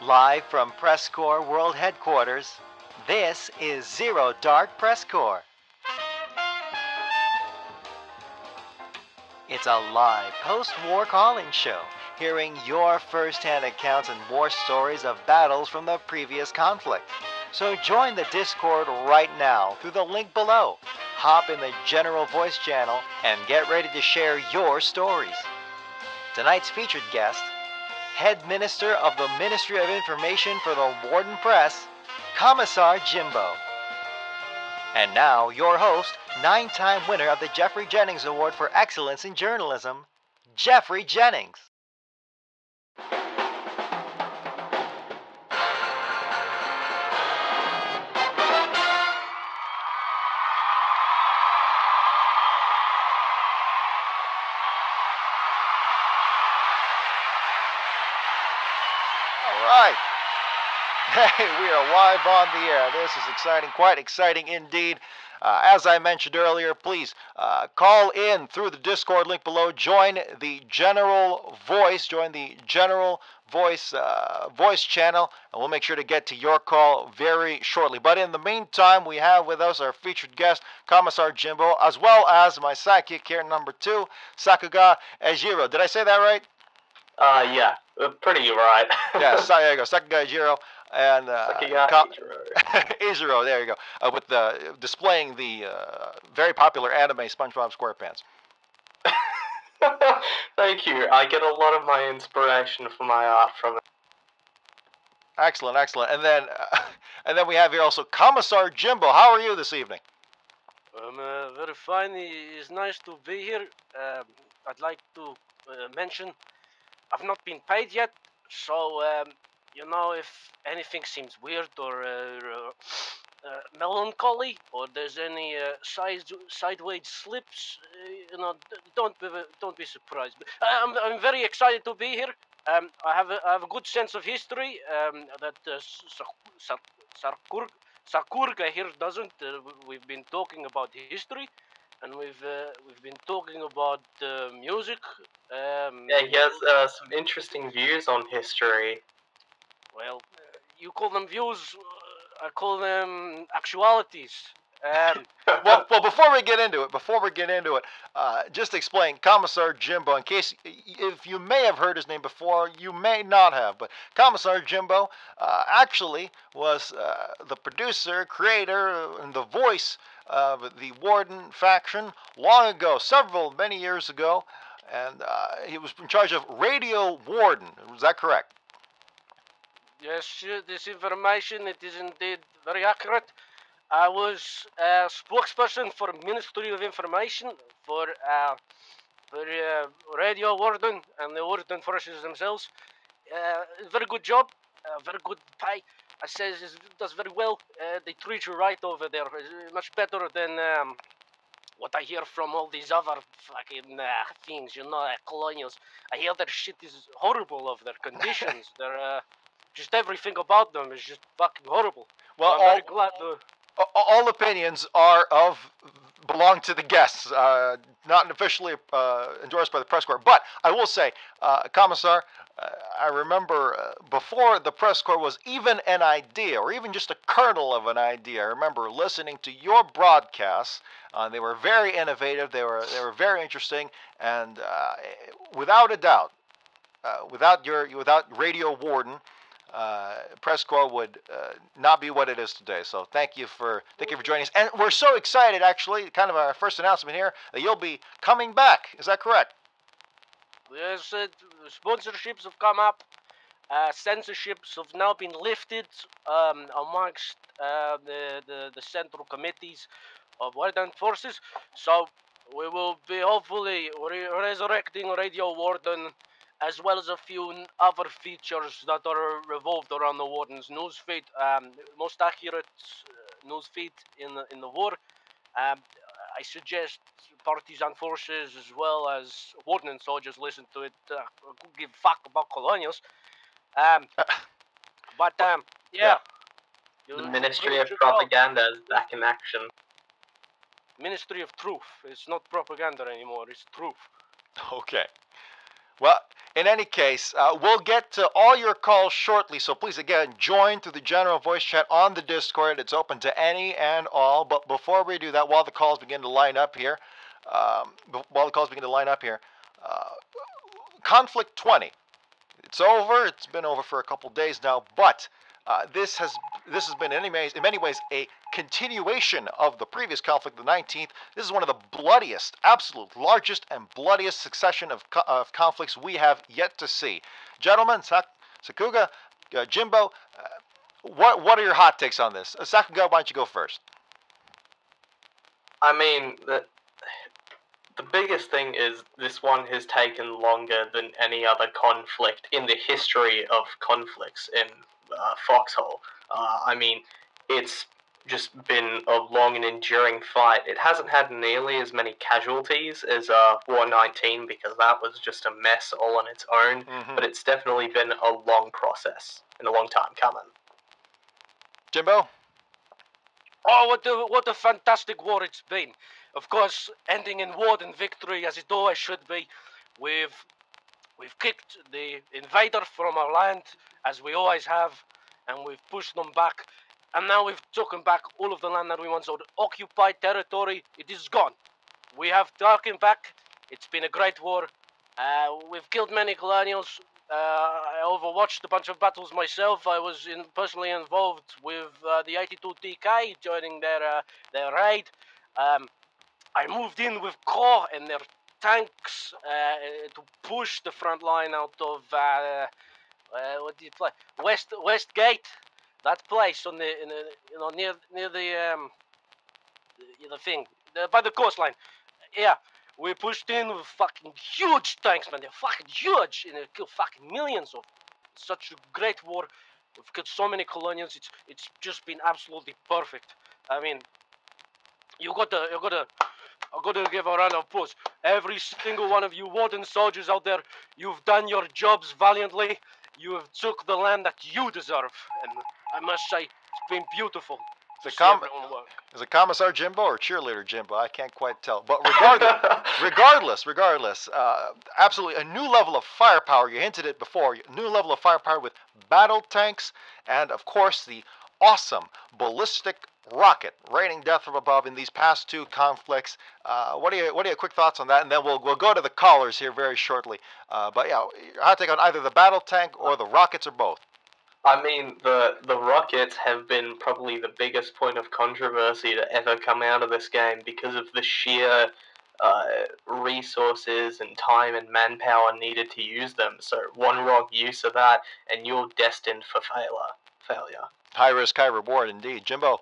Live from PressCorps World Headquarters, this is Zero Dark PressCorps. It's a live post-war call-in show, hearing your first-hand accounts and war stories of battles from the previous conflict. So join the Discord right now through the link below. Hop in the General Voice channel and get ready to share your stories. Tonight's featured guest, Head Minister of the Ministry of Information for the Warden Press, Commissar Jimbo. And now, your host, 9-time winner of the Geoffrey Jennings Award for Excellence in Journalism, Geoffrey Jennings. All right. Hey, we are live on the air. This is exciting, quite exciting indeed. As I mentioned earlier, please call in through the Discord link below. Join the General Voice. Join the General Voice voice channel, and we'll make sure to get to your call very shortly. But in the meantime, we have with us our featured guest, Commissar Jimbo, as well as my sidekick here, number 2, Sakuga Ejiro. Did I say that right? Yeah, pretty right. Yeah, there you go, Sakuga Ejiro. And Izuro, there you go, with the displaying the very popular anime SpongeBob SquarePants. Thank you. I get a lot of my inspiration for my art from it. Excellent, excellent. And then we have here also Commissar Jimbo. How are you this evening? I'm very fine. It's nice to be here. I'd like to mention I've not been paid yet, so if anything seems weird or melancholy, or there's any sideways slips, don't be surprised. I'm very excited to be here. I have a good sense of history that Sakurga here doesn't. We've been talking about history, and we've been talking about music. Yeah, he has some interesting views on history. Well, you call them views, I call them actualities. Well, before we get into it, just explain Commissar Jimbo, in case if you may have heard his name before, you may not have, but Commissar Jimbo actually was the producer, creator, and the voice of the Warden faction long ago, many years ago, and he was in charge of Radio Warden. Was that correct? Yes, this information, it is indeed very accurate. I was a spokesperson for Ministry of Information for Radio Warden and the Warden forces themselves. Very good job, very good pay. I says it does very well. They treat you right over there, much better than what I hear from all these other fucking things, colonials. I hear their shit is horrible of their conditions. Their just everything about them is just fucking horrible. Well, so I'm very glad to... all opinions belong to the guests, not officially endorsed by the press corps. But I will say, Commissar, I remember before the press corps was even an idea, or even just a kernel of an idea, I remember listening to your broadcasts. They were very innovative. They were very interesting, and without a doubt, without Radio Warden, press corps would not be what it is today. So thank you for joining us, and we're so excited. Actually, kind of our first announcement here that you'll be coming back. Is that correct? Yes, sponsorships have come up. Censorships have now been lifted amongst the central committees of Warden forces. So we will be hopefully resurrecting Radio Warden, as well as a few other features that are revolved around the Warden's newsfeed, most accurate newsfeed in the war. I suggest Partisan forces as well as Warden soldiers listen to it. Could give a fuck about colonials. Yeah. The Ministry of Propaganda is back in action. Ministry of Truth. It's not propaganda anymore. It's truth. Okay. Well, In any case, we'll get to all your calls shortly, so please, again, join through the general voice chat on the Discord. It's open to any and all, but before we do that, while the calls begin to line up here, uh, Conflict 20. It's over. It's been over for a couple days now, but this has been in many ways a continuation of the previous conflict, the 19th. This is one of the bloodiest, absolute largest and bloodiest succession of conflicts we have yet to see. Gentlemen, Sakuga, Jimbo, what are your hot takes on this? Sakuga, why don't you go first? I mean, the biggest thing is this one has taken longer than any other conflict in the history of conflicts in Foxhole. I mean, it's just been a long and enduring fight. It hasn't had nearly as many casualties as War 19 because that was just a mess all on its own, but it's definitely been a long process and a long time coming. Jimbo? Oh, what a fantastic war it's been. Of course, ending in war and victory as it always should be. We've kicked the invader from our land as we always have, and we've pushed them back. And now we've taken back all of the land that we once owned. Occupied territory, it is gone. We have taken back. It's been a great war. We've killed many colonials. I overwatched a bunch of battles myself. I was personally involved with the 82 TK joining their raid. I moved in with Corps and their tanks to push the front line out of what do you play? West Gate, that place on the near the thing by the coastline. Yeah, we pushed in with fucking huge tanks, man. They're fucking huge, and they killed fucking millions of. Such a great war. We've killed so many colonials. It's just been absolutely perfect. I mean, I gotta give a round of applause. Every single one of you warden soldiers out there, you've done your jobs valiantly. You have took the land that you deserve, and I must say, it's been beautiful. Is it Commissar Jimbo or Cheerleader Jimbo? I can't quite tell. But regardless, absolutely a new level of firepower. You hinted it before. A new level of firepower with battle tanks and, of course, the awesome ballistic rocket raining death from above in these past two conflicts. What are your quick thoughts on that? And then we'll go to the callers here very shortly. But yeah, hot take on either the battle tank or the rockets or both. I mean, the rockets have been probably the biggest point of controversy to ever come out of this game because of the sheer resources and time and manpower needed to use them. So one wrong use of that, and you're destined for failure. High risk, high reward, indeed. Jimbo?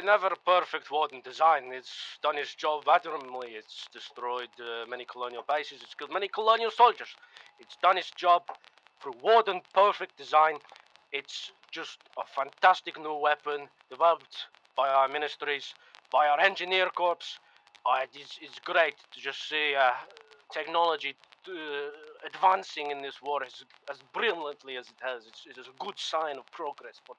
Never perfect warden design. It's done its job admirably. It's destroyed many colonial bases. It's killed many colonial soldiers. It's done its job. For warden perfect design, it's just a fantastic new weapon developed by our ministries, by our engineer corps. It's great to just see technology advancing in this war as brilliantly as it has. It is a good sign of progress. But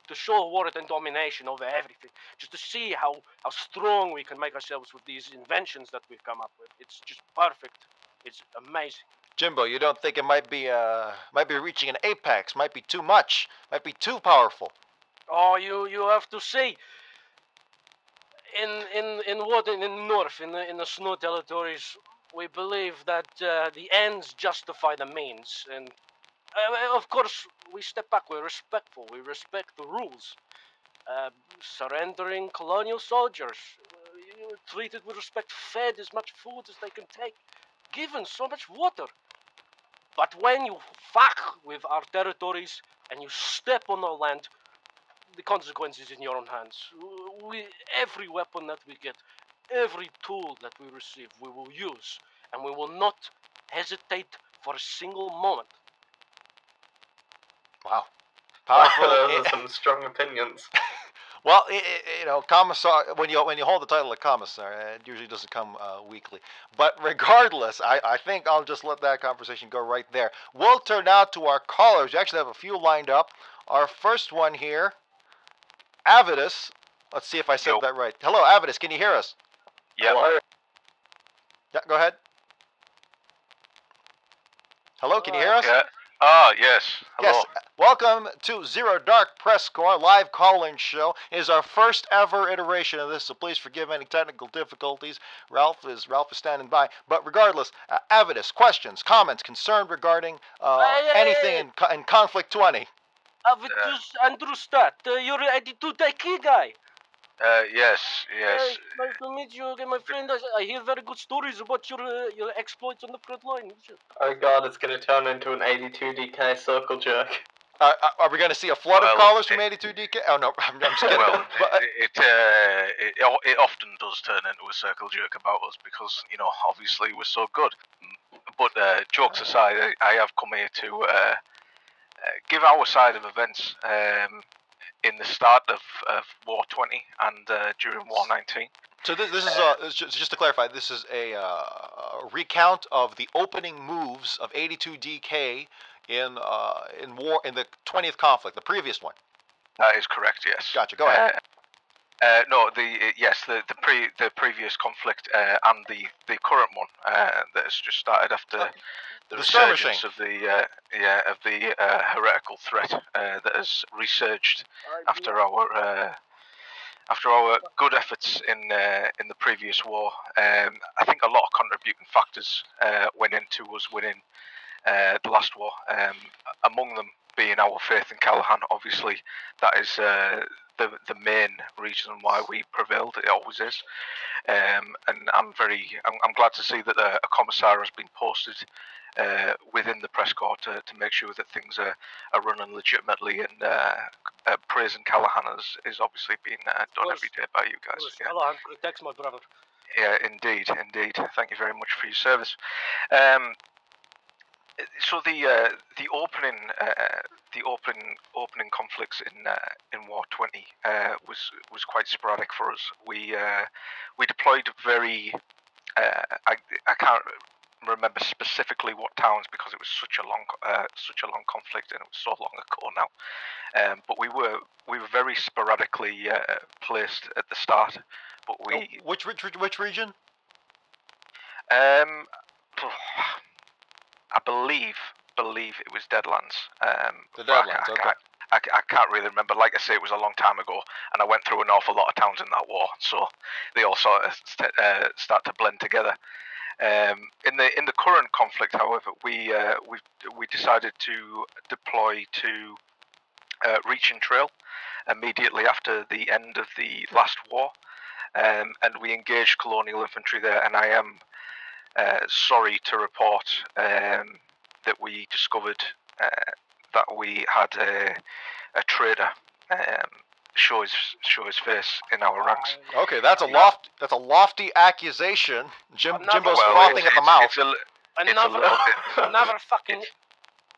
to show warden domination over everything, just to see how strong we can make ourselves with these inventions that we've come up with. It's just perfect. It's amazing. Jimbo, you don't think it might be reaching an apex? Might be too much? Might be too powerful? Oh, you have to see. In the north, in the snow territories, we believe that the ends justify the means, and of course we step back. We're respectful. We respect the rules. Surrendering colonial soldiers, treated with respect, fed as much food as they can take, given so much water. But when you fuck with our territories and you step on our land, the consequence is in your own hands. Every weapon that we get, every tool that we receive, we will use, and we will not hesitate for a single moment. Wow. Powerful. Those are some strong opinions. Well, Commissar, when you hold the title of Commissar, it usually doesn't come weekly. But regardless, I think I'll just let that conversation go right there. We'll turn now to our callers. We actually have a few lined up. Our first one here, Avidus. Let's see if I said that right. Hello, Avidus. Can you hear us? Yeah. Yeah, go ahead. Hello, can you hear us? Yeah. Ah, yes. Hello. Yes. Welcome to Zero Dark PressCorps live call-in show. It is our first ever iteration of this, so please forgive any technical difficulties. Ralph is standing by. But regardless, Avidus, questions, comments, concern regarding anything in Conflict 20. Avitus Andrustat, you're an 82-day key guy. Yes. Nice to meet you again, my friend. I hear very good stories about your exploits on the front line. Oh god, it's gonna turn into an 82 DK circle jerk. Are we going to see a flood of Well, callers from 82DK? Oh, no, I'm just kidding. Well, But, it often does turn into a circle jerk about us because, obviously we're so good. But jokes aside, I have come here to give our side of events in the start of War 20 and during War 19. So this is just to clarify. This is a recount of the opening moves of 82DK in the 20th conflict, the previous one. That is correct. Yes. Gotcha. Go ahead. No, the previous conflict and the current one that has just started after the resurgence of the heretical threat that has resurged after our good efforts in the previous war. I think a lot of contributing factors went into us winning the last war. Among them being our faith in Callahan. Obviously, that is the main reason why we prevailed. It always is. And I'm glad to see that a commissar has been posted within the press corps to make sure that things are running legitimately, and praising Callahan is obviously being done every day by you guys. Yeah. Callahan protects my brother. Yeah, indeed. Thank you very much for your service. So the opening conflicts in War 20 was quite sporadic for us. We deployed very I can't remember specifically what towns because it was such a long conflict and it was so long ago now. But we were very sporadically placed at the start. But we Which region? I believe it was Deadlands. The Deadlands. Okay. I can't really remember. Like I say, it was a long time ago, and I went through an awful lot of towns in that war, so they all sort of start to blend together. In the current conflict, however, we decided to deploy to Reach and Trail immediately after the end of the last war, and we engaged colonial infantry there. And I am sorry to report that we discovered that we had a traitor show his face in our ranks. Okay, that's a lofty accusation. Jimbo's Well, frothing at the mouth. It's a little bit. Another fucking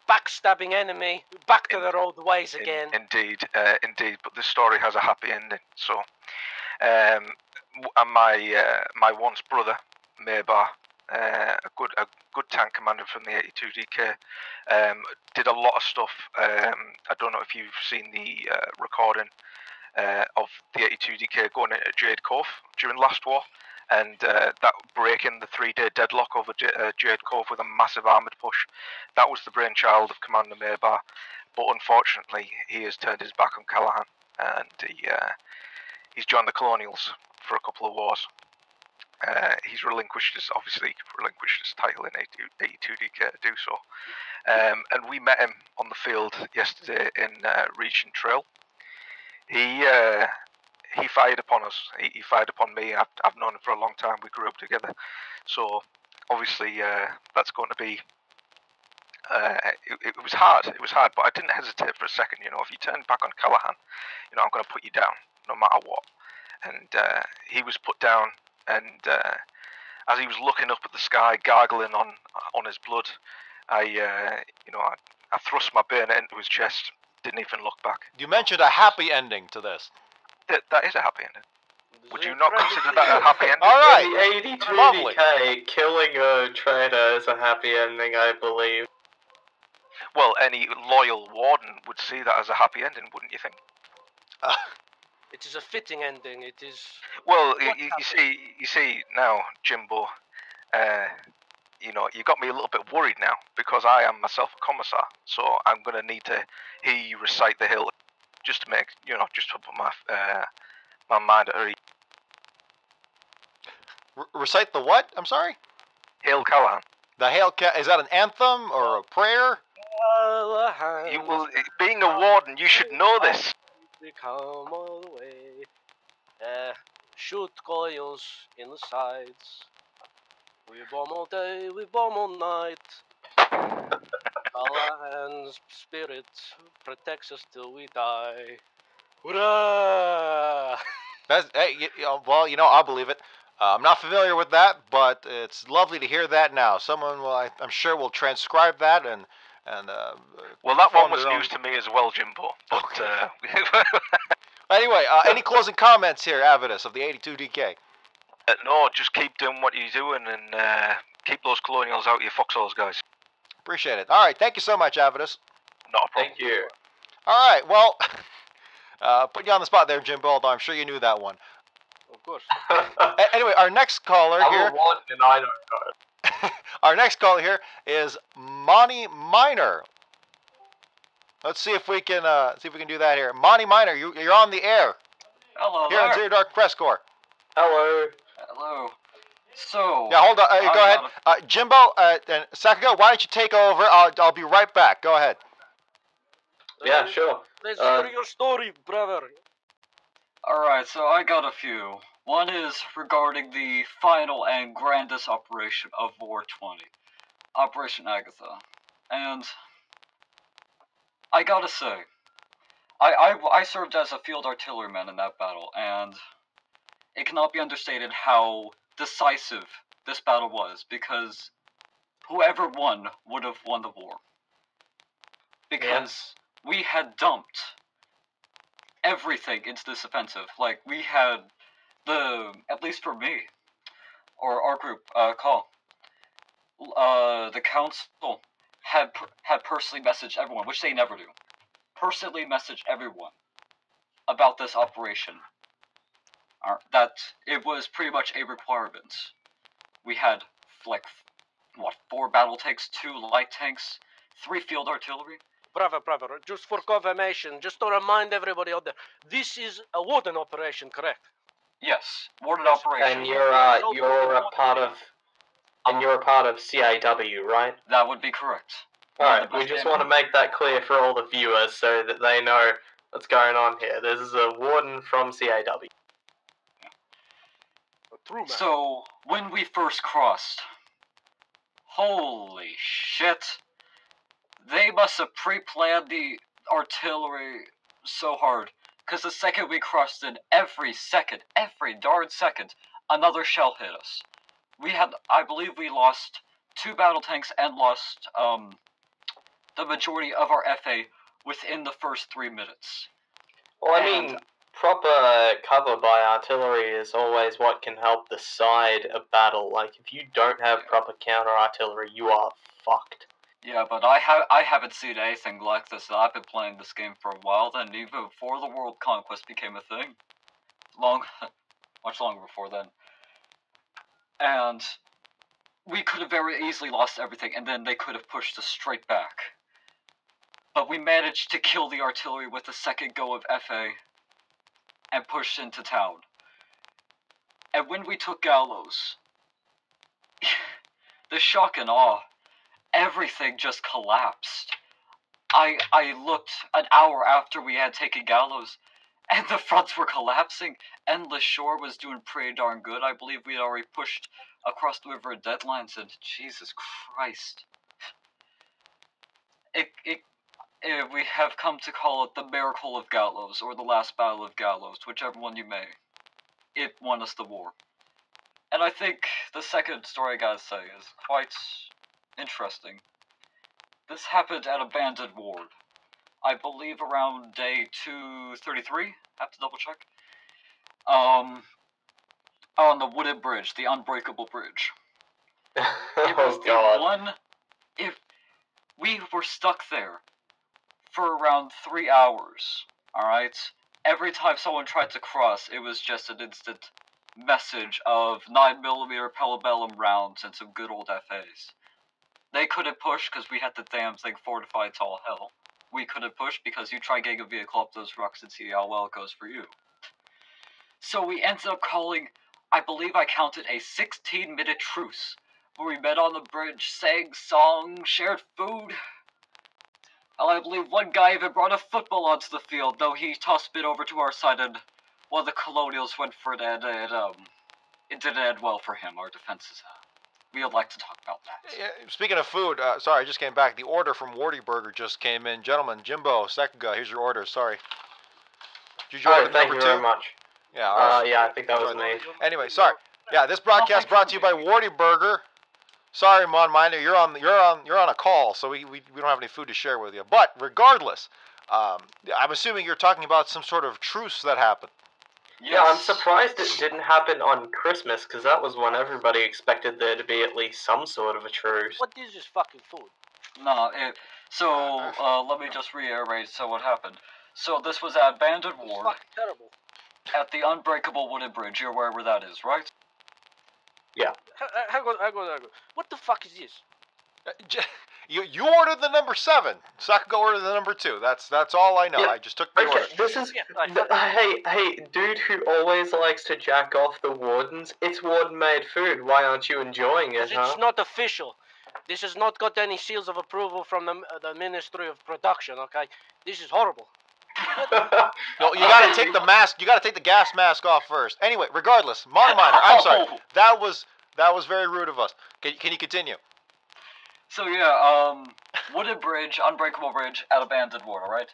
backstabbing enemy. Back to their old ways again. Indeed. But this story has a happy ending. So, and my once brother, Maybar, a good tank commander from the 82DK, did a lot of stuff. I don't know if you've seen the recording of the 82DK going into Jade Cove during last war, and that breaking the 3-day deadlock over Jade Cove with a massive armoured push. That was the brainchild of Commander Maybar, but unfortunately he has turned his back on Callahan, and he's joined the Colonials for a couple of wars. He's relinquished his title in 82DK to do so. And we met him on the field yesterday in Reach and Trail. He fired upon us. He fired upon me. I've known him for a long time. We grew up together. So obviously that's going to be. It was hard. It was hard, but I didn't hesitate for a second. If you turn back on Callahan, I'm going to put you down no matter what. And he was put down. And as he was looking up at the sky, gargling on his blood, I thrust my bayonet into his chest. Didn't even look back. You mentioned a happy ending to this. That is a happy ending. Would you not consider that a happy ending? All right. The 82DK killing a traitor is a happy ending, I believe. Well, any loyal warden would see that as a happy ending, wouldn't you think? It is a fitting ending. It is. Well, you see now, Jimbo. you know, you got me a little bit worried now because I am myself a commissar, so I'm gonna need to hear you recite the hill just to make, you know, just to put my mind at ease. Recite the what? I'm sorry. Hail Callahan. The Hail Is that an anthem or a prayer? You will, being a warden, you should know this. We come all the way. Shoot coils in the sides. We bomb all day, we bomb all night. Callahan's spirit protects us till we die. Hurrah! That's well, you know, I'll believe it. I'm not familiar with that, but it's lovely to hear that now. Someone will, I'm sure, will transcribe that and well, that one perform was their own- news to me as well, Jimbo. But Anyway, any closing comments here, Avidus of the 82 DK? no, just keep doing what you're doing and keep those colonials out of your foxholes, guys. Appreciate it. All right, thank you so much, Avidus. Not a problem. Thank you. All right, well, put you on the spot there, Jimbo, although I'm sure you knew that one. Of course. Anyway, our next caller I'm here. a warden and I don't know. Our next caller here is Monty Miner. Let's see if we can do that here. Monty Miner, you're on the air Hello here on Dark PressCorps. Hello. Hello. So. Yeah, hold on. Go ahead, Jimbo and Sakago. Why don't you take over? I'll be right back. Go ahead. Yeah, sure. Let's hear your story, brother. Alright, so I got a few. One is regarding the final and grandest operation of War 20. Operation Agatha. And I gotta say, I served as a field artilleryman in that battle, and it cannot be understated how decisive this battle was, because whoever won would have won the war. Because we had dumped everything into this offensive. Like, we had at least for me, or our group, the council had personally messaged everyone, which they never do. Personally messaged everyone about this operation. That it was pretty much a requirement. We had, like, 4 battle tanks, 2 light tanks, 3 field artillery. Brother, just for confirmation, just to remind everybody out there, this is a warden operation, correct? Yes, warden operation. And you're a part of CAW, right? That would be correct. Alright, we just want to make that clear for all the viewers so that they know what's going on here. This is a warden from CAW. True, man. So, when we first crossed, holy shit, they must have pre-planned the artillery so hard, because the second we crossed in, every darn second, another shell hit us. I believe we lost 2 battle tanks and lost, the majority of our FA within the first 3 minutes. Well, I mean, proper cover by artillery is always what can help decide a battle. Like, if you don't have proper counter artillery, you are fucked. Yeah, but I haven't seen anything like this. I've been playing this game for a while, then even before the world conquest became a thing. Much longer before then. And we could have very easily lost everything, and then they could have pushed us straight back. But we managed to kill the artillery with a second go of FA, and pushed into town. And when we took Gallows, the shock and awe, everything just collapsed. I looked an hour after we had taken Gallows, and the fronts were collapsing. Endless Shore was doing pretty darn good. I believe we had already pushed across the river at deadlines, and Jesus Christ. We have come to call it the Miracle of Gallows, or the Last Battle of Gallows, whichever one you may. It won us the war. And I think the second story I gotta say is quite interesting. This happened at Abandoned Ward. I believe around day 233, have to double check. On the wooden bridge, the unbreakable bridge. It was we were stuck there for around 3 hours, alright? Every time someone tried to cross, it was just an instant message of 9mm Pelabellum rounds and some good old FAs. They couldn't push because we had the damn thing fortified to all hell. We couldn't push because you try getting a vehicle up those rocks and see how well it goes for you. So we ended up calling, I believe I counted a 16-minute truce, where we met on the bridge, sang songs, shared food. And I believe one guy even brought a football onto the field, though he tossed it over to our side and one of the Colonials went for it and it didn't end well for him, our defenses. We would like to talk about that. Yeah, speaking of food, sorry, I just came back. The order from Warty Burger just came in. Gentlemen, Jimbo, second guy, here's your order. Sorry. Did you order thank number you 2? very much. Yeah, all right. Yeah, I think that was Enjoy me. Anyway, sorry. Yeah, this broadcast brought to you by Warty Burger. Sorry, MoneMiner, you're on a call, so we don't have any food to share with you. But regardless, I'm assuming you're talking about some sort of truce that happened. Yes. Yeah, I'm surprised it didn't happen on Christmas, because that was when everybody expected there to be at least some sort of a truce. What is this fucking food? No, let me just reiterate what happened. So this was at Bandit It's Ward, fucking terrible. at the Unbreakable Wooden Bridge. You're aware where that is, right? Yeah. Hang on. What the fuck is this? You ordered the number 7. Sakuga ordered the number 2. That's all I know. Yeah. I just took the order. Okay, this is... Yeah, Hey, dude who always likes to jack off the wardens, it's warden-made food. Why aren't you enjoying it, huh? It's not official. This has not got any seals of approval from the Ministry of Production, okay? This is horrible. No, you gotta take the mask. You gotta take the gas mask off first. Anyway, regardless, MoneMiner, I'm sorry. That was very rude of us. Can you continue? So yeah, Wooden Bridge, Unbreakable Bridge, at Abandoned Ward, alright?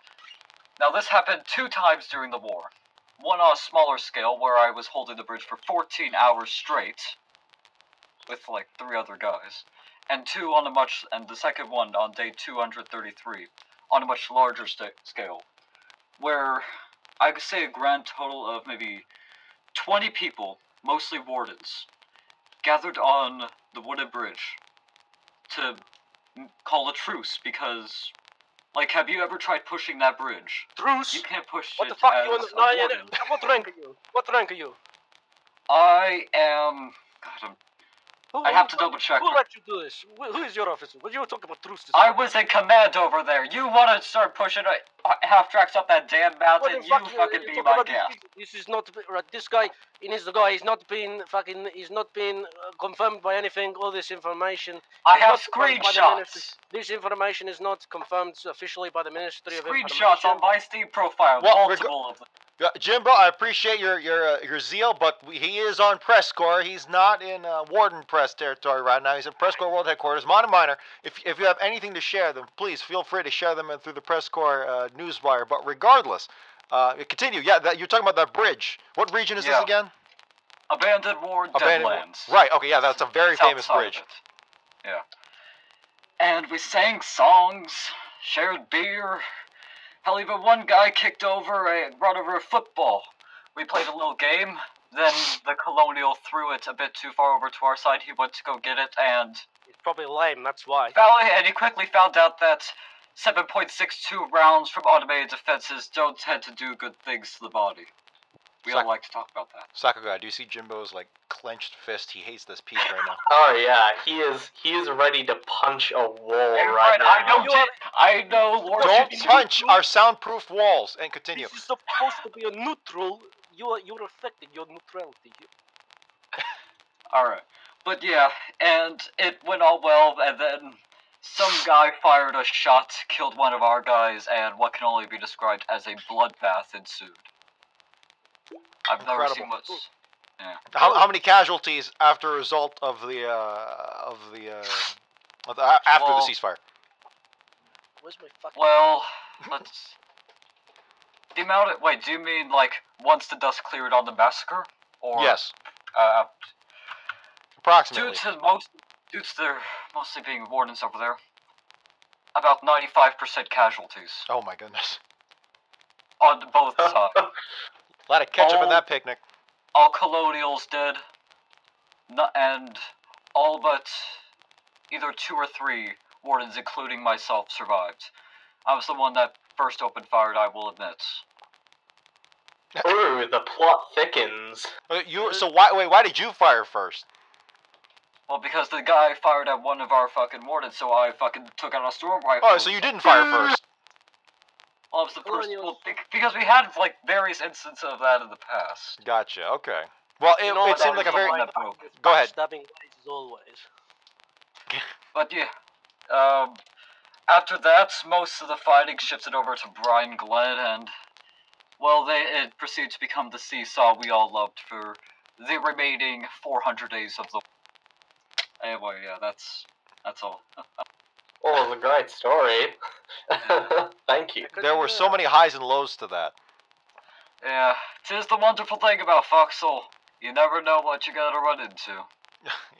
Now this happened 2 times during the war. One on a smaller scale, where I was holding the bridge for 14 hours straight, with like 3 other guys. And the second one on day 233, on a much larger scale, where I could say a grand total of maybe 20 people, mostly wardens, gathered on the Wooden Bridge to call a truce because, like, have you ever tried pushing that bridge? Truce? You can't push What it the fuck as you want? a No, warden. what rank are you? What rank are you? I am... God, I have to double check. Who let you do this? Who is your officer? What you were talking about truce? I was in command over there. You want to start pushing half tracks up that damn mountain? You fucking be my guest. This is not this guy. He's the guy. He's not been fucking. He's not been confirmed by anything. All this information. I is have not confirmed by the ministry. screenshots. This information is not confirmed officially by the Ministry of Information. Screenshots on my Steam profile. Well, multiple of them. Jimbo, I appreciate your zeal, but he is on PressCorps. He's not in Warden Press territory right now. He's in PressCorps World Headquarters. MoneMiner, if you have anything to share, then please feel free to share them through the PressCorps newswire. But regardless, continue. Yeah, you're talking about that bridge. What region is this again? Abandoned Ward, Deadlands. Right. Okay. Yeah, that's a very famous bridge. Yeah. And we sang songs, shared beer. Hell, even one guy brought over a football. We played a little game. Then the Colonial threw it a bit too far over to our side. He went to go get it, and It's probably lame. That's why. and he quickly found out that 7.62 rounds from automated defenses don't tend to do good things to the body. We don't like to talk about that. Sakuga, do you see Jimbo's like clenched fist? He hates this piece right now. Oh yeah, he is ready to punch a wall right now. I know, Lord. Don't punch our soundproof walls. And continue. This is supposed to be a neutral. You're affecting your neutrality. Alright. But yeah, and it went all well, and then some guy fired a shot, killed one of our guys, and what can only be described as a bloodbath ensued. I've never seen what's... Yeah. How many casualties after a result of the after the ceasefire? Where's my fucking... Well, let's... The amount of... Wait, do you mean, like, once the dust cleared on the massacre? Or... Yes. Approximately. Due to there mostly being wardens over there, about 95% casualties. Oh my goodness. On both sides. A lot of ketchup in that picnic. All Colonials dead. And all but either 2 or 3 wardens, including myself, survived. I was the one that first opened fire, I will admit. Ooh, the plot thickens. So why did you fire first? Well, because the guy fired at one of our fucking wardens, so I fucking took out a storm rifle. Oh, so you didn't fire first. Well, it was the first. Well, because we had like various instances of that in the past. Gotcha. Okay. Well, it seemed like a very. Go ahead. Stabbing ways as always. But yeah, after that, most of the fighting shifted over to Brian Glenn, and well, it proceeded to become the seesaw we all loved for the remaining 400 days of the. Anyway, yeah, that's all. Oh, it was a great story. Thank you. There were so many highs and lows to that. Yeah, 'tis the wonderful thing about Foxhole. You never know what you're gonna run into.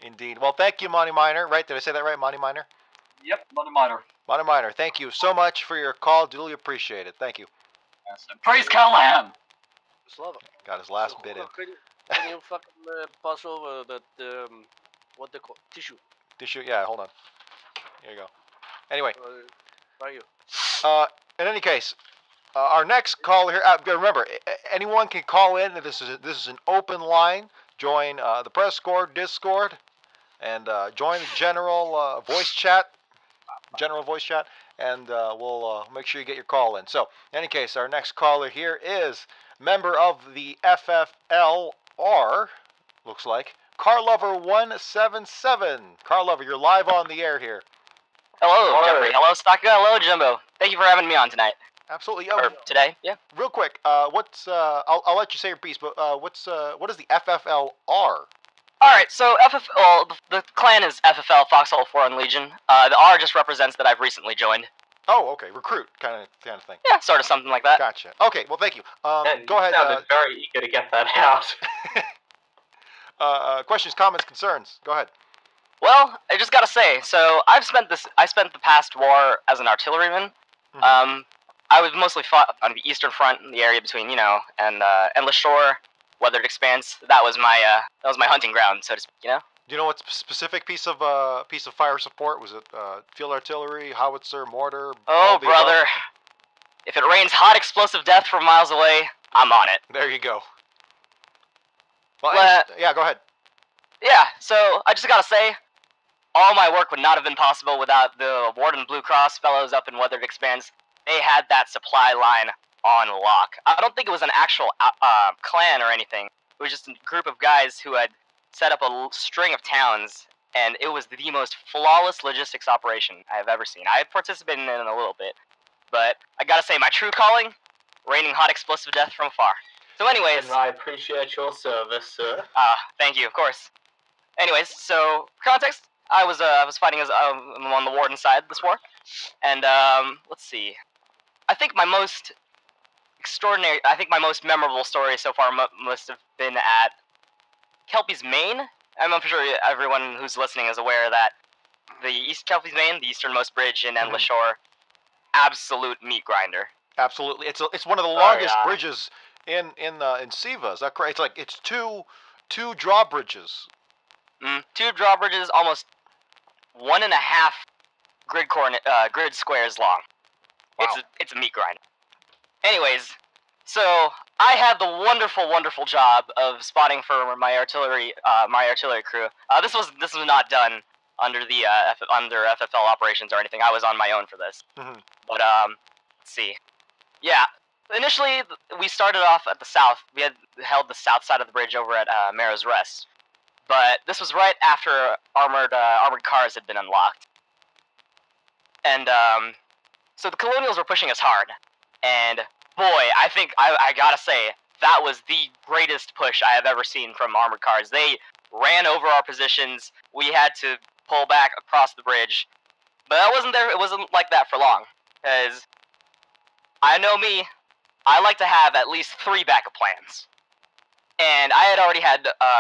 Indeed. Well, thank you, Monty Miner. Right? Did I say that right, Monty Miner? Yep, MoneMiner. Monty Miner, thank you so much for your call. Duly appreciate it. Thank you. Yes, and praise Callahan! Slava. Got his last bit in. Can you fucking pass over that, what they call tissue? Tissue? Yeah, hold on. Here you go. Anyway, Right you. in any case, our next caller here. Remember, anyone can call in. This is an open line. Join the Press Corps Discord, and join the general voice chat. And we'll make sure you get your call in. So, in any case, our next caller here is member of the FFLR. Looks like Carlover177. Carlover, you're live on the air here. Hello, Geoffrey. Hello, Stocker. Hello, Jimbo. Thank you for having me on tonight. Absolutely. Or today, yeah. Real quick, what's I'll let you say your piece, but what is the FFLR? All right, so the clan is FFL Foxhole Foreign Legion. The R just represents that I've recently joined. Oh, okay, recruit kind of thing. Yeah, sort of something like that. Gotcha. Okay, well, thank you. Go ahead. Sounded very eager to get that out. Questions, comments, concerns. Go ahead. Well, I just gotta say, so I spent the past war as an artilleryman. Mm-hmm. I was mostly fought on the eastern front, in the area between and Endless Shore, Weathered Expanse. That was my hunting ground, so to speak. Do you know what specific piece of fire support was it? Field artillery, howitzer, mortar? Oh, brother! If it rains hot explosive death from miles away, I'm on it. There you go. Well, yeah, go ahead. Yeah, so I just gotta say, all my work would not have been possible without the Warden Blue Cross fellows up in Weathered Expanse. They had that supply line on lock. I don't think it was an actual clan or anything. It was just a group of guys who had set up a string of towns, and it was the most flawless logistics operation I have ever seen. I participated in it a little bit, but I gotta say, my true calling, raining hot explosive death from afar. So anyways... And I appreciate your service, sir. Thank you, of course. Anyways, so, for context, I was fighting as I'm on the Warden side this war, and let's see. I think my most memorable story so far must have been at Kelpie's Main. I'm sure everyone who's listening is aware that the East Kelpie's Main, the easternmost bridge in Endless Shore, absolute meat grinder. Absolutely, it's one of the longest bridges in Siva. Is that correct? It's two drawbridges. Two drawbridges, almost 1.5 grid squares long. Wow. It's a meat grinder. Anyways, so I had the wonderful job of spotting for my artillery crew. This was not done under the under FFL operations or anything. I was on my own for this. Mm-hmm. But let's see. Yeah, initially we started off at the south. We had held the south side of the bridge over at Marrow's Rest. But this was right after armored cars had been unlocked. And so the Colonials were pushing us hard. And boy, I think I gotta say, that was the greatest push I have ever seen from armored cars. They ran over our positions. We had to pull back across the bridge. But it wasn't like that for long. Because I know me, I like to have at least 3 backup plans. And I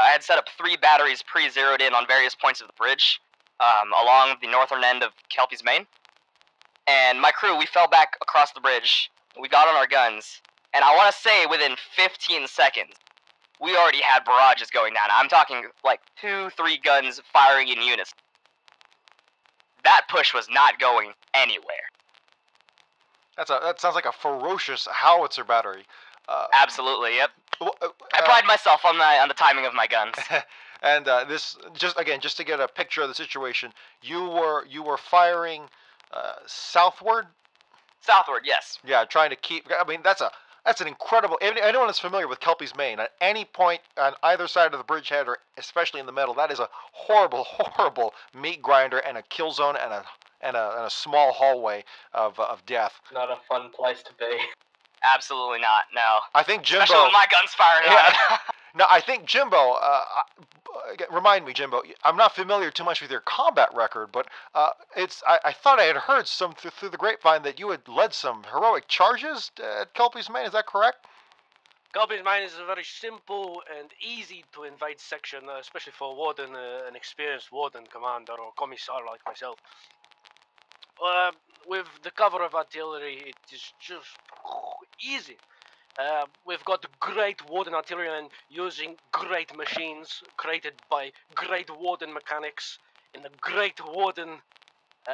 had set up 3 batteries pre-zeroed in on various points of the bridge, along the northern end of Kelpie's Main. And my crew, we fell back across the bridge, we got on our guns, and I want to say within 15 seconds, we already had barrages going down. I'm talking like 2-3 guns firing in unison. That push was not going anywhere. That sounds like a ferocious howitzer battery. Absolutely, yep. w- uh, I pride myself on the timing of my guns. And this just to get a picture of the situation, you were firing southward. Southward, yes. Yeah, trying to keep. I mean, that's an incredible. Anyone that's familiar with Kelpie's Main, at any point on either side of the bridgehead, or especially in the middle, that is a horrible, horrible meat grinder and a kill zone and a small hallway of death. Not a fun place to be. Absolutely not. No. I think Jimbo. Especially with my guns firing on it. No, I think Jimbo. Remind me, Jimbo. I'm not familiar too much with your combat record, but I thought I had heard some through the grapevine that you had led some heroic charges at Kelpie's Main. Is that correct? Kelpie's Mine is a very simple and easy to invade section, especially for warden, an experienced warden commander or commissar like myself. With the cover of artillery, it is just easy. We've got great warden artillerymen using great machines created by great warden mechanics in the great warden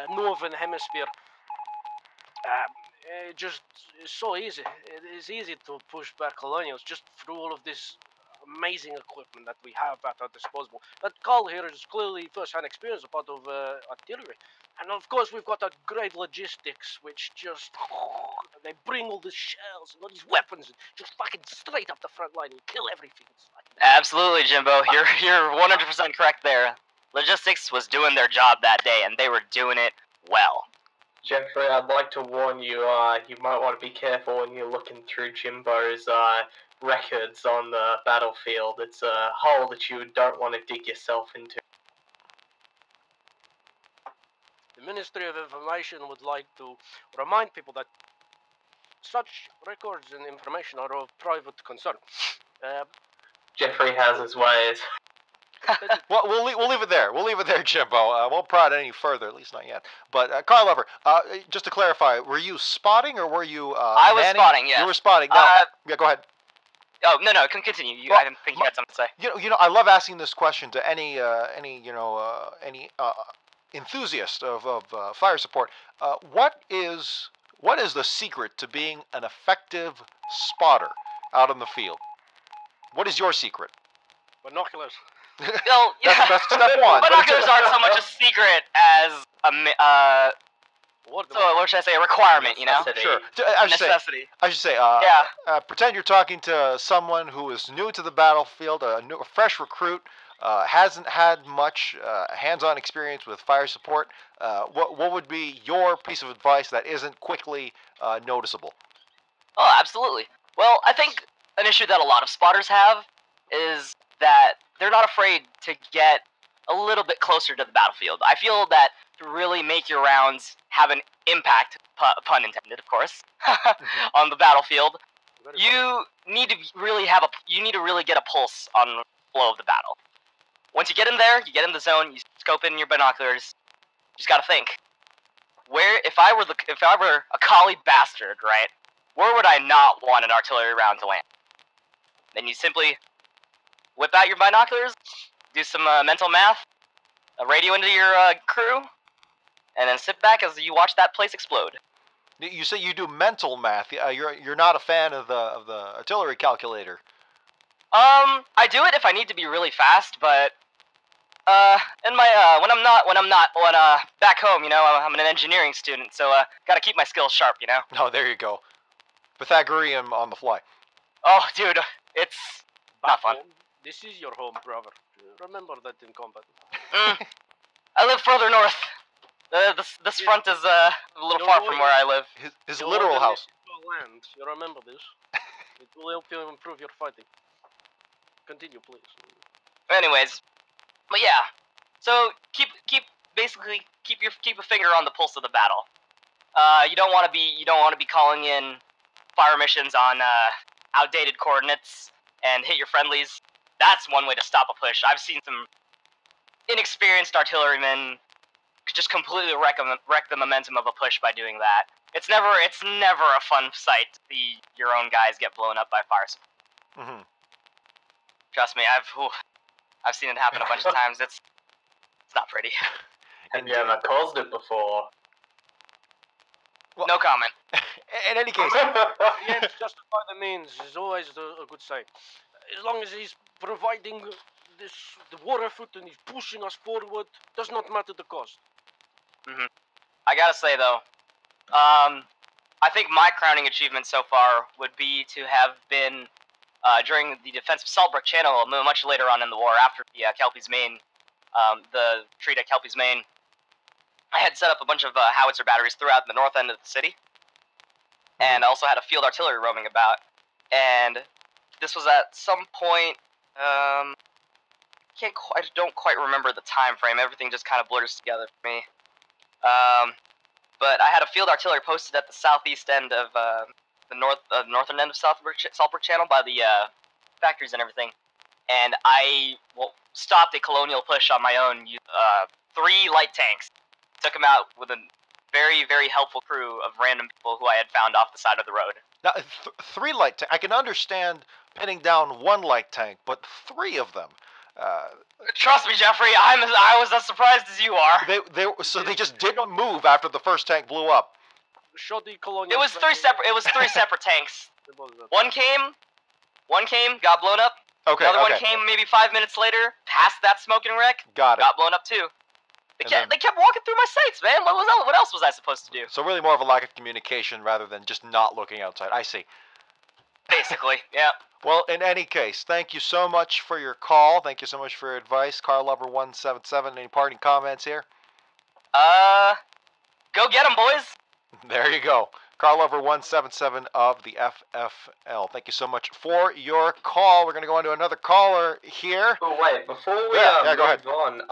northern hemisphere. It just is so easy. It is easy to push back colonials just through all of this amazing equipment that we have at our disposal. But Carl here is clearly first-hand experience a part of artillery. And of course we've got our great logistics, which just, they bring all the shells and all these weapons and just fucking straight up the front line and kill everything. Absolutely, Jimbo. You're 100% correct there. Logistics was doing their job that day, and they were doing it well. Geoffrey, I'd like to warn you, you might want to be careful when you're looking through Jimbo's records on the battlefield. It's a hole that you don't want to dig yourself into. The Ministry of Information would like to remind people that such records and information are of private concern. Geoffrey has his ways. Well, we'll leave it there. We'll leave it there, Jimbo. Won't prod it any further, at least not yet. But Carl Lover, just to clarify, were you spotting or were you? I was spotting. Yes. You were spotting. Now, yeah, go ahead. Oh no, continue. I didn't think you had something to say. You know, I love asking this question to any enthusiast of fire support. What is the secret to being an effective spotter out in the field? What is your secret? Binoculars. Well, yeah. That's step one. Binoculars aren't so much a secret as a what should I say? A requirement, you know? Sure. Necessity. I should say. Yeah. Pretend you're talking to someone who is new to the battlefield, a fresh recruit, hasn't had much hands-on experience with fire support. What would be your piece of advice that isn't quickly noticeable? Oh, absolutely. Well, I think an issue that a lot of spotters have is that they're not afraid to get a little bit closer to the battlefield. I feel that to really make your rounds have an impact, pun intended, of course, on the battlefield, you need to really get a pulse on the flow of the battle. Once you get in there, you get in the zone, you scope in your binoculars. You just gotta think, if I were a collie bastard, right? Where would I not want an artillery round to land? Then you simply whip out your binoculars, do some mental math, radio into your crew, and then sit back as you watch that place explode. You say you do mental math. You're not a fan of the artillery calculator. I do it if I need to be really fast, but in my when I'm not back home, you know, I'm an engineering student, so gotta keep my skills sharp, you know. Oh, there you go. Pythagorean on the fly. Oh, dude, it's not fun. This is your home, brother. Remember that in combat. I live further north. This front is a little far from where I live. His literal house. Land. You remember this? It will help you improve your fighting. Continue, please. Anyways, but yeah. So keep a finger on the pulse of the battle. You don't want to be calling in fire missions on outdated coordinates and hit your friendlies. That's one way to stop a push. I've seen some inexperienced artillerymen just completely wreck the momentum of a push by doing that. It's never a fun sight to see your own guys get blown up by fire support. Mm-hmm. Trust me, I've seen it happen a bunch of times. It's not pretty. Have you ever caused it before? Well, no comment. In any case, The ends justify the means is always a good sign. As long as he's providing the war effort and he's pushing us forward, does not matter the cost. I gotta say though, I think my crowning achievement so far would be to have been during the defense of Saltbrook Channel much later on in the war, after the Kelpie's Main, the retreat at Kelpie's Main. I had set up a bunch of howitzer batteries throughout the north end of the city, and also had a field artillery roaming about. And this was at some point. I don't quite remember the time frame. Everything just kind of blurs together for me. But I had a field artillery posted at the southeast end of the northern end of Saltbrook Channel by the factories and everything. And I stopped a colonial push on my own. 3 light tanks. Took them out with a very, very helpful crew of random people who I had found off the side of the road. now 3 light tank. I can understand pinning down 1 light tank, but 3 of them. Trust me, Geoffrey, I was as surprised as you are. They just didn't move after the first tank blew up. Shoddy colonial. It was 3 separate tanks. One came, got blown up. Okay. Another one came maybe 5 minutes later, past that smoking wreck, Got it. got blown up too. They kept walking through my sights, man. What else was I supposed to do? So really more of a lack of communication rather than just not looking outside. I see. Basically, yeah. Well, in any case, thank you so much for your call. Thank you so much for your advice. CarLover177, any parting comments here? Go get 'em, boys. There you go. CarLover177 of the FFL. Thank you so much for your call. We're going to go on to another caller here. But wait, before we go ahead. move on,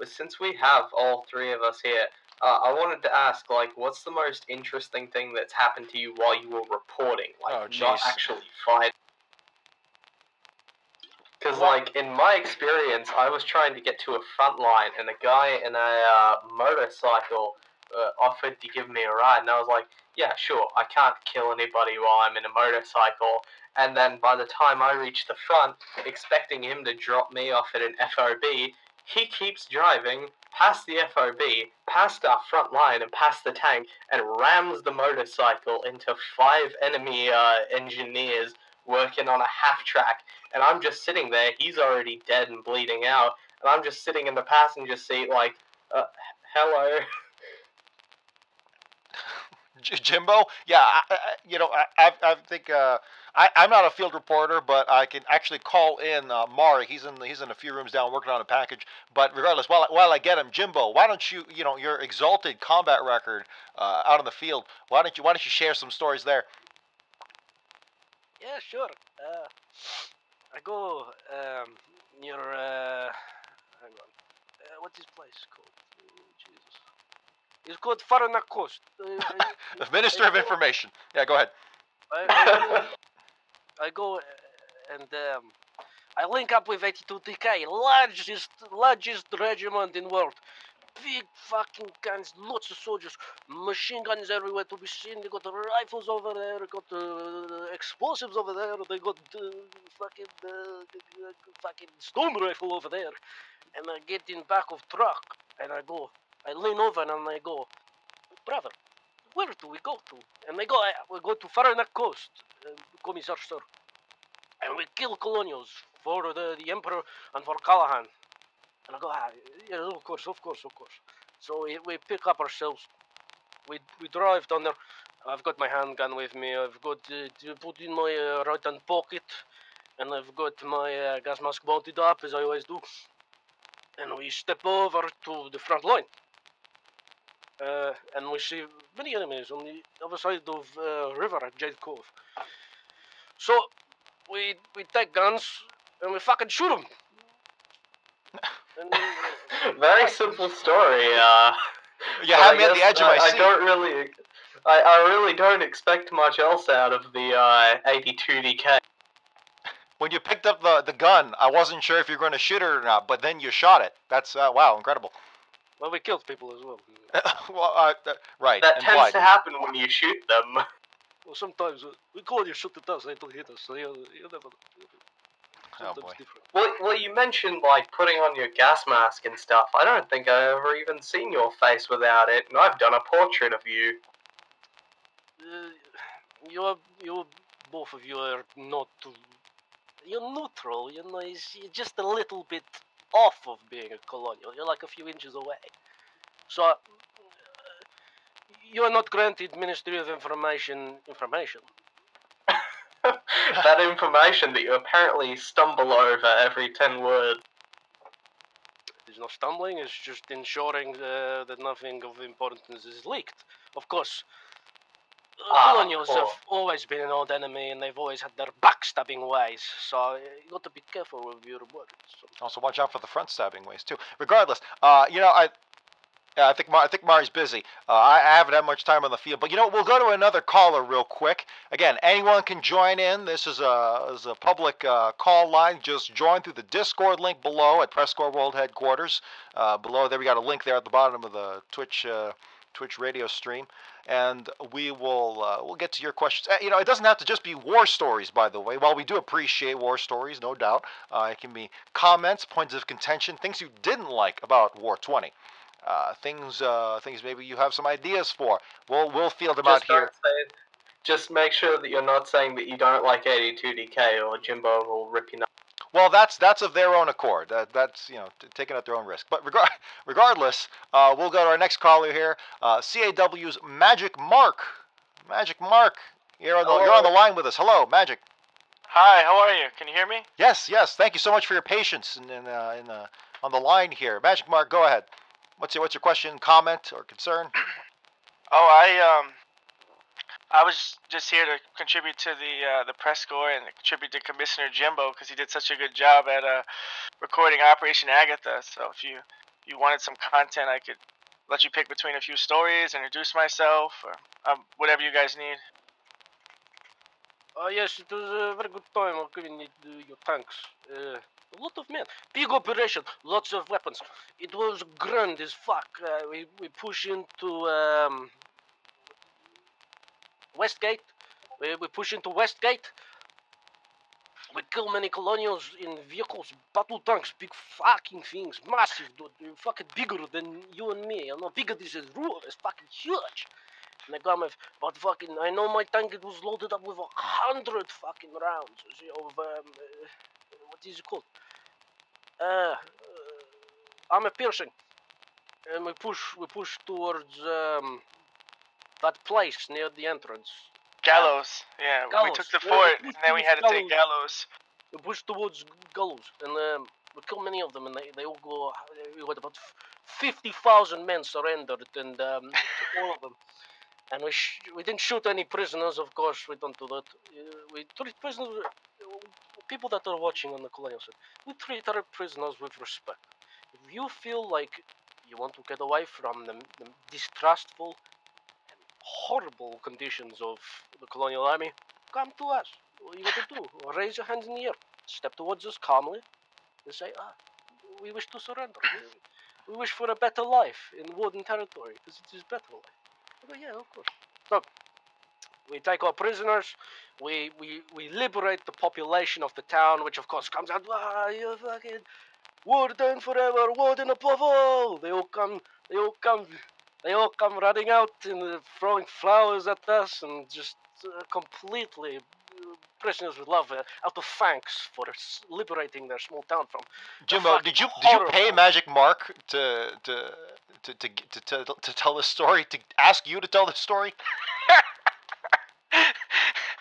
since we have all 3 of us here, I wanted to ask, what's the most interesting thing that's happened to you while you were reporting? Oh, not jeez. actually fighting. Because, in my experience, I was trying to get to a front line, and a guy in a motorcycle offered to give me a ride, and I was like, yeah, sure, I can't kill anybody while I'm in a motorcycle. And then by the time I reach the front, expecting him to drop me off at an FOB, he keeps driving past the FOB, past our front line, and past the tank, and rams the motorcycle into 5 enemy engineers working on a half-track. And I'm just sitting there, he's already dead and bleeding out, and I'm just sitting in the passenger seat hello. Jimbo? Yeah, I think I'm not a field reporter, but I can actually call in Mari. He's in a few rooms down working on a package. But regardless, while I get him, Jimbo, why don't you, your exalted combat record out in the field? Why don't you share some stories there? Yeah, sure. I go near. Hang on. What's this place called? Jesus. It's called Farnak Coast. The Minister of Information. Yeah, go ahead. I go and I link up with 82TK, largest regiment in world. Big fucking guns, lots of soldiers, machine guns everywhere to be seen. They got the rifles over there, they got the explosives over there, they got the fucking storm rifle over there. And I get in back of truck and I lean over and I go, brother, where do we go to? And we go to Farnak Coast, Commissar sir. And we kill colonials for the Emperor and for Callahan. And I go, yeah, of course. So we pick up ourselves. We drive down there. I've got my handgun with me. I've got put in my right hand pocket. And I've got my gas mask mounted up, as I always do. And we step over to the front line. And we see many enemies on the other side of river at Jade Cove. So we take guns and we fucking shoot them. Very simple story. You had me at the edge of my seat. I really don't expect much else out of the 82DK. When you picked up the gun, I wasn't sure if you were going to shoot it or not, but then you shot it. That's wow, incredible. Well, we killed people as well. Well, right. That tends to happen when you shoot them. Well, sometimes we call you shoot at us, they don't hit us. So you never. Oh boy. Different. Well, you mentioned putting on your gas mask and stuff. I don't think I've ever even seen your face without it, and I've done a portrait of you. you both of you are not. You're neutral. You know, you're just a little bit off of being a colonial. You're like a few inches away. So you are not granted Ministry of Information. That information that you apparently stumble over every 10 words. There's no stumbling. It's just ensuring that nothing of importance is leaked. Of course. Colonials have always been an old enemy, and they've always had their backstabbing ways. So you got to be careful with your words. Also, watch out for the front stabbing ways too. Regardless, I think Mari's busy. I haven't had much time on the field, but we'll go to another caller real quick. Again, anyone can join in. This is a public call line. Just join through the Discord link below at PressCorps World Headquarters. Below there, we got a link there at the bottom of the Twitch radio stream, and we'll get to your questions. It doesn't have to just be war stories, by the way. While we do appreciate war stories, no doubt, it can be comments, points of contention, things you didn't like about War 20. Things maybe you have some ideas for. We'll field them out here. Just make sure that you're not saying that you don't like 82DK or Jimbo will rip your nose. Well, that's of their own accord. That's taking at their own risk. But regardless, we'll go to our next caller here. CAW's Magic Mark. Magic Mark, you're on the line with us. Hello, Magic. Hi, how are you? Can you hear me? Yes. Thank you so much for your patience on the line here. Magic Mark, go ahead. What's your question, comment, or concern? I was just here to contribute to the press corps and contribute to Commissioner Jimbo because he did such a good job at recording Operation Agatha. So if you wanted some content, I could let you pick between a few stories, introduce myself, or whatever you guys need. Yes, it was a very good time of giving your tanks. A lot of men. Big operation, lots of weapons. It was grand as fuck. We push into Westgate. We push into Westgate. We kill many colonials in vehicles, battle tanks, big fucking things, massive, dude. Fucking bigger than you and me. Bigger than this room. It's fucking huge. And I got but fucking, I know my tank, it was loaded up with 100 fucking rounds of, what is it called? Armor piercing. And we push towards, that place near the entrance. Gallows, yeah. Gallows. We took the fort, and then we had to take Gallows. We pushed towards Gallows, and we killed many of them, and they all go, we got about 50,000 men surrendered, and all of them. And we didn't shoot any prisoners, of course, we don't do that. We treat prisoners, people that are watching on the colonial side, we treat our prisoners with respect. If you feel like you want to get away from the distrustful and horrible conditions of the colonial army, come to us. What you got to do? Raise your hands in the air, step towards us calmly, and say, we wish to surrender. We wish for a better life in warden territory, because it is better life. But yeah, of course. So, we take our prisoners, we liberate the population of the town, which of course comes out, you fucking warden forever, warden above all. They all come running out and throwing flowers at us and just completely prisoners with love out of thanks for liberating their small town from. Jimbo, did you pay Magic Mark to tell this story? To ask you to tell this story?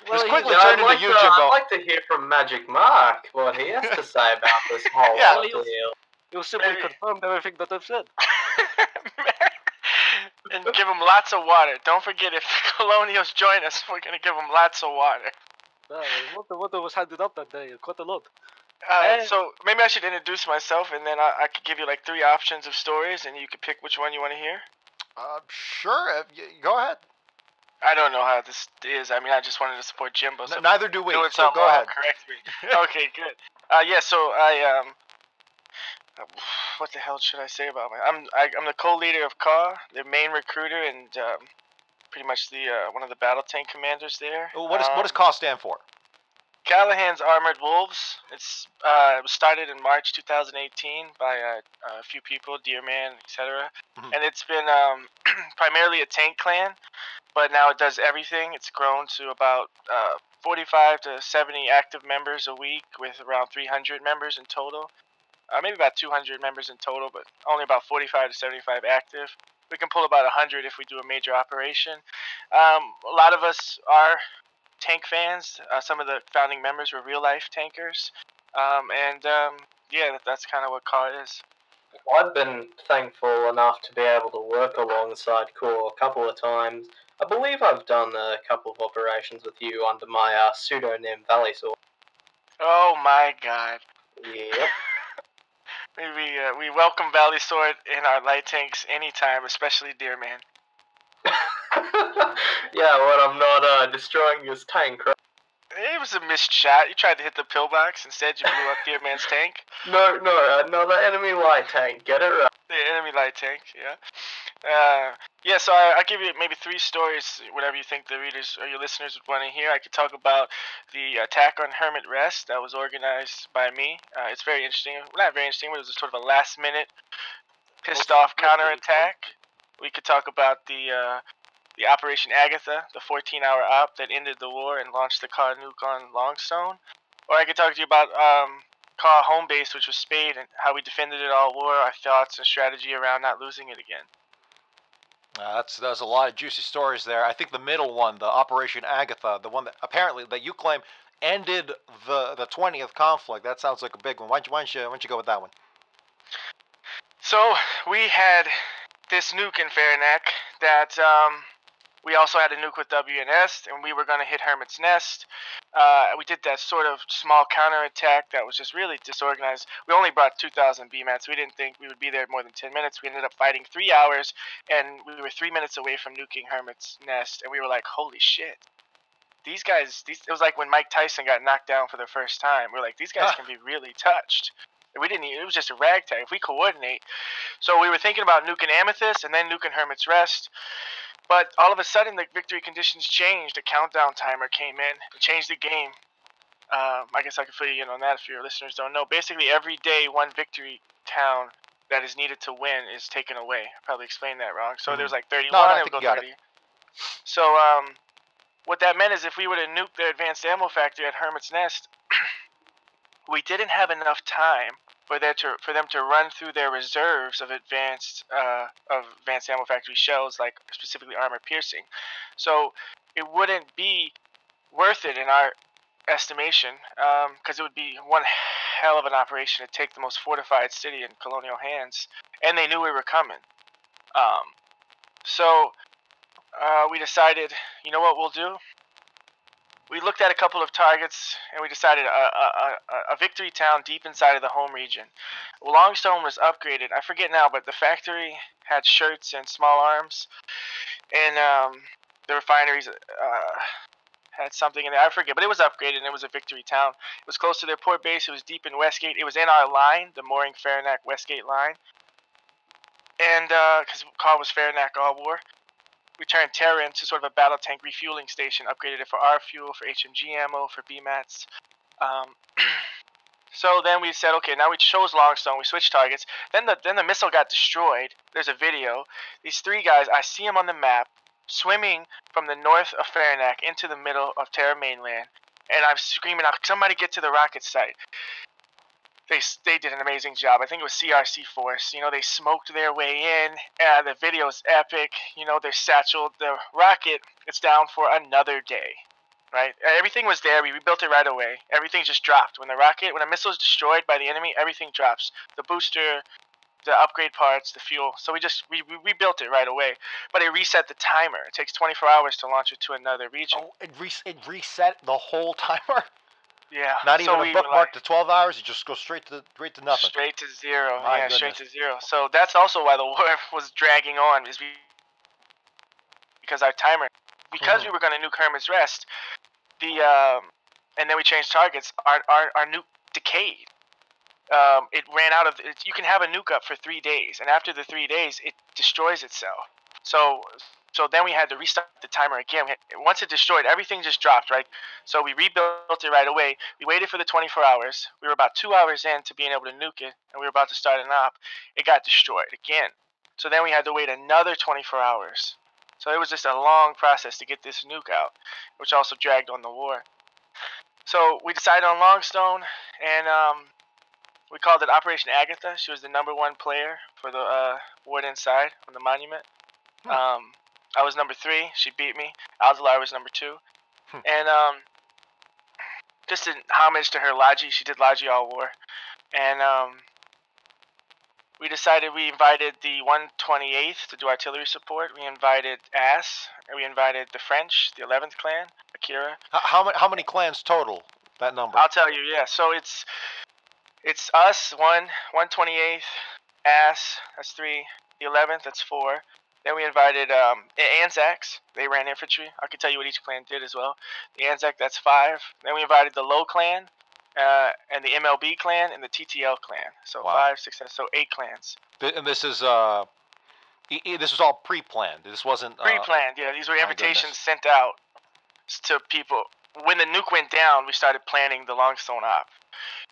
Well, quickly turn into you, Jimbo. I'd like to hear from Magic Mark what he has to say about this whole deal. You'll simply confirm everything that I've said. And give them lots of water. Don't forget, if the colonials join us, we're going to give them lots of water. The water was handed up that day, quite a lot. So maybe I should introduce myself, and then I could give you like 3 options of stories, and you could pick which one you want to hear. Sure. Go ahead. I don't know how this is. I mean, I just wanted to support Jimbo. So neither do we. So go ahead. Correct me. Okay, good. So I what the hell should I say about I'm the co-leader of CAW, the main recruiter, and pretty much the one of the battle tank commanders there. What does CAW stand for? Callahan's Armored Wolves. It was started in March 2018 by a few people, Deerman, etc. And it's been primarily a tank clan. but now it does everything. It's grown to about 45 to 70 active members a week, with around 300 members in total. Maybe about 200 members in total, but only about 45 to 75 active. We can pull about 100 if we do a major operation. A lot of us are tank fans. Some of the founding members were real-life tankers. Yeah, that's kind of what CAW is. I've been thankful enough to be able to work alongside Core a couple of times. I believe I've done a couple of operations with you under my pseudonym Valley Sword. Oh my god. Yep. We welcome Valley Sword in our light tanks anytime, especially Deerman. Yeah, when I'm not destroying his tank, right? It was a missed shot. You tried to hit the pillbox. Instead, you blew up Deerman's tank. No, another enemy light tank. Get it right. The enemy light tank, yeah. Yeah, so I'll give you maybe 3 stories, whatever you think the readers or your listeners would want to hear. I could talk about the attack on Hermit Rest that was organized by me. It's very interesting. Well, not very interesting, but it was sort of a last-minute, pissed-off counterattack. We could talk about the Operation Agatha, the 14-hour op that ended the war and launched the car nuke on Longstone. Or I could talk to you about car home base, which was Spade, and how we defended it all war, our thoughts and strategy around not losing it again. There's a lot of juicy stories there. I think the middle one, the Operation Agatha, the one that apparently that you claim ended the 20th conflict. That sounds like a big one. Why don't you go with that one? So we had this nuke in Farinac that we also had a nuke with WNS, and we were going to hit Hermit's Nest. We did that sort of small counterattack that was just really disorganized. We only brought 2,000 BMATs. We didn't think we would be there more than 10 minutes. We ended up fighting 3 hours, and we were 3 minutes away from nuking Hermit's Nest, and we were like, holy shit. These guys, it was like when Mike Tyson got knocked down for the first time. We were like, these guys can be really touched. And it was just a ragtag. If we coordinate. So we were thinking about nuking Amethyst and then nuking Hermit's Rest. But all of a sudden, the victory conditions changed. A countdown timer came in. It changed the game. I guess I could fill you in on that if your listeners don't know. Basically, every day, one victory town that is needed to win is taken away. I probably explained that wrong. So there's like 31. No, I it think would you go got 30. So what that meant is if we would have nuked their advanced ammo factory at Hermit's Nest, we didn't have enough time for them to run through their reserves of advanced ammo factory shells, like specifically armor piercing. So it wouldn't be worth it in our estimation, because it would be one hell of an operation to take the most fortified city in colonial hands, and they knew we were coming. So we decided, you know what we'll do? We looked at a couple of targets, and we decided a victory town deep inside of the home region. Longstone was upgraded. I forget now, but the factory had shirts and small arms, and the refineries had something in there. I forget, but it was upgraded, and it was a victory town. It was close to their port base. It was deep in Westgate. It was in our line, the mooring Farinac-Westgate line. And because CAW was Farinac all war, we turned Terra into sort of a battle tank refueling station, upgraded it for our fuel, for HMG ammo, for BMATs. So then we said, okay, now we chose Longstone, we switched targets. Then the missile got destroyed. There's a video. These 3 guys, I see them on the map, swimming from the north of Farinac into the middle of Terra mainland. And I'm screaming out, somebody get to the rocket site. They did an amazing job. I think it was CRC Force. You know, they smoked their way in. The video's epic. You know, they're satchel. The rocket, it's down for another day, right? Everything was there. We rebuilt it right away. Everything just dropped. When a missile is destroyed by the enemy, everything drops. The booster, the upgrade parts, the fuel. So we rebuilt it right away. But it reset the timer. It takes 24 hours to launch it to another region. Oh, it reset the whole timer? Yeah. Not even a bookmark to 12 hours. You just go straight to nothing. Straight to zero. My yeah, goodness. Straight to zero. So that's also why the war was dragging on, is because our timer, because we were going to nuke Hermit's Rest, and then we changed targets. Our nuke decayed. It ran out of. You can have a nuke up for 3 days, and after the 3 days, it destroys itself. So then we had to restart the timer again. Once it destroyed, everything just dropped, right? So we rebuilt it right away. We waited for the 24 hours. We were about 2 hours in to being able to nuke it, and we were about to start an op. It got destroyed again. So then we had to wait another 24 hours So it was just a long process to get this nuke out, which also dragged on the war. So we decided on Longstone, and we called it Operation Agatha. She was the #1 player for the ward inside on the monument. I was #3. She beat me. Alzalar was #2. And just in homage to her Logi, she did Logi all war. And we decided we invited the 128th to do artillery support. We invited Ass. And we invited the French, the 11th clan, Akira. How many clans total? That number? I'll tell you. Yeah. So it's us 128th, Ass. That's 3. The 11th. That's 4. Then we invited Anzacs. They ran infantry. I can tell you what each clan did as well. The Anzac, that's 5. Then we invited the Low clan, and the MLB clan, and the TTL clan. So wow. 5, 6, 7, so 8 clans. And this is this was all pre-planned. This wasn't pre-planned. Yeah, these were invitations sent out to people. When the nuke went down, we started planning the Longstone op.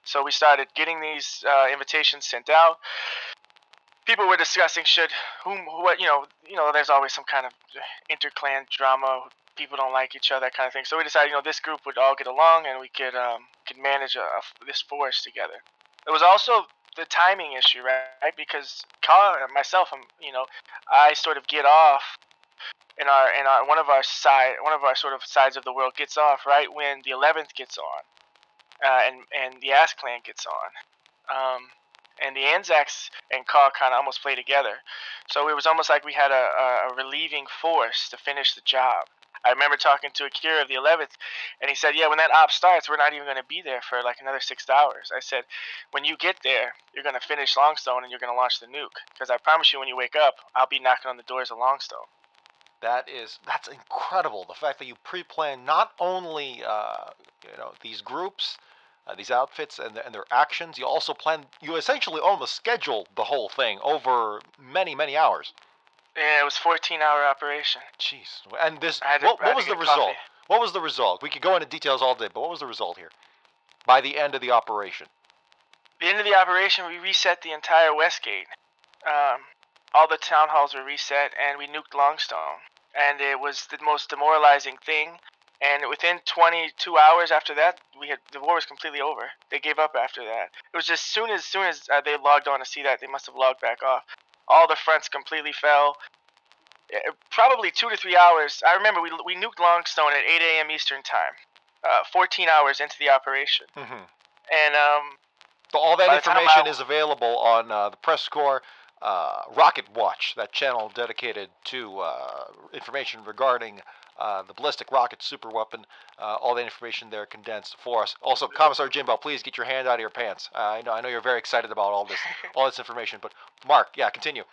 So we started getting these invitations sent out. People were discussing there's always some kind of inter-clan drama. People don't like each other, that kind of thing. So we decided, this group would all get along and we could manage this force together. It was also the timing issue, right? Because myself, I sort of get off in our one of our sort of sides of the world gets off right when the 11th gets on, and the Ass clan gets on. And the Anzacs and Ka kind of almost play together. So it was almost like we had a relieving force to finish the job. I remember talking to Akira of the 11th, and he said, yeah, when that op starts, we're not even going to be there for like another 6 hours. I said, when you get there, you're going to finish Longstone and you're going to launch the nuke. Because I promise you, when you wake up, I'll be knocking on the doors of Longstone. That's incredible. The fact that you pre-plan not only these groups, these outfits and their actions, you essentially almost scheduled the whole thing over many hours. Yeah, it was 14-hour operation. Jeez. And what was the result? What was the result? We could go into details all day, but what was the result here? By the end of the operation. The end of the operation, we reset the entire Westgate. All the town halls were reset, and we nuked Longstone. And it was the most demoralizing thing. And within 22 hours after that, the war was completely over. They gave up after that. It was just soon as they logged on to see that, they must have logged back off. All the fronts completely fell. Probably 2 to 3 hours. I remember we nuked Longstone at 8 a.m. Eastern time. 14 hours into the operation. Mm-hmm. And so all that information is available on the PressCorps Rocket Watch, that channel dedicated to information regarding the ballistic rocket superweapon. All the information there condensed for us. Also, Commissar Jimbo, please get your hand out of your pants. I know you're very excited about all this information. But Mark, yeah, continue.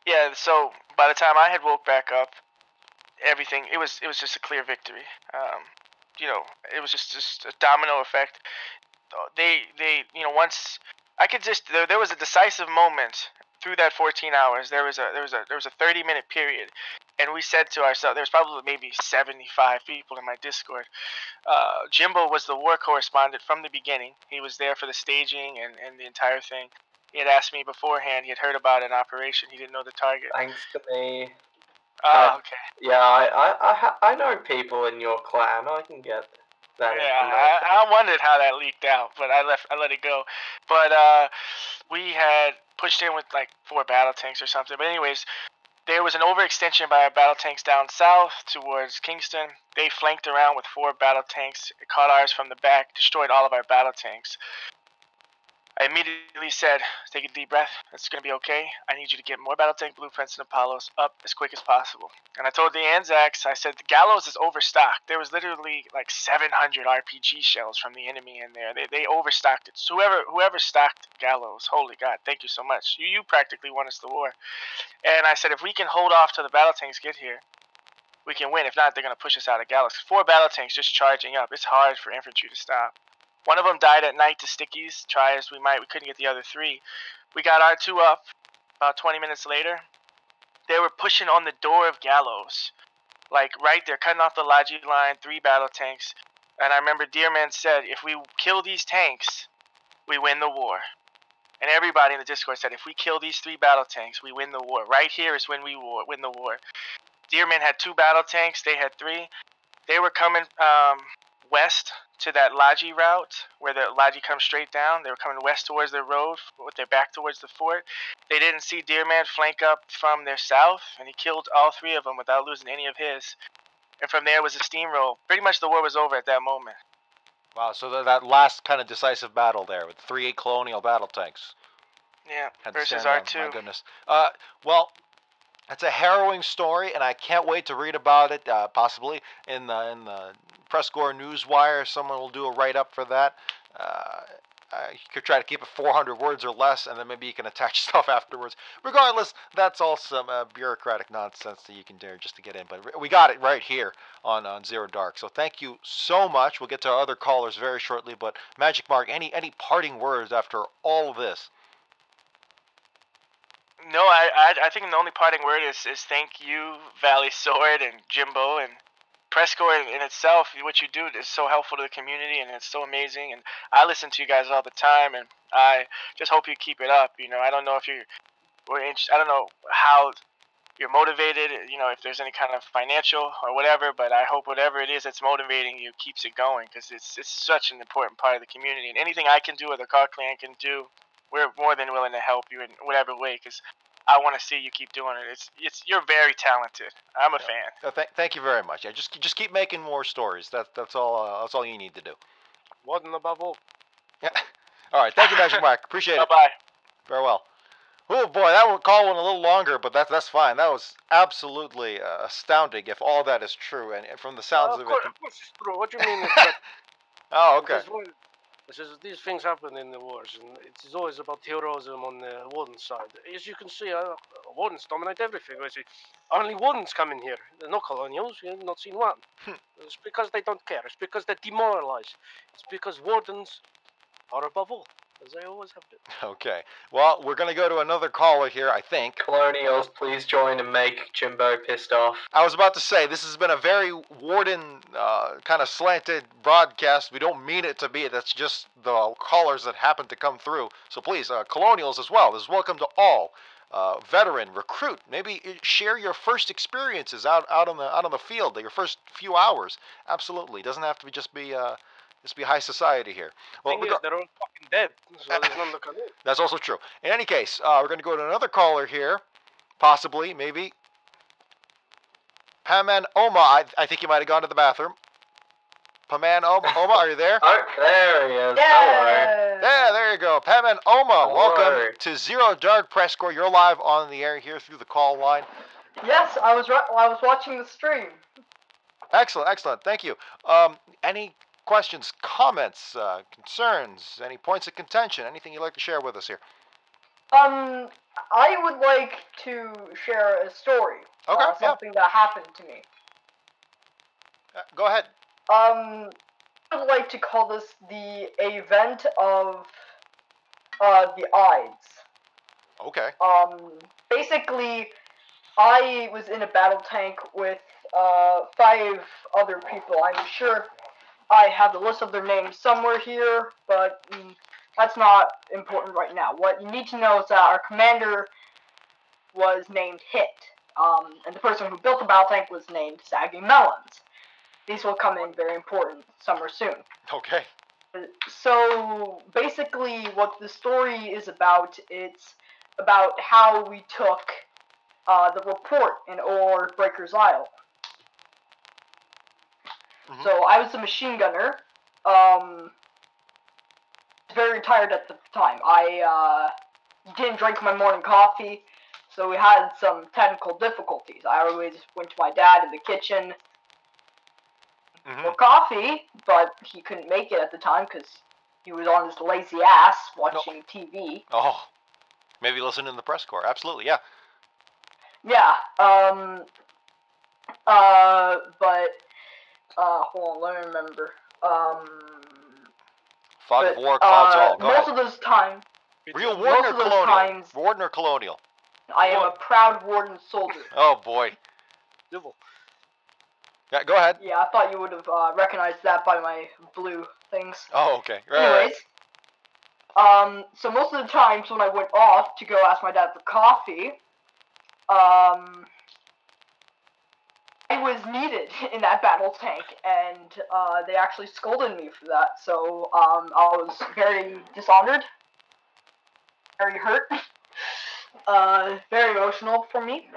Yeah. So by the time I had woke back up, everything it was just a clear victory. It was just a domino effect. They once I could just there was a decisive moment through that 14 hours. There was a 30-minute period, and we said to ourselves, there was probably maybe 75 people in my Discord. Jimbo was the war correspondent from the beginning. He was there for the staging and the entire thing. He had asked me beforehand. He had heard about an operation. He didn't know the target. Thanks to me. Okay. Yeah, I know people in your clan. I can get that. Yeah, I wondered how that leaked out, but I let it go. But we had pushed in with like 4 battle tanks or something. But anyways, there was an overextension by our battle tanks down south towards Kingston. They flanked around with 4 battle tanks, caught ours from the back, destroyed all of our battle tanks. I immediately said, take a deep breath. It's going to be okay. I need you to get more battle tank blueprints and Apollos up as quick as possible. And I told the Anzacs, I said, the Gallows is overstocked. There was literally like 700 RPG shells from the enemy in there. They overstocked it. So whoever stocked Gallows, holy God, thank you so much. You practically won us the war. And I said, if we can hold off till the battle tanks get here, we can win. If not, they're going to push us out of Gallows. 4 battle tanks just charging up. It's hard for infantry to stop. One of them died at night to stickies. Try as we might, we couldn't get the other 3. We got our 2 up. About 20 minutes later, they were pushing on the door of Gallows. Like right there, cutting off the Logi line, 3 battle tanks. And I remember Dearman said, if we kill these tanks, we win the war. And everybody in the Discord said, if we kill these 3 battle tanks, we win the war. Right here is when we win the war. Deerman had 2 battle tanks. They had 3. They were coming west to that Laji route, where the Laji comes straight down. They were coming west towards the road with their back towards the fort. They didn't see Deerman flank up from their south, and he killed all 3 of them without losing any of his. And from there was a steamroll. Pretty much the war was over at that moment. Wow, so that last kind of decisive battle there with 3 colonial battle tanks. Yeah, Had to versus stand R2. down. My goodness. Well, it's a harrowing story, and I can't wait to read about it. Possibly in the PressCorps Newswire, someone will do a write-up for that. You could try to keep it 400 words or less, and then maybe you can attach stuff afterwards. Regardless, that's all some bureaucratic nonsense that you can do just to get in. But we got it right here on Zero Dark. So thank you so much. We'll get to our other callers very shortly. But Magic Mark, any parting words after all of this? No, I think the only parting word is thank you, Valley Sword and Jimbo and PressCorps in itself. What you do is so helpful to the community, and it's so amazing. And I listen to you guys all the time, and I just hope you keep it up. I don't know if I don't know how you're motivated. If there's any kind of financial or whatever, but I hope whatever it is that's motivating you keeps it going, because it's such an important part of the community. And anything I can do or the Car Clan can do, we're more than willing to help you in whatever way, because I want to see you keep doing it. You're very talented. I'm a fan. Thank you very much. Yeah, just keep making more stories. That's all. That's all you need to do. Warden above all. Yeah. All right. Thank you, Magic Mark. Appreciate it. Bye-bye. Farewell. Oh boy, that call went a little longer, but that's fine. That was absolutely astounding. If all that is true, and from the sounds of it. Of course it's true. What do you mean? It's not? Oh, okay. These things happen in the wars, and it is always about heroism on the Warden's side. As you can see, Wardens dominate everything. I see. Only Wardens come in here. There are no colonials. You have not seen one. It's because they don't care. It's because they're demoralized. It's because Wardens are above all, as they always have been. Okay. Well, we're going to go to another caller here, I think. Colonials, please join and make Jimbo pissed off. I was about to say, this has been a very Warden kind of slanted broadcast. We don't mean it to be. That's just the callers that happen to come through. So please, Colonials as well. This is welcome to all. Veteran, recruit, maybe share your first experiences out on the field, your first few hours. Absolutely. Doesn't have to just be high society here. Well, They're all fucking dead, so there's none to come in. That's also true. In any case, we're going to go to another caller here. Possibly, maybe. Patman Oma, I think you might have gone to the bathroom. Patman Oma, are you there? Oh, there he is. Yeah. Hello. There you go. Patman Oma, Hello. welcome to Zero Dark PressCorps. You're live on the air here through the call line. Yes, I was watching the stream. Excellent. Thank you. Any questions, comments, concerns, any points of contention, anything you'd like to share with us here? I would like to share a story. Okay, something that happened to me. Go ahead. I would like to call this the event of the Ides. Okay. Basically, I was in a battle tank with 5 other people. I'm sure I have the list of their names somewhere here, but that's not important right now. What you need to know is that our commander was named Hit, and the person who built the battle tank was named Saggy Melons. These will come in very important somewhere soon. Okay. So, basically, what the story is about, it's about how we took the report in Ord Breaker's Isle. Mm-hmm. So, I was a machine gunner, very tired at the time. I didn't drink my morning coffee, so we had some technical difficulties. I always went to my dad in the kitchen for coffee, but he couldn't make it at the time because he was on his lazy ass watching TV. Oh, maybe listening to the PressCorps. Absolutely, yeah. Yeah, but, hold on, let me remember. Fog of War, Clouds All. Go most ahead. of those times, Were you a Warden or most of those Colonial? times- Warden or Colonial? I am a proud Warden soldier. Oh, boy. Double. Yeah, go ahead. Yeah, I thought you would have recognized that by my blue things. Oh, okay. Right. Anyways, so most of the times when I went off to go ask my dad for coffee, was needed in that battle tank, and they actually scolded me for that. So I was very dishonored, very hurt, very emotional for me.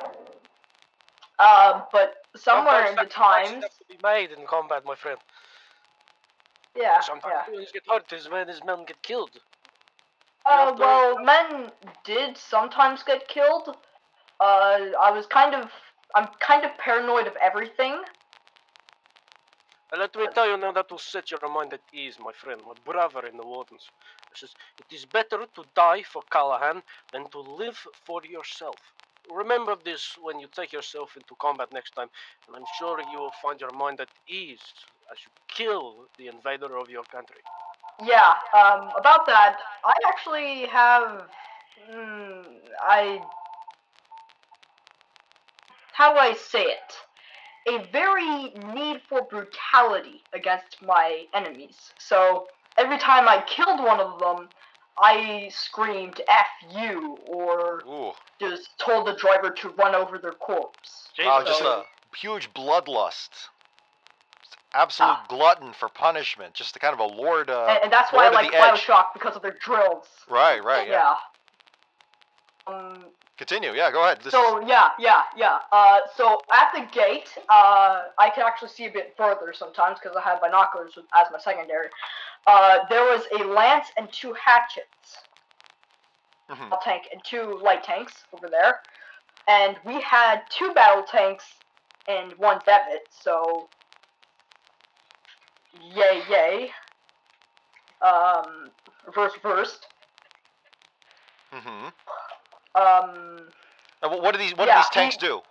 But somewhere in the times, have to be made in combat, my friend. yeah, Sometimes yeah. heroes get hurt is when his men get killed. Well, men did sometimes get killed. I'm kind of paranoid of everything. Let me tell you now that will set your mind at ease, my friend, my brother in the Wardens. Says, it is better to die for Callahan than to live for yourself. Remember this when you take yourself into combat next time, and I'm sure you will find your mind at ease as you kill the invader of your country. Yeah, about that, I actually have, how do I say it? A very need for brutality against my enemies. So, every time I killed one of them, I screamed F you, or Ooh. just told the driver to run over their corpse. Wow, Jesus. just a huge bloodlust. Absolute glutton for punishment. Just a kind of a lord. And that's why I lord of like the edge. Bioshock, because of their drills. Right, yeah. Yeah. Continue. Yeah, go ahead. Yeah. So at the gate, I can actually see a bit further sometimes because I had binoculars as my secondary. There was a lance and 2 hatchets. Mhm. Battle tank and 2 light tanks over there. And we had 2 battle tanks and 1 debit, so yay. Reversed. Mhm. Um, What do these tanks do?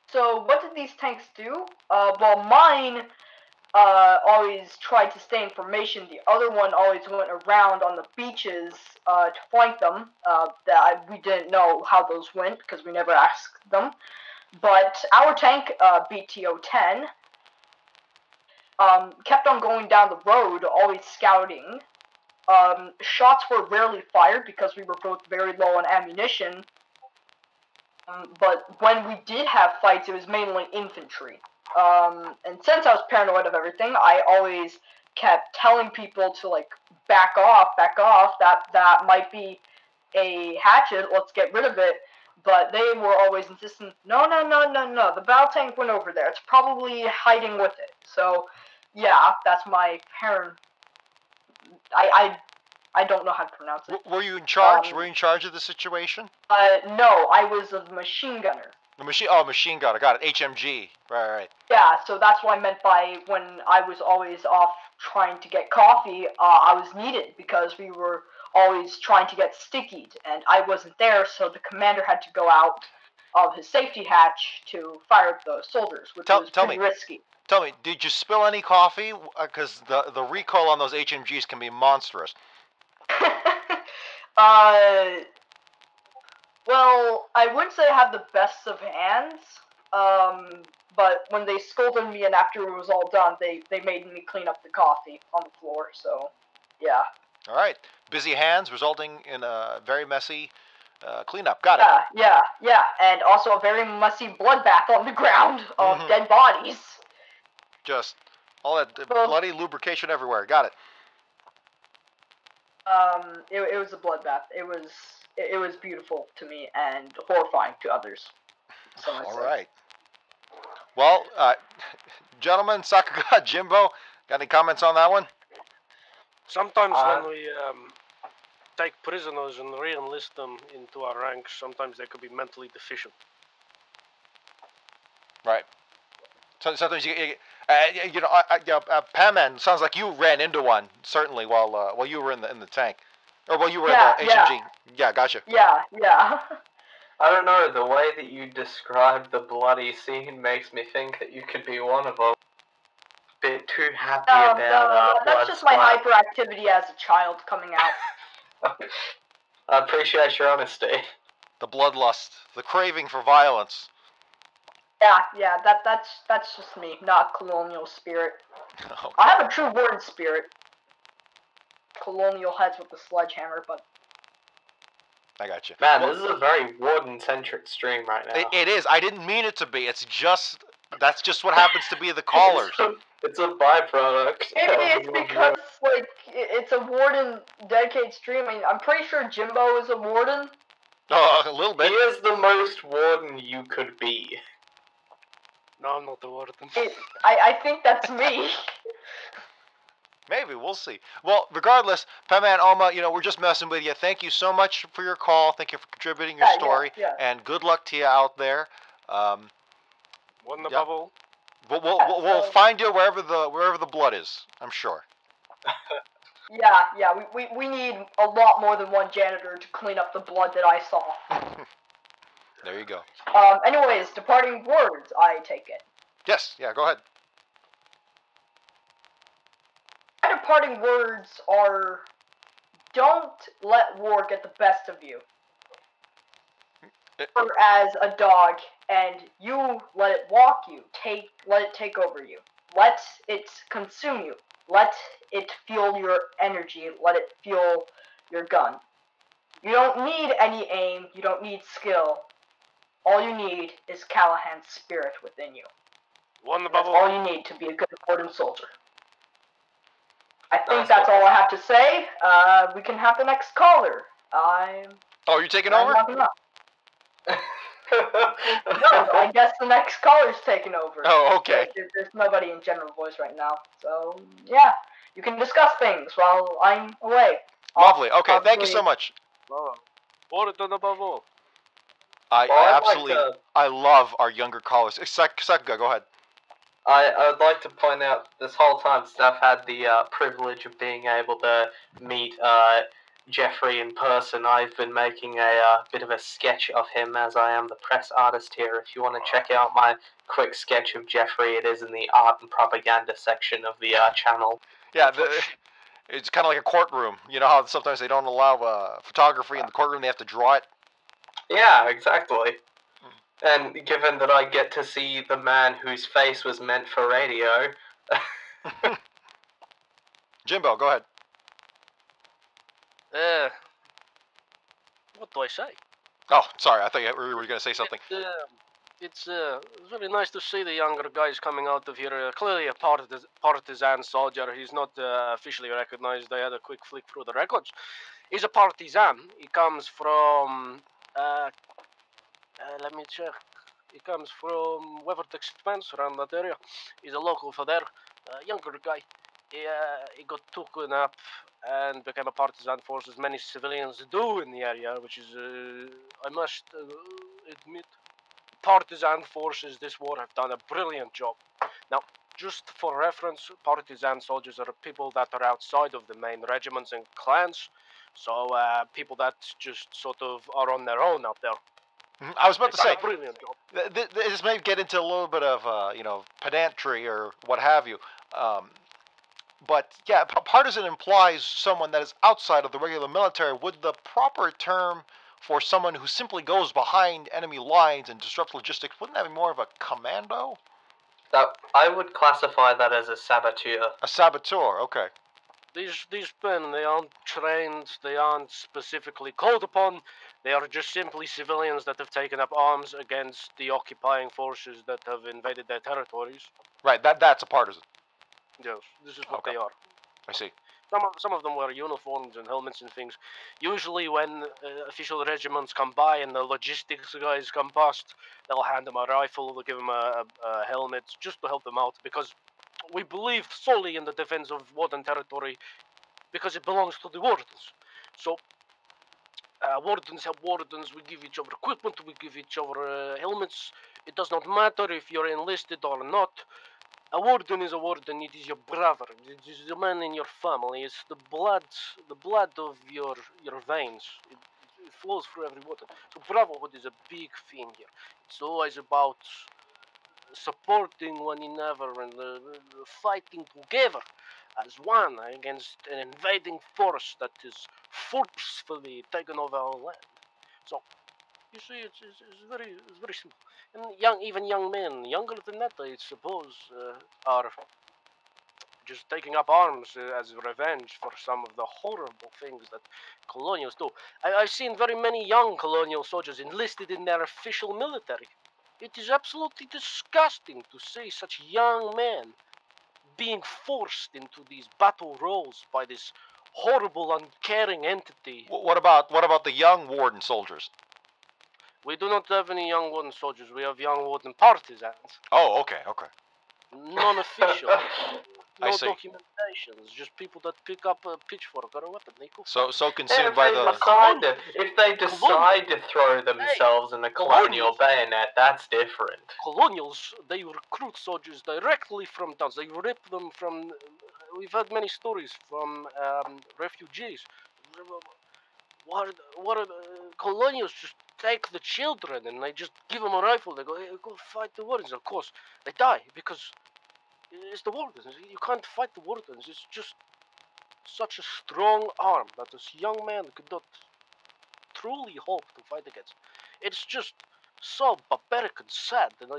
So what did these tanks do? Well, mine always tried to stay in formation. The other one always went around on the beaches to flank them. We didn't know how those went because we never asked them. But our tank, BTO-10, kept on going down the road, always scouting. Shots were rarely fired because we were both very low on ammunition. But when we did have fights, it was mainly infantry. And since I was paranoid of everything, I always kept telling people to, like, back off, that might be a hatchet, let's get rid of it. But they were always insistent, no, the battle tank went over there, it's probably hiding with it. So, yeah, that's my parent. I don't know how to pronounce it. Were you in charge? Were you in charge of the situation? No, I was a machine gunner. Machine gunner. Got it. HMG. Right. Yeah, so that's what I meant by when I was always off trying to get coffee, I was needed because we were always trying to get stickied, and I wasn't there, so the commander had to go out of his safety hatch to fire at the soldiers, which was pretty risky. Tell me, did you spill any coffee? Because the recoil on those HMGs can be monstrous. Well, I wouldn't say I have the best of hands, but when they scolded me and after it was all done, they made me clean up the coffee on the floor, so, yeah. All right. Busy hands resulting in a very messy cleanup. Got it. Yeah, and also a very messy bloodbath on the ground of dead bodies. Just all that bloody lubrication everywhere. Got it. It was a bloodbath. It was beautiful to me and horrifying to others. All right. Well, gentlemen, Sakuga, Jimbo, got any comments on that one? Sometimes when we take prisoners and re-enlist them into our ranks, sometimes they could be mentally deficient. Right. So sometimes Patman, sounds like you ran into one certainly while you were in the tank, or while you were in the HMG. Yeah, gotcha. Yeah. I don't know, the way that you describe the bloody scene makes me think that you could be one of them. Bit too happy about that's just my hyperactivity as a child coming out. I appreciate your honesty. The bloodlust, the craving for violence. Yeah, that's just me, not colonial spirit. Okay. I have a true warden spirit. Colonial heads with the sledgehammer, but I got you. Man, Well, this is a very warden-centric stream right now. it is. I didn't mean it to be. It's just that's just what happens to be the callers. It's a byproduct. It is because, like, it's a warden dedicated stream. I mean, I'm pretty sure Jimbo is a warden. Oh, a little He bit. is the most warden you could be. No, I'm not the warden. I think that's me. Maybe, we'll see. Well, regardless, Patman, Oma, we're just messing with you. Thank you so much for your call. Thank you for contributing your story. Yeah. And good luck to you out there. One above all. We'll find you wherever the blood is, I'm sure. Yeah. We need a lot more than one janitor to clean up the blood that I saw. There you go. Anyways, departing words, I take it. Yes, yeah, go ahead. My departing words are, don't let war get the best of you. Or as a dog, and you let it walk you. Let it take over you. Let it consume you. Let it fuel your energy. Let it fuel your gun. You don't need any aim. You don't need skill. All you need is Callahan's spirit within you. One That's above all. all you need to be a good warden soldier. I think that's all I have to say. We can have the next caller. Oh, you're taking over? No, I guess the next caller's taking over. Oh, okay. There's nobody in general voice right now. So, yeah. You can discuss things while I'm away. Lovely. Okay, thank you so much. Warden above all. I absolutely, I love our younger callers. Sakuga, go ahead. I would like to point out this whole time Steph had the privilege of being able to meet Geoffrey in person. I've been making a bit of a sketch of him as I am the press artist here. If you want to check out my quick sketch of Geoffrey, it is in the art and propaganda section of the channel. Yeah, it's kind of like a courtroom. You know how sometimes they don't allow photography in the courtroom, they have to draw it? Yeah, exactly. And given that I get to see the man whose face was meant for radio... Jimbo, go ahead. What do I say? Oh, sorry, I thought you were going to say something. It's very nice to see the younger guys coming out of here. Clearly a partisan soldier. He's not officially recognized. I had a quick flick through the records. He's a partisan. He comes from... let me check. He comes from Weathered Expanse, around that area. He's a local for there. Younger guy. He got taken up and became a partisan force, as many civilians do in the area, which is, I must admit, partisan forces this war have done a brilliant job. Now, just for reference, partisan soldiers are people that are outside of the main regiments and clans, so people that just sort of are on their own out there. I was about to say, brilliant job. This may get into a little bit of, pedantry or what have you. But yeah, partisan implies someone that is outside of the regular military. Would the proper term for someone who simply goes behind enemy lines and disrupts logistics, wouldn't that be more of a commando? I would classify that as a saboteur. A saboteur, okay. These men, they aren't trained, they aren't specifically called upon. They are just simply civilians that have taken up arms against the occupying forces that have invaded their territories. Right, that's a partisan. Yes, this is what they are. I see. Some of them wear uniforms and helmets and things. Usually when official regiments come by and the logistics guys come past, they'll hand them a rifle, they'll give them a helmet, just to help them out, because we believe solely in the defense of warden territory, because it belongs to the wardens. So, wardens help wardens, we give each other equipment, we give each other helmets. It does not matter if you're enlisted or not. A warden is a warden, it is your brother, it is the man in your family, it's the blood of your veins. It flows through every warden. So brotherhood is a big thing here. It's always about supporting one another and fighting together as one against an invading force that is forcefully taking over our land. So, you see, it's very simple. And even young men, younger than that, I suppose, are just taking up arms as revenge for some of the horrible things that colonials do. I've seen very many young colonial soldiers enlisted in their official military. It is absolutely disgusting to see such young men being forced into these battle roles by this horrible, uncaring entity. What about the young warden soldiers? We do not have any young warden soldiers. We have young warden partisans. Oh, okay. Non-official. I No see. documentations. Just people that pick up a pitchfork or a weapon. They go So fight. consumed by the. If they decide to throw themselves in a colonial bayonet, that's different. Colonials, they recruit soldiers directly from towns. They rip them from. We've had many stories from refugees. What are the colonials just take the children and they just give them a rifle. They go, hey, go fight the wardens. Of course, they die because it's the wardens. You can't fight the wardens. It's just such a strong arm that this young man could not truly hope to fight against. It's just so barbaric and sad, and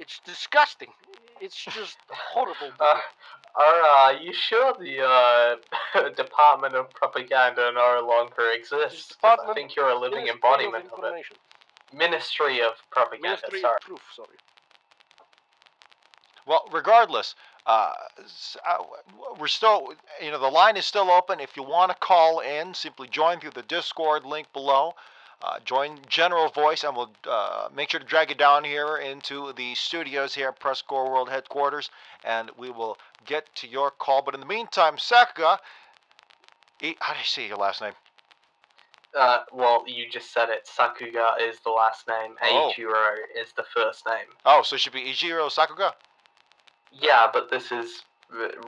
it's disgusting. It's just horrible. Are you sure the Department of Propaganda no longer exists? 'Cause I think you're a living embodiment of it. Ministry of Propaganda, Ministry sorry. of Truth, sorry. Well, regardless, we're still, the line is still open. If you want to call in, simply join through the Discord link below. Join General Voice, and we'll make sure to drag you down here into the studios here at PressCorps World Headquarters, and we will get to your call. But in the meantime, Sakuga, how do you say your last name? Well, you just said it. Sakuga is the last name. Oh. Eijiro is the first name. Oh, so it should be Eijiro Sakuga? Yeah, but this is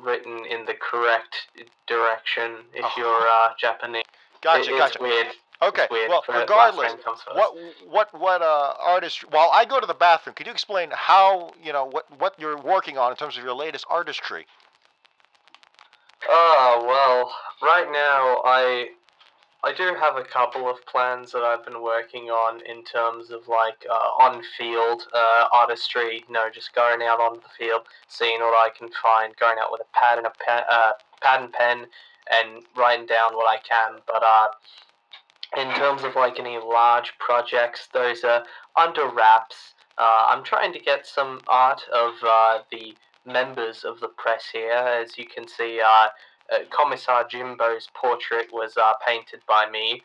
written in the correct direction if you're Japanese. Gotcha. It's weird. Okay, It's weird. well, regardless, what artist? While I go to the bathroom, could you explain how what you're working on in terms of your latest artistry? Oh well, right now I do have a couple of plans that I've been working on in terms of like on-field artistry. Just going out on the field, seeing what I can find, going out with a pad and pen, and writing down what I can. But in terms of like any large projects, those are under wraps. I'm trying to get some art of the members of the press here. As you can see, Commissar Jimbo's portrait was painted by me.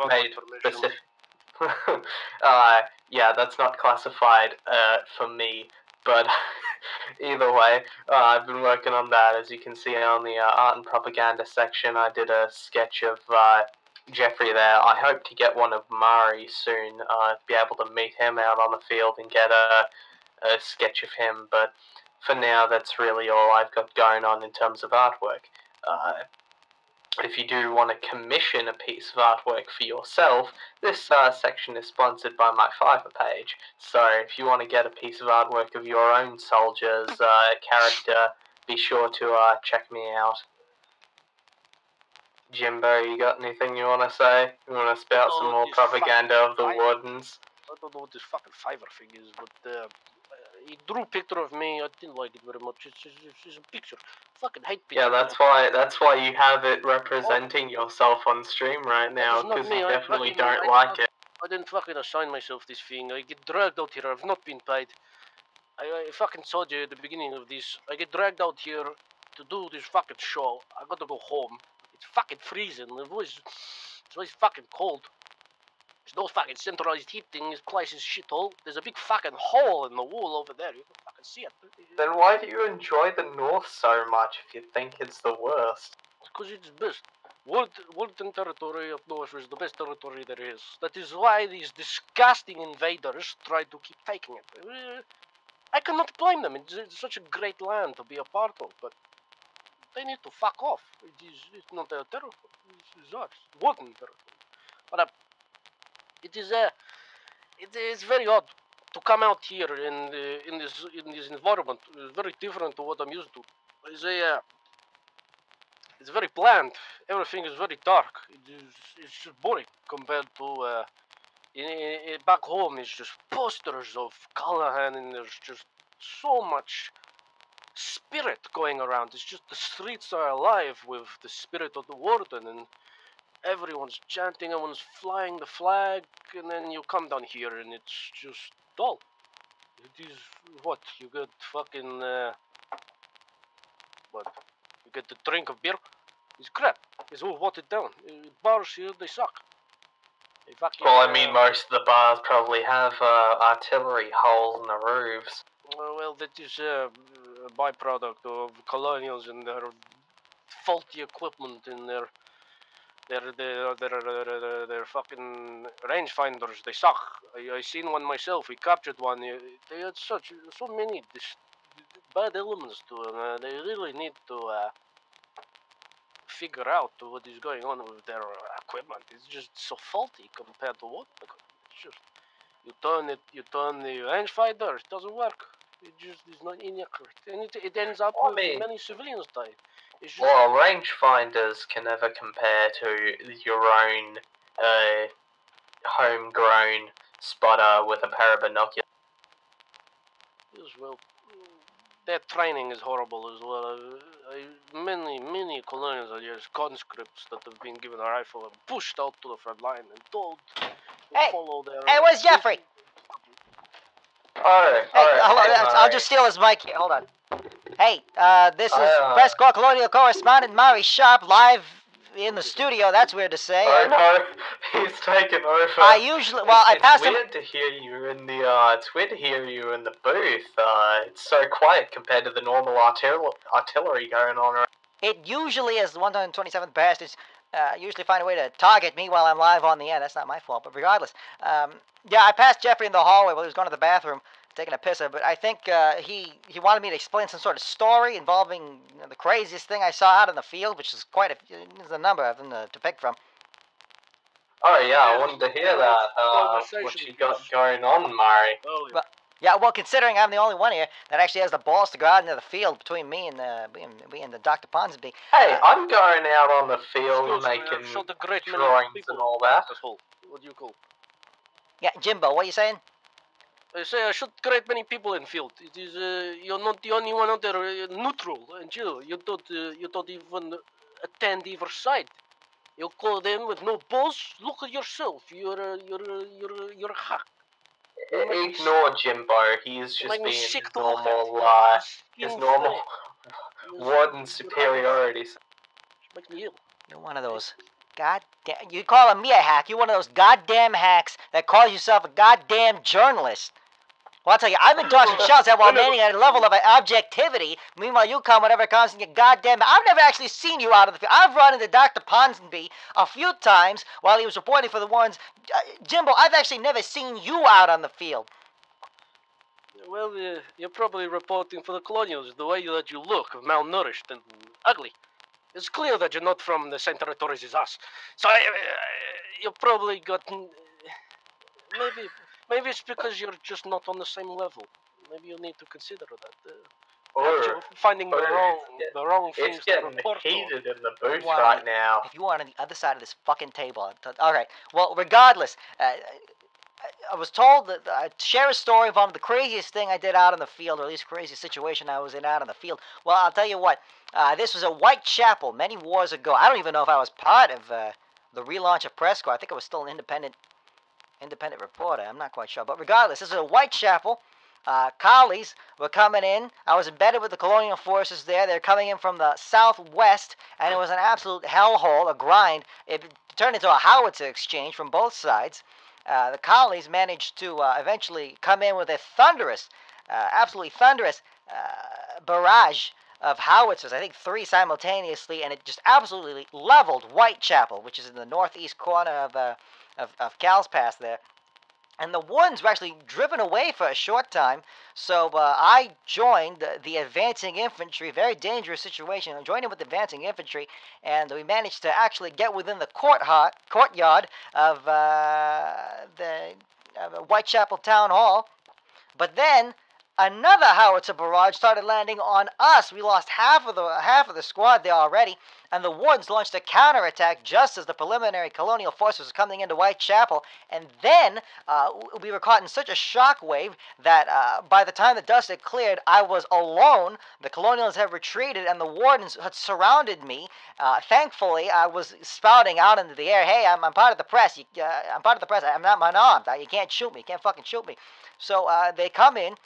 Made specific. Yeah, that's not classified for me, but either way, I've been working on that. As you can see on the art and propaganda section, I did a sketch of Geoffrey there. I hope to get one of Mari soon, be able to meet him out on the field and get a sketch of him, but for now that's really all I've got going on in terms of artwork. If you do want to commission a piece of artwork for yourself, this section is sponsored by my Fiverr page, so if you want to get a piece of artwork of your own soldier's character, be sure to check me out. Jimbo, you got anything you want to say? You want to spout some more propaganda of the wardens? I don't know what this fucking Fiverr thing is, but he drew a picture of me. I didn't like it very much. It's a picture. Fucking hate pictures. Yeah, that's why you have it representing yourself on stream right now, because you definitely don't like it. I didn't fucking assign myself this thing. I get dragged out here. I've not been paid. I fucking told you at the beginning of this. I get dragged out here to do this fucking show. I gotta go home. It's fucking freezing. It's always fucking cold. There's no fucking centralized heating. This place is shithole. There's a big fucking hole in the wall over there. You can fucking see it. Then why do you enjoy the north so much if you think it's the worst? Because it's best. Warden territory of north is the best territory there is. That is why these disgusting invaders try to keep taking it. I cannot blame them. It's such a great land to be a part of, but they need to fuck off. It's not their territory. It's ours. Warden territory. But it is very odd to come out here in this environment. It's very different to what I'm used to. It's very bland. Everything is very dark. It's just boring compared to back home. It's just posters of Callahan, and there's just so much spirit going around. It's just the streets are alive with the spirit of the warden, and everyone's chanting, everyone's flying the flag, and then you come down here and it's just dull. It is what? You get fucking, what? You get the drink of beer? It's crap. It's all watered down. Bars here, they suck. They fucking, Well, I mean, most of the bars probably have artillery holes in the roofs. well, that is a byproduct of colonials and their faulty equipment and their fucking rangefinders. They suck. I seen one myself. We captured one. They had so many bad elements to them. They really need to figure out what is going on with their equipment. It's just so faulty compared to what. It's just you turn the rangefinder. It doesn't work. It just is not inaccurate, and it ends up with many civilians dying. Well, rangefinders can never compare to your own homegrown spotter with a pair of binoculars. Yes, well, their training is horrible as well. Many colonials are just conscripts that have been given a rifle and pushed out to the front line and told to follow their... Hey, where's Geoffrey? Alright, I'll just steal his mic here. Hold on. Hey, this is PressCorps Colonial Correspondent Mari Sharp live in the studio. That's weird to say. I know, he's taken over. I passed him. It's weird to hear you in the. It's weird to hear you in the booth. It's so quiet compared to the normal artillery going on around. It usually is the 127th bastards. Usually find a way to target me while I'm live on the air. That's not my fault, but regardless. Yeah, I passed Geoffrey in the hallway while he was going to the bathroom, taking a pisser, but I think he wanted me to explain some sort of story involving the craziest thing I saw out in the field, which is there's a number of them to pick from. Oh yeah, I wanted to hear that. What you got going on, Mari? Well, considering I'm the only one here that actually has the balls to go out into the field between me and the Dr. Ponsonby. Hey, I'm going out on the field making drawings and all that. What do you call? Yeah, Jimbo, what are you saying? I say I shot great many people in field. It is you're not the only one out there neutral and chill. You don't even attend either side. You go in with no balls. Look at yourself. You're a hack. Ignore Jimbo. He's just being his normal warden superiorities. Make me ill. You're one of those goddamn. You call me a hack? You're one of those goddamn hacks that calls yourself a goddamn journalist. Well, I'll tell you, I've been tossing shots at while remaining at a level of objectivity. Meanwhile, you come whenever it comes in your goddamn... I've never actually seen you out of the field. I've run into Dr. Ponsonby a few times while he was reporting for the Warrens. Jimbo, I've actually never seen you out on the field. Well, you're probably reporting for the colonials the way that you look, malnourished and ugly. It's clear that you're not from the same territories as us. So you probably got... Maybe it's because you're just not on the same level. Maybe you need to consider that. Or finding the wrong things to report. It's getting heated in the booth right now. If you want on the other side of this fucking table. Alright, well, regardless, I was told that I'd share a story of the craziest thing I did out in the field, or at least craziest situation I was in out in the field. Well, I'll tell you what, this was at Whitechapel many wars ago. I don't even know if I was part of the relaunch of PressCorps. I think I was still an independent reporter. I'm not quite sure. But regardless, this is a Whitechapel. Collies were coming in. I was embedded with the colonial forces there. They're coming in from the southwest, and it was an absolute hellhole, a grind. It turned into a howitzer exchange from both sides. The collies managed to eventually come in with a thunderous, absolutely thunderous barrage of howitzers. I think 3 simultaneously, and it just absolutely leveled Whitechapel, which is in the northeast corner of Cal's Pass there. And the Wardens were actually driven away for a short time, so I joined the advancing infantry. Very dangerous situation. I joined in with the advancing infantry, and we managed to actually get within the courtyard of the Whitechapel Town Hall. But then another howitzer barrage started landing on us. We lost half of the squad there already, and the Wardens launched a counterattack just as the preliminary colonial forces were coming into Whitechapel. And then we were caught in such a shockwave that by the time the dust had cleared, I was alone. The colonials had retreated, and the Wardens had surrounded me. Thankfully, I was spouting out into the air, "Hey, I'm part of the press. I'm part of the press. I'm not unarmed. You can't shoot me. You can't fucking shoot me." So they come in,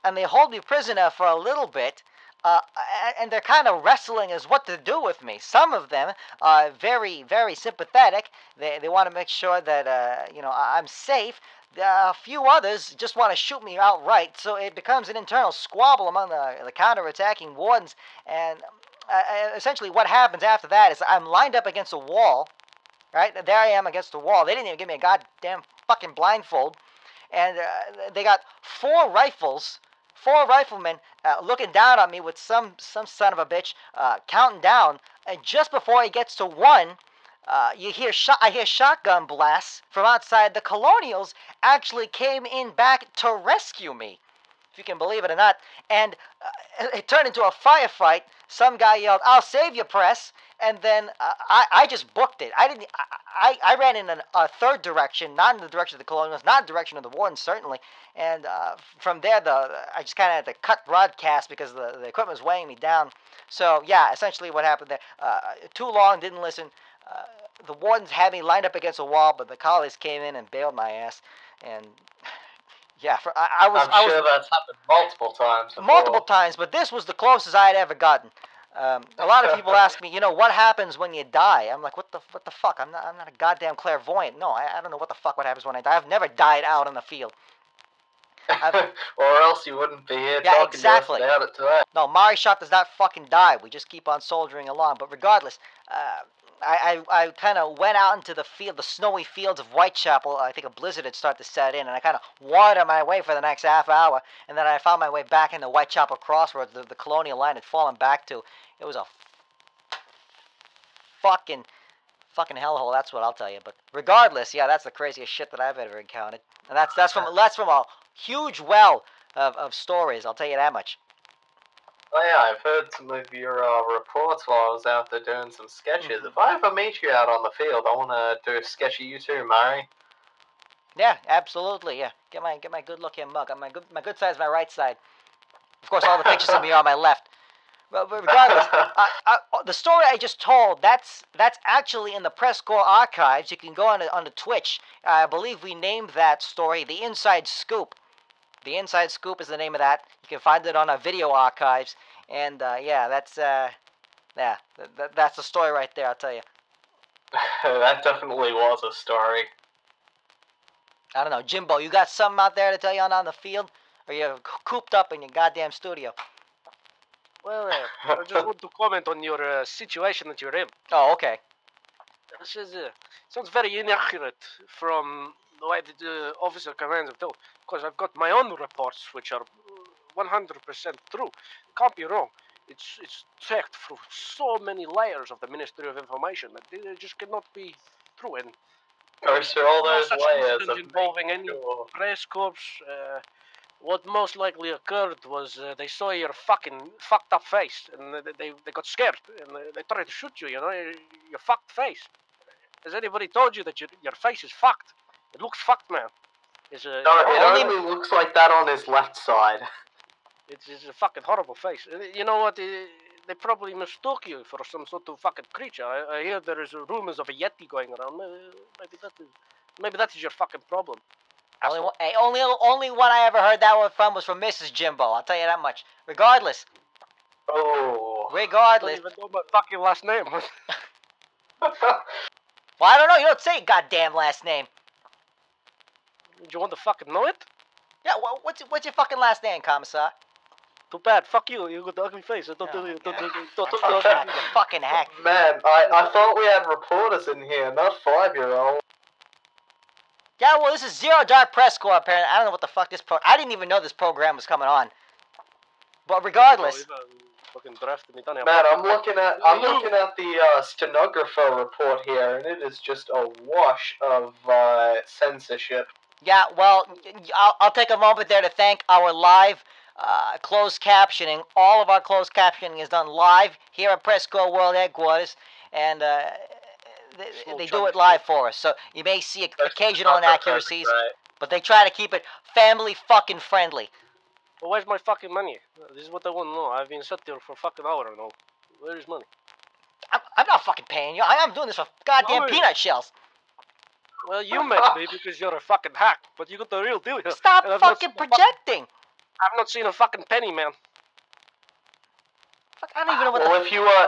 and they hold me prisoner for a little bit, and they're kind of wrestling as what to do with me. Some of them are very, very sympathetic. They want to make sure that I'm safe. A few others just want to shoot me outright. So it becomes an internal squabble among the counter-attacking Wardens. And essentially, what happens after that is I'm lined up against a wall. Right there, I am against the wall. They didn't even give me a goddamn fucking blindfold. And they got four riflemen looking down on me with some son of a bitch counting down. And just before he gets to one, I hear shotgun blasts from outside. The Colonials actually came in back to rescue me, if you can believe it or not. And it turned into a firefight. Some guy yelled, "I'll save you, press." And then I just booked it. I ran in a third direction, not in the direction of the Colonials, not in the direction of the Wardens, certainly. And from there, I just kind of had to cut broadcast because the equipment was weighing me down. So, yeah, essentially what happened there. Too long, didn't listen. The Wardens had me lined up against a wall, but the collies came in and bailed my ass. And, yeah, I'm sure that's happened multiple times before. Multiple times, but this was the closest I had ever gotten. A lot of people ask me, what happens when you die? I'm like, what the fuck? I'm not a goddamn clairvoyant. No, I don't know what happens when I die. I've never died out in the field. Or else you wouldn't be here Yeah, talking exactly. to us about it today. No, Mari Shot does not fucking die. We just keep on soldiering along. But regardless, I kind of went out into the field, the snowy fields of Whitechapel. I think a blizzard had started to set in, and I kind of wandered my way for the next half hour, and then I found my way back into Whitechapel Crossroads, the colonial line had fallen back to. It was a fucking hellhole, that's what I'll tell you. But regardless, yeah, that's the craziest shit that I've ever encountered, and that's from a huge well of stories. I'll tell you that much. Oh yeah, I've heard some of your reports while I was out there doing some sketches. Mm-hmm. If I ever meet you out on the field, I want to do a sketch of you too, Mari. Yeah, absolutely. Yeah, get my good-looking mug. My good side's my right side. Of course, all the pictures of me are on my left. But regardless, the story I just told, that's actually in the PressCorps archives. You can go on the Twitch. I believe we named that story The Inside Scoop. The Inside Scoop is the name of that. You can find it on our video archives. And yeah, that's the story right there, I'll tell you. That definitely was a story. I don't know, Jimbo, you got something out there to tell you on the field? Or you're cooped up in your goddamn studio? Well, I just want to comment on your situation that you're in. Oh, okay. This is, sounds very inaccurate from the way the officer commands have told. Because I've got my own reports, which are 100% true. Can't be wrong. It's checked through so many layers of the Ministry of Information that they just cannot be true. And goes through all those layers of involving any press corps. What most likely occurred was they saw your fucking fucked up face, and they got scared, and they tried to shoot you. Your fucked face. Has anybody told you that your face is fucked? It looks fucked, man. It only looks like that on his left side. It's a fucking horrible face. You know what? They probably mistook you for some sort of fucking creature. I hear there is rumors of a Yeti going around. Maybe that is your fucking problem. Only one I ever heard that one from was from Mrs. Jimbo. I'll tell you that much. Regardless. Oh. Regardless. I don't even know my fucking last name. Well, I don't know. You don't say your goddamn last name. Do you want to fucking know it? Yeah. Well, what's your fucking last name, Commissar? Too bad. Fuck you. You got the ugly face. Don't do it. You fucking hack. Man, I thought we had reporters in here, not 5-year-olds. Yeah, well, this is Dark PressCorps, apparently. I don't know what the fuck I didn't even know this program was coming on. But regardless. Man, I'm looking at the stenographer report here, and it is just a wash of censorship. Yeah, well, I'll take a moment there to thank our live closed captioning. All of our closed captioning is done live here at PressCorps World Headquarters, and they do it live for us. So you may see occasional inaccuracies, but they try to keep it family fucking friendly. Well, where's my fucking money? This is what I want to know. I've been sat there for a fucking hour now. Where is money? I'm not fucking paying you. I'm doing this for goddamn peanut shells. Well, you might be because you're a fucking hack, but you got the real deal here. Stop fucking projecting. I've not seen a fucking penny, man. Fuck, I don't even know what Well,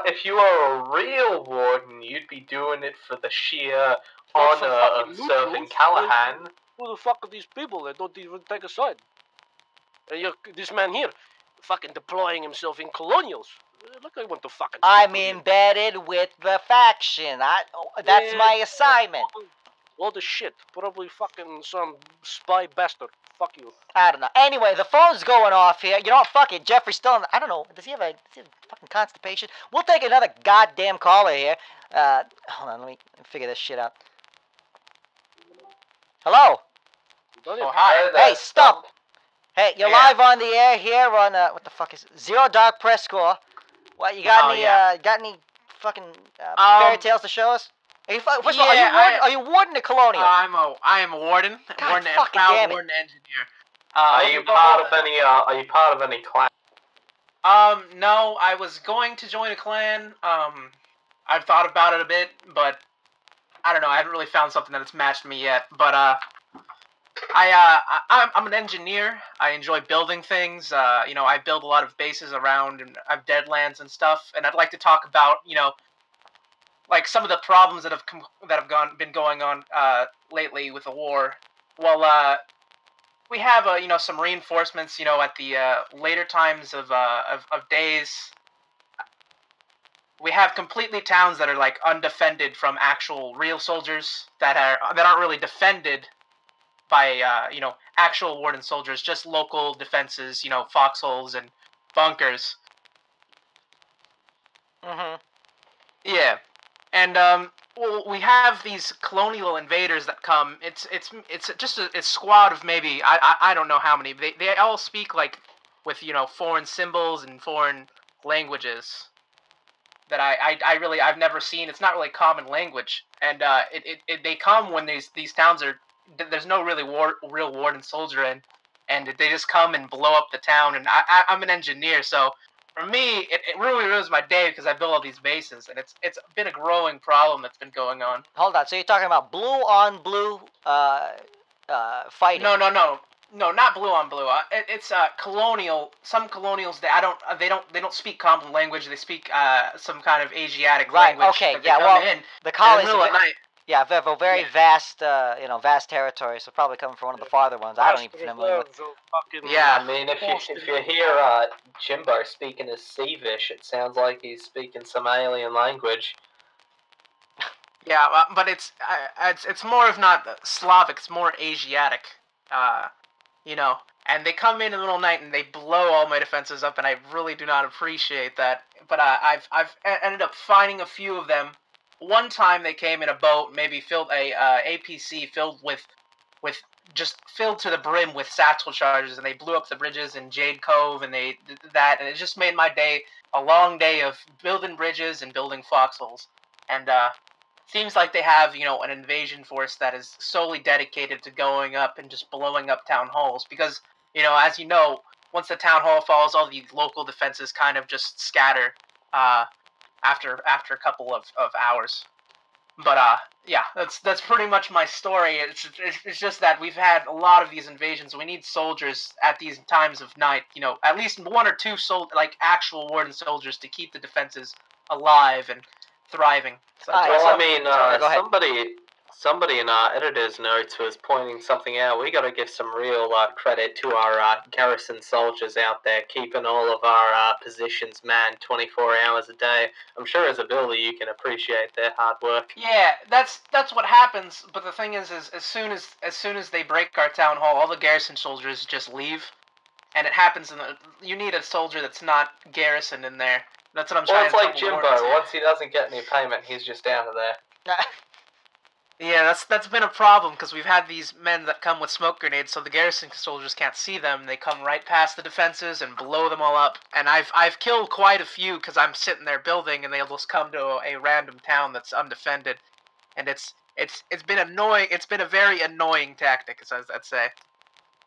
if you are a real warden, you'd be doing it for the sheer honor of serving Callahan. Who the fuck are these people that don't even take a side? This man here, fucking deploying himself in colonials. Look, I want to fucking. I'm embedded with the faction. That's my assignment. All the shit. Probably fucking some spy bastard. Fuck you. I don't know. Anyway, the phone's going off here. You know what? Fuck it. Jeffrey's still I don't know. Does he have fucking constipation? We'll take another goddamn caller here. Hold on. Let me figure this shit out. Hello? Oh, hi. Hey, stop. Hey, you're live on the air here on, what the fuck is it? Zero Dark PressCorps. What, you got any fucking fairy tales to show us? Are you, first of all, are you warden or colonial? I am a warden. God Warden and fucking proud damn it. warden engineer. Are you part of any clan? No, I was going to join a clan. I've thought about it a bit, but I don't know. I haven't really found something that's matched me yet. But I'm an engineer. I enjoy building things. I build a lot of bases around, and I have deadlands and stuff. And I'd like to talk about, like some of the problems that have been going on lately with the war. Well, we have some reinforcements. At the later times of days, we have completely towns that are like undefended from actual real soldiers that aren't really defended by actual warden soldiers, just local defenses, foxholes and bunkers. Mm-hmm. Yeah, and we have these colonial invaders that come. It's just a squad of maybe I don't know how many. They all speak like with foreign symbols and foreign languages that I've never seen. It's not really common language, and they come when these towns are. There's no really real warden soldier in, and they just come and blow up the town. And I'm an engineer, so for me, it really ruins my day because I build all these bases, and it's been a growing problem that's been going on. Hold on. So you're talking about blue on blue fighting? No, not blue on blue. It's colonial. Some colonials they don't speak common language. They speak some kind of Asiatic language. Okay. That they come in the colonies. In the middle of night. Yeah, they have a very vast, vast territory. So probably coming from one of the farther ones. I don't even know. Yeah, I mean, if you hear Jimbo speaking as Seavish, it sounds like he's speaking some alien language. Yeah, but it's more of not Slavic. It's more Asiatic. And they come in the middle of the night and they blow all my defenses up, and I really do not appreciate that. But I've ended up finding a few of them. One time they came in a boat, maybe filled APC filled with just filled to the brim with satchel charges, and they blew up the bridges in Jade Cove, and they did that, and it just made my day a long day of building bridges and building foxholes. And seems like they have an invasion force that is solely dedicated to going up and just blowing up town halls, because as you know, once the town hall falls, all the local defenses kind of just scatter after a couple of hours. But yeah, that's pretty much my story. It's just that we've had a lot of these invasions. We need soldiers at these times of night. At least one or two actual warden soldiers to keep the defenses alive and thriving. So somebody in our editor's notes was pointing something out. We got to give some real credit to our garrison soldiers out there, keeping all of our positions manned 24 hours a day. I'm sure as a builder you can appreciate their hard work. Yeah, that's what happens. But the thing is as soon as they break our town hall, all the garrison soldiers just leave, and it happens. You need a soldier that's not garrisoned in there. That's what I'm trying to tell Well, it's like Jimbo. Once he doesn't get any payment, he's just out of there. Yeah, that's been a problem because we've had these men that come with smoke grenades, so the garrison soldiers can't see them. They come right past the defenses and blow them all up. And I've killed quite a few because I'm sitting there building, and they'll just come to a random town that's undefended, and it's been annoying. It's been a very annoying tactic, as I'd say.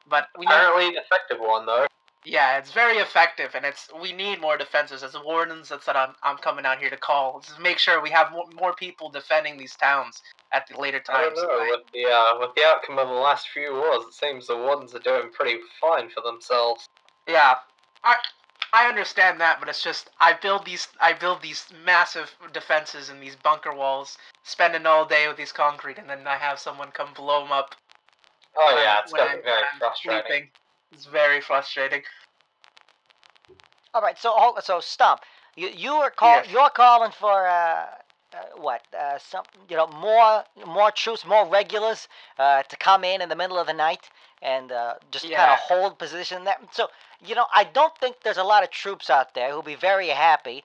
But we need, Apparently an effective one, though. yeah, it's very effective, and we need more defenses. As the wardens, that's what I'm coming out here to call. Just make sure we have more people defending these towns at the later I don't times. know, with the outcome of the last few wars, it seems the Wardens are doing pretty fine for themselves. Yeah, I understand that, but it's just I build these massive defenses and these bunker walls, spending all day with these concrete, and then I have someone come blow them up. Oh yeah, it's got to be very frustrating. Sleeping. It's very frustrating. All right, so Stump, you're calling for what? Some more troops, more regulars to come in the middle of the night and just kind of hold position there. So I don't think there's a lot of troops out there who'll be very happy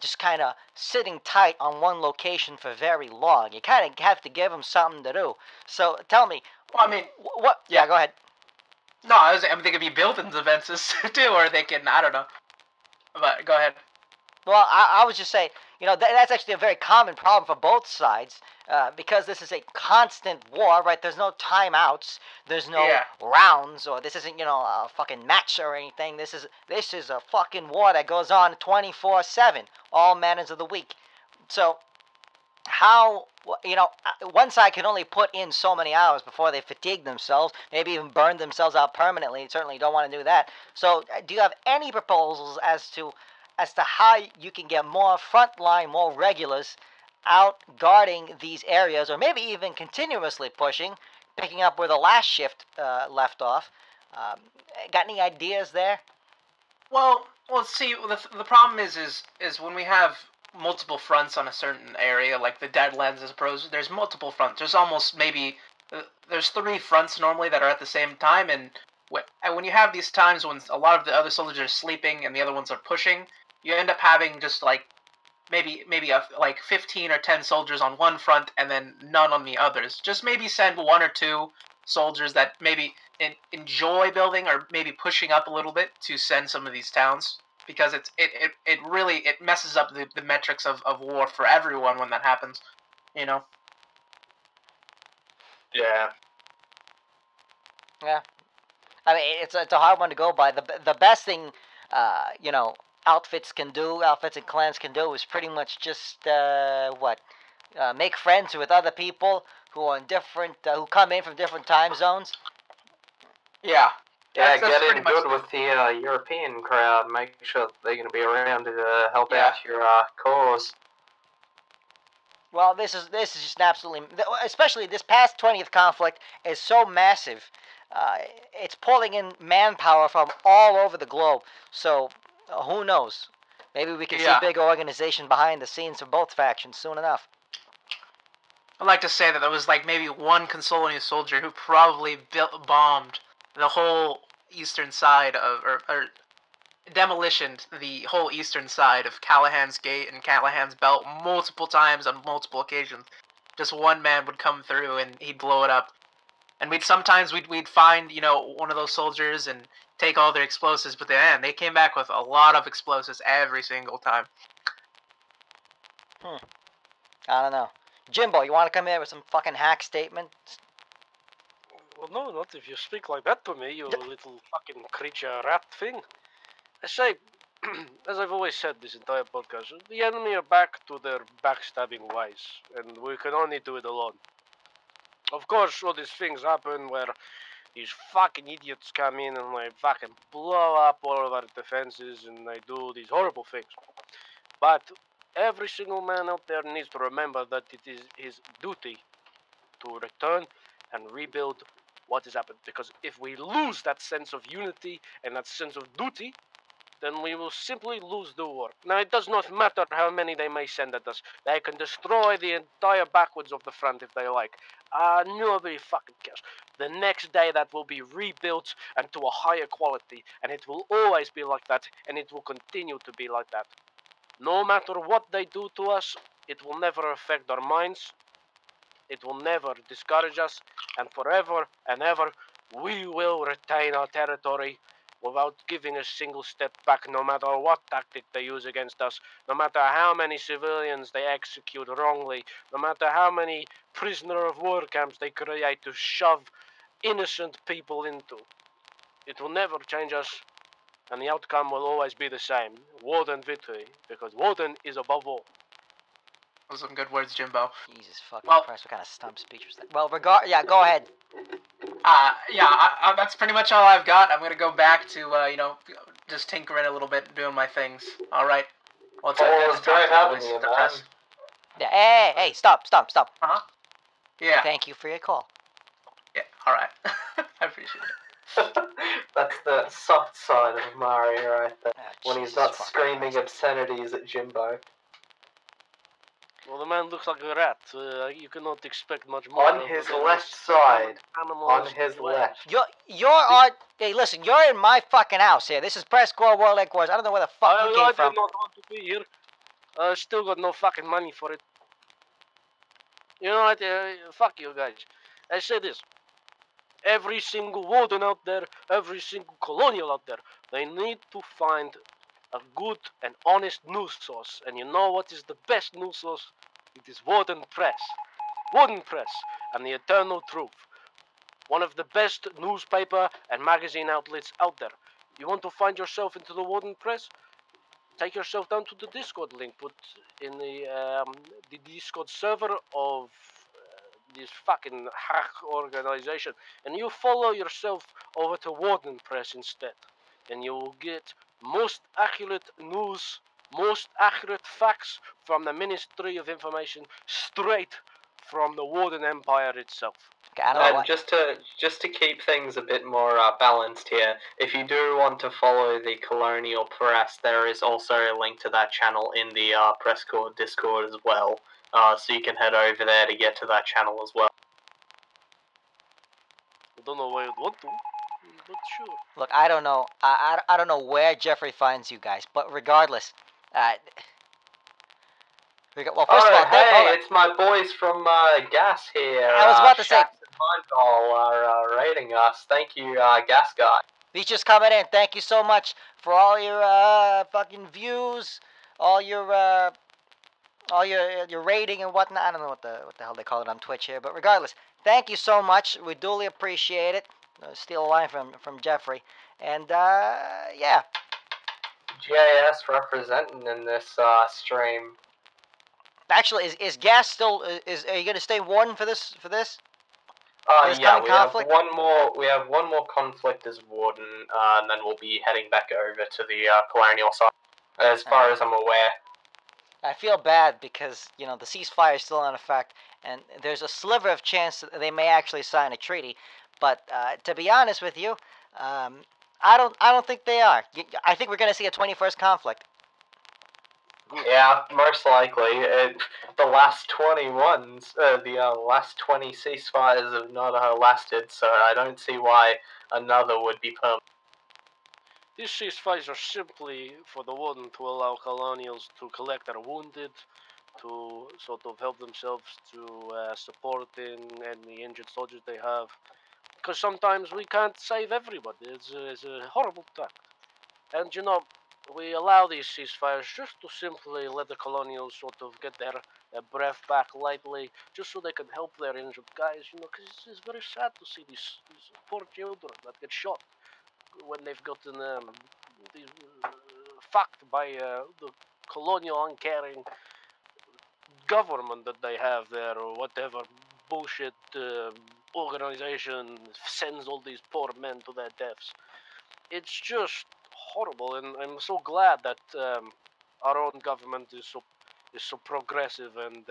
just kind of sitting tight on one location for very long. You kind of have to give them something to do. So tell me. Well, I mean, what? Yeah, go ahead. No, I mean, they could be building defenses too, or they can, I don't know. But go ahead. Well, I was just saying, that's actually a very common problem for both sides, because this is a constant war, right? There's no timeouts, there's no rounds, or this isn't, a fucking match or anything. This is a fucking war that goes on 24/7, all manners of the week. So, how, one side can only put in so many hours before they fatigue themselves, maybe even burn themselves out permanently. Certainly don't want to do that. So, do you have any proposals as to how you can get more frontline, more regulars out guarding these areas, or maybe even continuously pushing, picking up where the last shift left off? Got any ideas there? Well, see, the problem is when we have multiple fronts on a certain area, like the Deadlands, I suppose, there's multiple fronts. There's almost there's 3 fronts normally that are at the same time, and when you have these times when a lot of the other soldiers are sleeping and the other ones are pushing, you end up having just maybe 15 or 10 soldiers on one front and then none on the others. Just maybe send 1 or 2 soldiers that maybe enjoy building or maybe pushing up a little bit to send some of these towns, because it really messes up the metrics of war for everyone when that happens. Yeah. Yeah. I mean, it's a hard one to go by. The best thing, outfits and clans can do is pretty much just make friends with other people who are in who come in from different time zones. Yeah. Yeah, That's get in good with the European crowd. Make sure they're going to be around to help out your cause. Well, this is just absolutely, especially this past 20th conflict is so massive. It's pulling in manpower from all over the globe. So who knows? Maybe we can see big organization behind the scenes of both factions soon enough. I'd like to say that there was maybe one Consolidate soldier who probably bombed the whole eastern side or demolitioned the whole eastern side of Callahan's Gate and Callahan's Belt multiple times on multiple occasions. Just one man would come through and he'd blow it up. And we'd sometimes find, one of those soldiers and take all their explosives, but then they came back with a lot of explosives every single time. I don't know. Jimbo, you want to come in with some fucking hack statements? Well, no, not if you speak like that to me, you little fucking creature rat thing. I say, as I've always said this entire podcast, the enemy are back to their backstabbing ways, and we can only do it alone. Of course, all these things happen where these fucking idiots come in and they fucking blow up all of our defenses and they do these horrible things. But every single man out there needs to remember that it is his duty to return and rebuild what has happened. Because if we lose that sense of unity and that sense of duty, then we will simply lose the war. Now, it does not matter how many they may send at us. They can destroy the entire backwards of the front if they like. Nobody fucking cares. The next day that will be rebuilt and to a higher quality, and it will always be like that, and it will continue to be like that. No matter what they do to us, it will never affect our minds. It will never discourage us, and forever and ever, we will retain our territory without giving a single step back, no matter what tactic they use against us, no matter how many civilians they execute wrongly, no matter how many prisoner of war camps they create to shove innocent people into. It will never change us, and the outcome will always be the same. Warden victory, because Warden is above all. Those are some good words, Jimbo. Jesus fucking Well- Christ, what kind of stump speech was that? Well, yeah, go ahead. That's pretty much all I've got. I'm gonna go back to, just tinkering a little bit, doing my things. All right. Well, it's good to talk great to you having boys. you, The man. press- Yeah, hey, stop. Yeah. Thank you for your call. Yeah. All right. I appreciate it. That's the soft side of Mari right there. Ah, When he's Jesus not fucking screaming Christ. obscenities at Jimbo. Well, the man looks like a rat. You cannot expect much more. On of his than left this side. animal On is his flesh. left. Hey, listen, you're in my fucking house here. This is PressCorps World Headquarters. I don't know where the fuck you I came did from. not want to be here. I still got no fucking money for it. You know what? Fuck you guys. I say this. Every single warden out there, every single colonial out there, they need to find a good and honest news source. And you know what is the best news source? It is Warden Press. Warden Press and the Eternal Truth. One of the best newspaper and magazine outlets out there. You want to find yourself into the Warden Press? Take yourself down to the Discord link. Put in the Discord server of this fucking hack organization, and you follow yourself over to Warden Press instead, and you will get most accurate news, most accurate facts from the Ministry of Information, straight from the Warden Empire itself. Okay, I don't know And what. just to keep things a bit more balanced here, if you do want to follow the Colonial Press, there is also a link to that channel in the PressCorps Discord as well. So you can head over there to get to that channel as well. I don't know why you'd want to, but sure. Look, I don't know. I don't know where Geoffrey finds you guys, but regardless, well, first of all, hold on. It's my boys from Gas here. I was about to say- Shax and Heimdall are raiding us. Thank you, Gas guy. He's just coming in. Thank you so much for all your fucking views, all your rating and whatnot. I don't know what the hell they call it on Twitch here, but regardless, thank you so much. We duly appreciate it. Steal a line from Geoffrey, and yeah. GAS representing in this stream. Actually, is Gas still? Are you gonna stay warden for this? This Yeah, coming we conflict? have one more. We have one more conflict as warden, and then we'll be heading back over to the colonial side, as far as I'm aware. I feel bad because the ceasefire is still in effect, and there's a sliver of chance that they may actually sign a treaty. But to be honest with you, I don't think they are. I think we're gonna see a 21st conflict. Yeah, most likely. The last 21s, the last 20 ceasefires have not lasted, so I don't see why another would be permanent. These ceasefires are simply for the warden to allow colonials to collect their wounded, to sort of help themselves to supporting any injured soldiers they have. Because sometimes we can't save everybody. It's a horrible task. And we allow these ceasefires just to simply let the colonials sort of get their breath back lightly, just so they can help their injured guys, because it's very sad to see these poor children that get shot when they've gotten fucked by the colonial uncaring government that they have there, or whatever bullshit organization sends all these poor men to their deaths. It's just horrible, and I'm so glad that our own government is so progressive and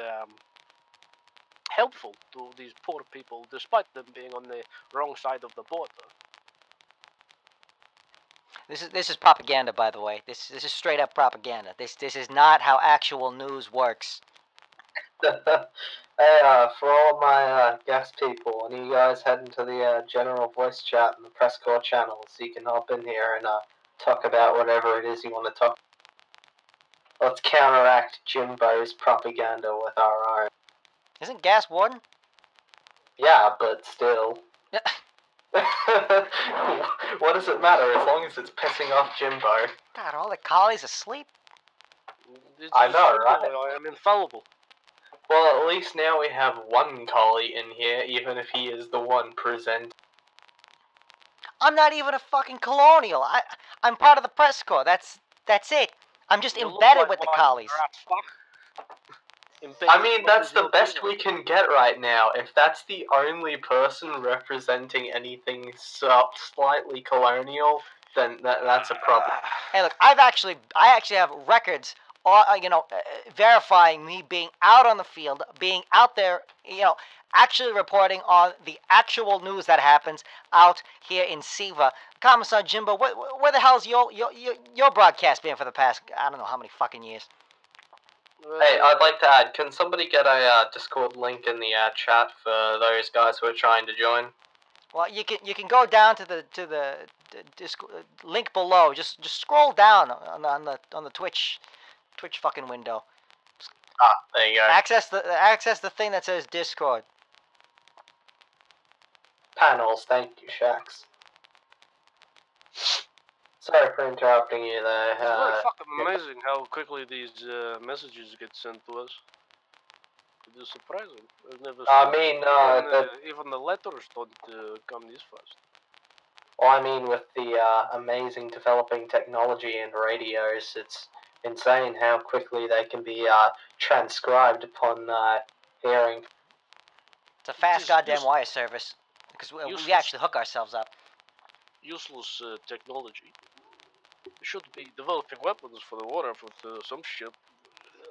helpful to these poor people, despite them being on the wrong side of the border. This is propaganda, by the way. This is straight up propaganda. This is not how actual news works. Hey, for all my guest people, and you guys head into the general voice chat and the PressCorps channel, so you can hop in here and talk about whatever it is you want to talk. Let's counteract Jimbo's propaganda with our own. Isn't Gas warden? Yeah, but still. What does it matter as long as it's pissing off Jimbo? God, all the collies asleep? I know, right? I am infallible. Well, at least now we have one collie in here, even if he is the one present. I'm not even a fucking colonial. I'm part of the press corps. That's it. I'm just You look embedded like with the one, collies. you rat fuck. I mean, that's What the is best your we can get right now. If that's the only person representing anything slightly colonial, then that's a problem. Hey, look, I actually have records, verifying me being out on the field, being out there, actually reporting on the actual news that happens out here in Siva. Commissar Jimbo, where the hell's your broadcast been for the past, I don't know how many fucking years? Hey, I'd like to add, can somebody get a Discord link in the chat for those guys who are trying to join? Well, you can go down to the link below. Just scroll down on the Twitch fucking window. There you go. Access the thing that says Discord. Panels, thank you, Shax. Sorry for interrupting you there. It's very fucking amazing how quickly these messages get sent to us. It is surprising. I've never seen even the letters don't come this fast. Well, I mean, with the amazing developing technology in radios, it's insane how quickly they can be transcribed upon hearing. It's a fast goddamn wire service because we actually hook ourselves up. Useless technology. We should be developing weapons for the water for some shit.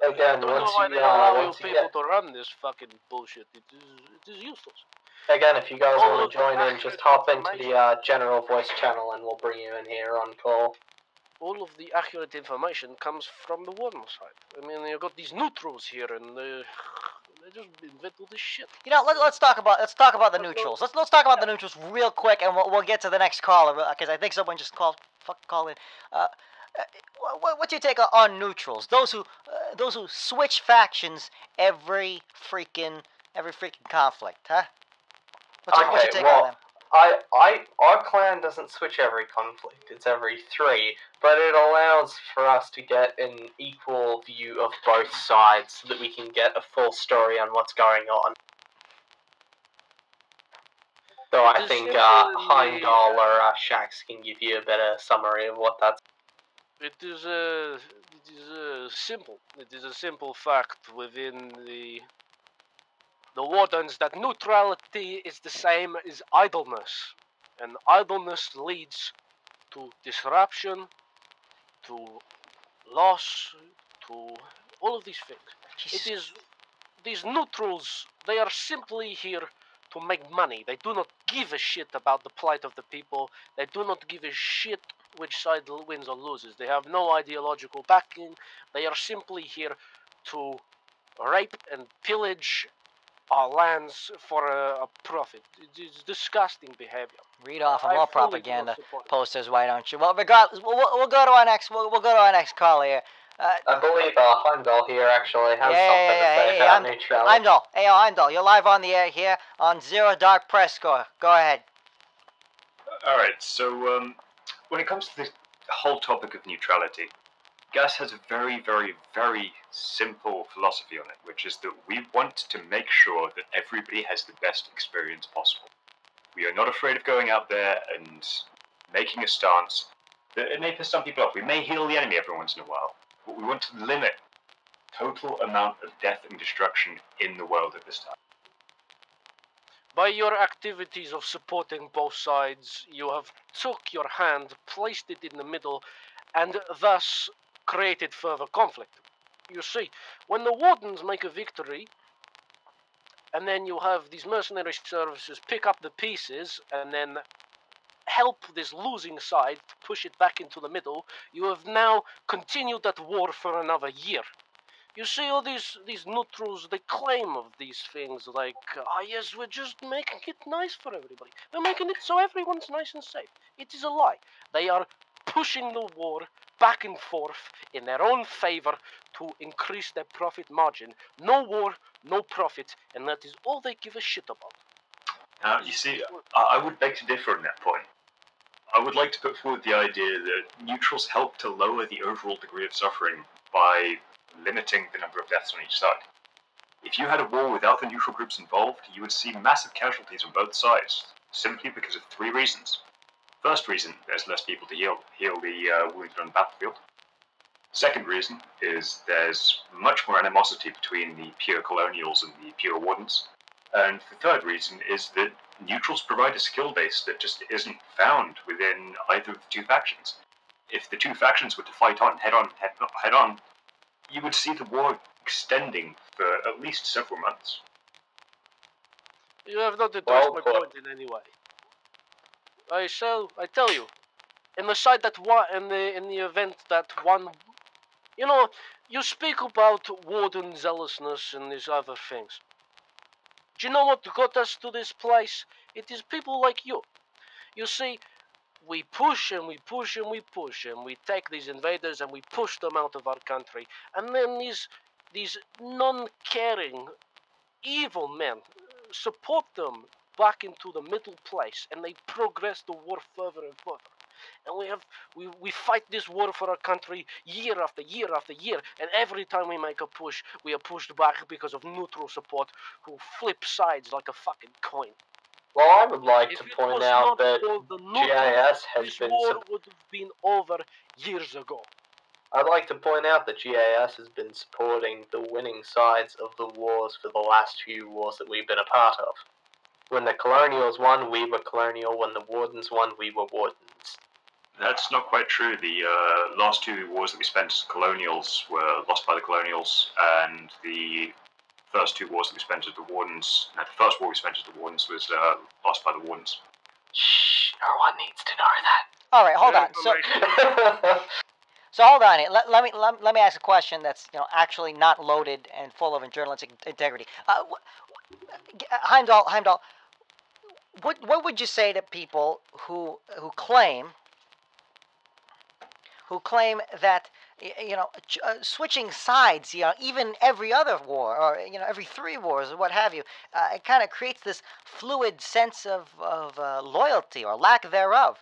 Again, once you people to run this fucking bullshit, it is useless. Again, if you guys want to join in, just hop into the general voice channel and we'll bring you in here on call. All of the accurate information comes from the warner side. I mean, you got these neutrals here, and they just invent all this shit. Let's talk about the neutrals. Let's talk about the neutrals real quick, and we'll get to the next caller because I think someone just called in. What's your take on neutrals? Those who switch factions every freaking conflict, huh? What's your take on them? Our clan doesn't switch every conflict. It's every 3, but it allows for us to get an equal view of both sides so that we can get a full story on what's going on. So I think Heimdall or Shax can give you a better summary of what that's. It is simple. It is a simple fact within the wardens that neutrality is the same as idleness, and idleness leads to disruption, to loss, to all of these things. Jesus. It is these neutrals. They are simply here to make money. They do not give a shit about the plight of the people. They do not give a shit which side wins or loses. They have no ideological backing. They are simply here to rape and pillage our lands for a profit. It is disgusting behavior. Read off more propaganda posters, why don't you? Well, regardless, we'll go to our next. We'll go to our next call here. I believe Heimdall here actually has something to say about neutrality. Heimdall, you're live on the air here on Dark PressCorps. Go ahead. All right. So when it comes to the whole topic of neutrality, Gas has a very, very, very simple philosophy on it, which is that we want to make sure that everybody has the best experience possible. We are not afraid of going out there and making a stance. It may piss some people off. We may heal the enemy every once in a while, but we want to limit total amount of death and destruction in the world at this time. By your activities of supporting both sides, you have took your hand, placed it in the middle, and thus created further conflict. You see, when the wardens make a victory, and then you have these mercenary services pick up the pieces and then help this losing side to push it back into the middle, you have now continued that war for another year. You see all these neutrals, they claim of these things like, yes, we're just making it nice for everybody. We're making it so everyone's nice and safe. It is a lie. They are pushing the war back and forth in their own favor to increase their profit margin. No war, no profit, and that is all they give a shit about. You see, I would beg to differ on that point. I would like to put forward the idea that neutrals help to lower the overall degree of suffering by limiting the number of deaths on each side. If you had a war without the neutral groups involved, you would see massive casualties on both sides, simply because of 3 reasons. First reason, there's less people to heal the wounded on the battlefield. Second reason is there's much more animosity between the pure colonials and the pure wardens. And the third reason is that neutrals provide a skill base that just isn't found within either of the 2 factions. If the 2 factions were to fight on, head on, you would see the war extending for at least several months. You have not addressed Well my put. point in any way. I tell you, in the side that one, in the event that one, you speak about warden zealousness and these other things. Do you know what got us to this place? It is people like you. You see, we push and we push and we push and we take these invaders and we push them out of our country, and then these non-caring, evil men support them back into the middle place, and they progress the war further and further. And we fight this war for our country year after year after year, and every time we make a push, we are pushed back because of neutral support who flip sides like a fucking coin. Well, I would like If to it point was out not that for the GIS neutrals, has this been. war would have been over years ago. I'd like to point out that GIS has been supporting the winning sides of the wars for the last few wars that we've been a part of. When the colonials won, we were colonial. When the wardens won, we were wardens. That's not quite true. The last 2 wars that we spent as colonials were lost by the colonials, and the first 2 wars that we spent as the wardens, the first war we spent as the wardens was lost by the wardens. Shh, no one needs to know that. All right, hold on. So hold on here. Let me ask a question that's actually not loaded and full of journalistic integrity. Heimdall, what would you say to people who claim that switching sides, even every other war or every 3 wars or what have you, it kind of creates this fluid sense of loyalty or lack thereof.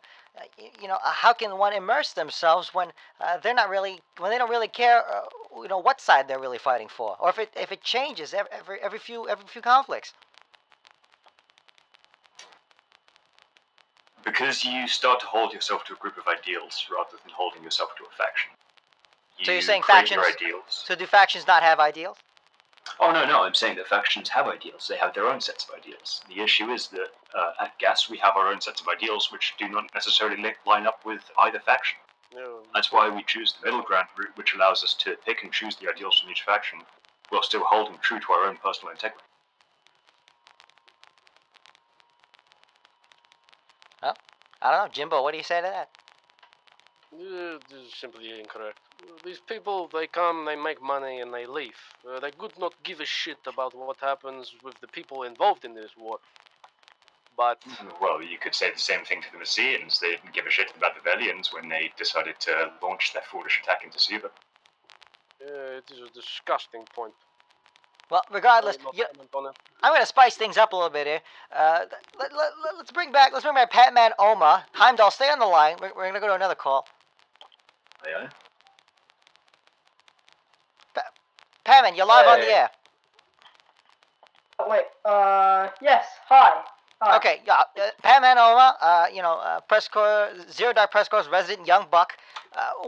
How can one immerse themselves when they don't really care what side they're really fighting for, or if it changes every few conflicts? Because you start to hold yourself to a group of ideals rather than holding yourself to a faction. So you're saying create factions? your ideals. So do factions not have ideals? Oh, no, I'm saying that factions have ideals. They have their own sets of ideals. The issue is that at GAS we have our own sets of ideals which do not necessarily line up with either faction. No. That's why we choose the middle ground route, which allows us to pick and choose the ideals from each faction while still holding true to our own personal integrity. Well, I don't know. Jimbo, what do you say to that? This is simply incorrect. These people, they come, they make money, and they leave. They could not give a shit about what happens with the people involved in this war. But Well, you could say the same thing to the Messians. They didn't give a shit about the Velians when they decided to launch their foolish attack into Suba. it is a disgusting point. Well, regardless, I will not comment on it. I'm going to spice things up a little bit here. Let's bring back Patman Oma. Heimdall, stay on the line. We're going to go to another call. Yeah. Patman, you're live on the air. Oh, wait, yes, hi. Hi. Okay, yeah, Patman Oma, PressCorps, Zero Dark PressCorps resident young buck.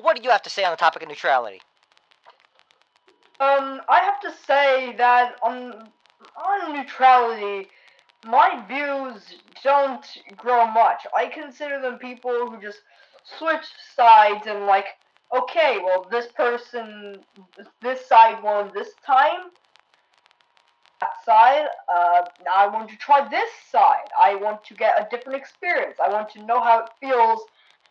What do you have to say on the topic of neutrality? I have to say that on neutrality, my views don't grow much. I consider them people who just switch sides and okay, well, this side won this time. That side, I want to try this side. I want to get a different experience. I want to know how it feels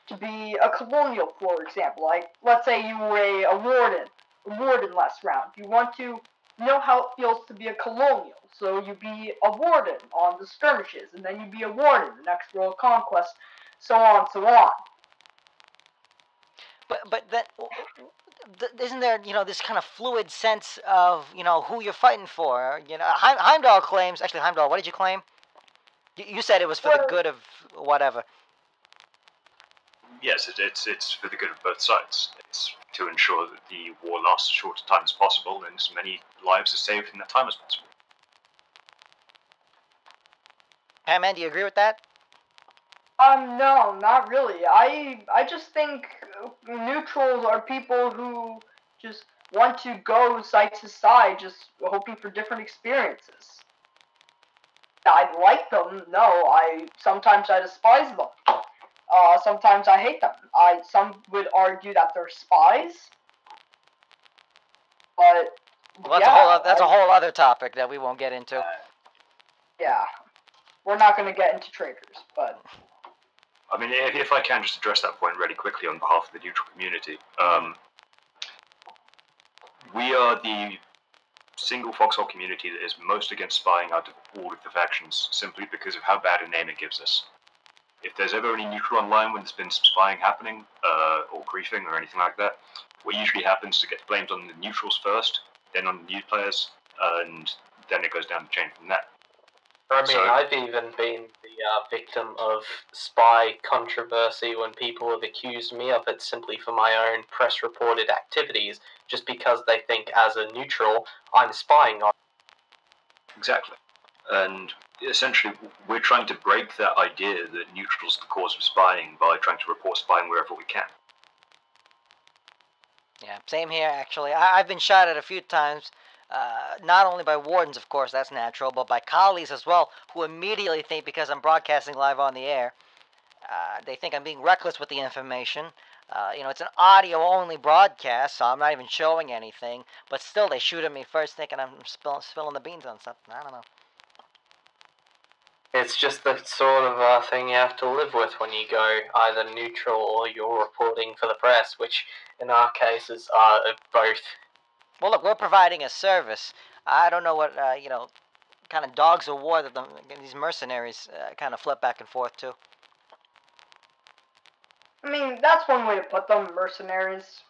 to be a colonial, for example. Let's say you were a warden last round. You want to know how it feels to be a colonial. So you be a warden on the skirmishes, and then you be a warden the next World Conquest, so on, so on. But that isn't there this kind of fluid sense of who you're fighting for? Heimdall claims. Actually, Heimdall, what did you claim? You said it was for the good of whatever. Yes, it's for the good of both sides. It's to ensure that the war lasts as short a time as possible and as many lives are saved in that time as possible. Patman, do you agree with that? No, not really. I just think neutrals are people who just want to go side to side, just hoping for different experiences. I like them. No, sometimes I despise them. Sometimes I hate them. Some would argue that they're spies, but Well, yeah, that's a whole other topic that we won't get into. Yeah, we're not going to get into traitors, but I mean, if I can just address that point really quickly on behalf of the neutral community, we are the single foxhole community that is most against spying out of all of the factions, simply because of how bad a name it gives us. If there's ever any neutral online when there's been some spying happening, or griefing or anything like that, what usually happens is it gets blamed on the neutrals first, then on the new players, and then it goes down the chain from there. I mean, I've even been the victim of spy controversy when people have accused me of it simply for my own press-reported activities, just because they think as a neutral, I'm spying on. Exactly. And essentially, we're trying to break that idea that neutral's the cause of spying by trying to report spying wherever we can. Yeah, same here, actually. I've been shot at a few times, not only by wardens, of course, that's natural, but by colleagues as well, who immediately think, because I'm broadcasting live on the air, they think I'm being reckless with the information. It's an audio-only broadcast, so I'm not even showing anything, but still they shoot at me first thinking I'm spilling the beans on something. I don't know. It's just the sort of thing you have to live with when you go either neutral or you're reporting for the press, which in our cases are both. Well, look, we're providing a service. I don't know what, kind of dogs of war that these mercenaries kind of flip back and forth to. I mean, that's one way to put them, mercenaries.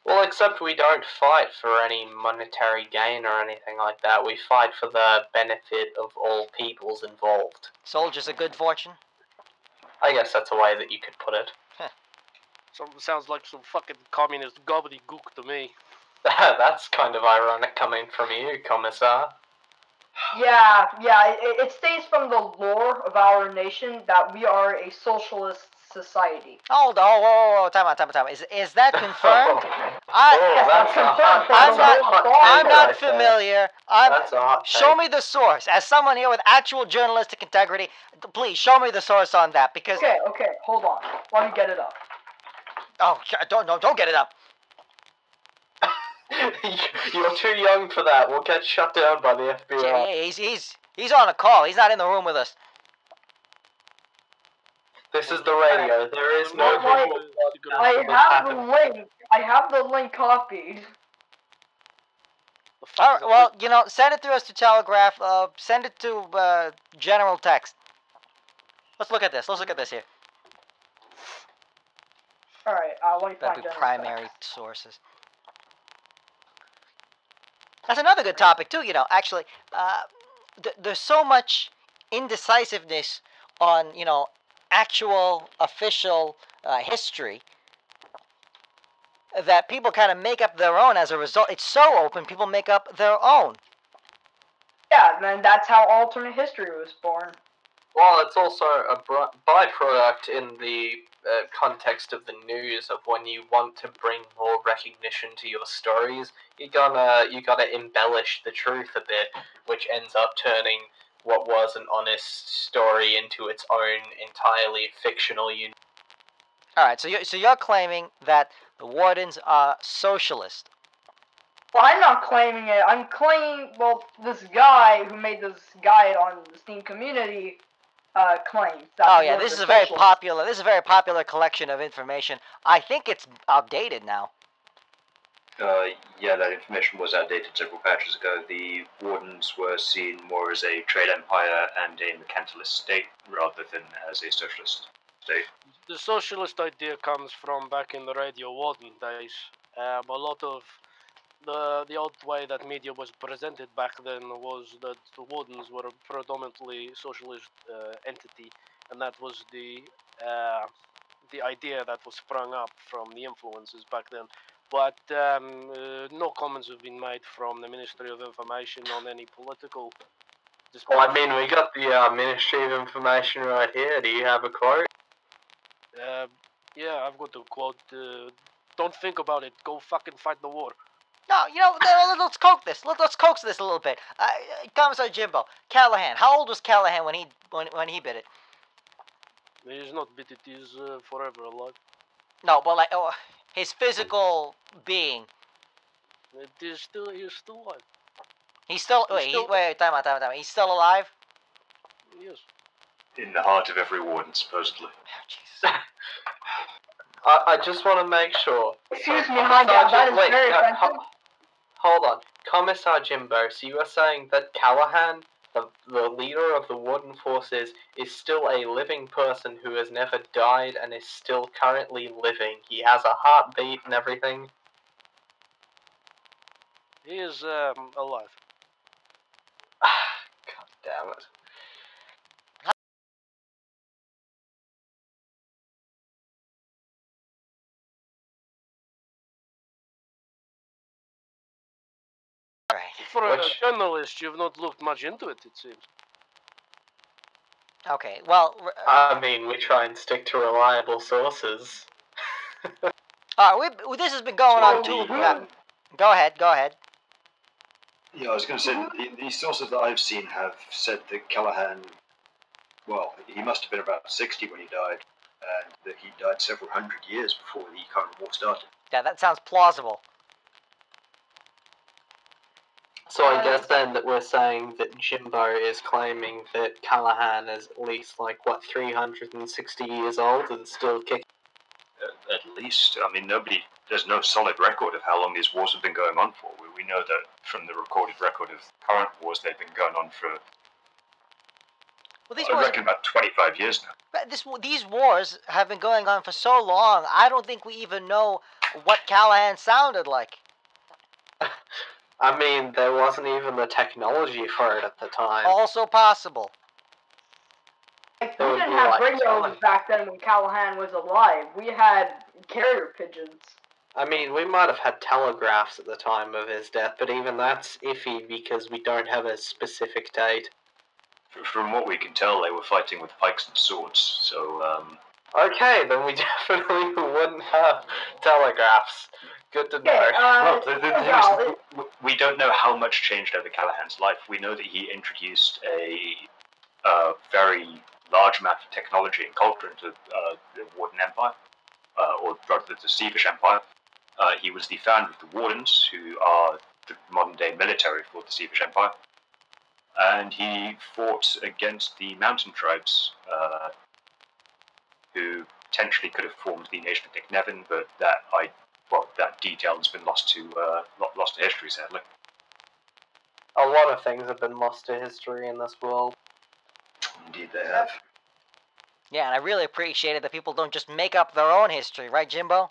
Well, except we don't fight for any monetary gain or anything like that. We fight for the benefit of all peoples involved. Soldiers of good fortune? I guess that's a way that you could put it. Sounds like some fucking communist gobbledygook to me. That's kind of ironic coming from you, Commissar. Yeah, it stays from the lore of our nation that we are a socialist society. Hold on, time out. Is that confirmed? I'm not familiar. Show me the source. As someone here with actual journalistic integrity, please show me the source on that, because... Okay, hold on. Let me get it up. Oh, don't get it up. You're too young for that. We'll get shut down by the FBI. Yeah, he's on a call. He's not in the room with us. This is the radio. There is no visual. I have the link copied. All right, well, send it to us to Telegraph. Send it to General Text. Let's look at this. Here. All right, let me find That'd be General primary Text. sources. That's another good topic too. Actually, there's so much indecisiveness on actual official history that people kind of make up their own as a result. It's so open, people make up their own. Yeah, and that's how alternate history was born. Well, it's also a byproduct in the context of the news of when you want to bring more recognition to your stories. You gotta embellish the truth a bit, which ends up turning what was an honest story into its own entirely fictional unit. All right, so you're claiming that the wardens are socialist. Well, I'm not claiming it. I'm claiming, this guy who made this guide on the Steam community claims that. Oh yeah, this is a very popular collection of information. I think it's outdated now. Yeah, that information was outdated several patches ago. The wardens were seen more as a trade empire and a mercantilist state rather than as a socialist state. The socialist idea comes from back in the Radio Warden days. A lot of The old way that media was presented back then was that the Wardens were a predominantly socialist entity, and that was the idea that was sprung up from the influences back then. But no comments have been made from the Ministry of Information on any political. Well, I mean, we got the Ministry of Information right here. Do you have a quote? Yeah, I've got a quote. Don't think about it. Go fucking fight the war. No, let's coax this. Let's coax this a little bit. Commissar Jimbo, Callahan. How old was Callahan when he bit it? He's not bit. It is forever alive. No, but like his physical being. He's still alive. He's still wait, time out. He's still alive? Yes. In the heart of every warden, supposedly. Oh, Jesus. I just want to make sure. Excuse me, Heimdall, that is very offensive. Hold on. Commissar Jimbo, so you are saying that Callahan, the leader of the Warden forces, is still a living person who has never died and is still currently living. He has a heartbeat and everything. He is alive. God damn it. All right. For a journalist, you've not looked much into it, it seems. Okay. Well. I mean, we try and stick to reliable sources. This has been going on too. Go ahead. Yeah, I was going to say, the sources that I've seen have said that Callahan, well, he must have been about 60 when he died, and that he died several hundred years before the current war started. Yeah, that sounds plausible. So I guess then that we're saying that Jimbo is claiming that Callahan is at least, 360 years old and still kicking? At least, I mean, there's no solid record of how long these wars have been going on for. We know that from the recorded record of current wars, they've been going on for, I reckon, about 25 years now. But these wars have been going on for so long, I don't think we even know what Callahan sounded like. I mean, there wasn't even the technology for it at the time. Also possible. We didn't have radios back then when Callahan was alive. We had carrier pigeons. I mean, we might have had telegraphs at the time of his death, but even that's iffy because we don't have a specific date. From what we can tell, they were fighting with pikes and swords, so, Okay, then we definitely wouldn't have telegraphs. Good to know. We don't know how much changed over Callahan's life. We know that he introduced a very large amount of technology and culture into the Warden Empire, or rather the Deceivish Empire. He was the founder of the Wardens, who are the modern-day military for the Deceivish Empire. And he fought against the mountain tribes, who potentially could have formed the nation of Dick Nevin, but that detail has been lost to history, sadly. A lot of things have been lost to history in this world. Indeed they have. Yeah, and I really appreciate it that people don't just make up their own history, right, Jimbo?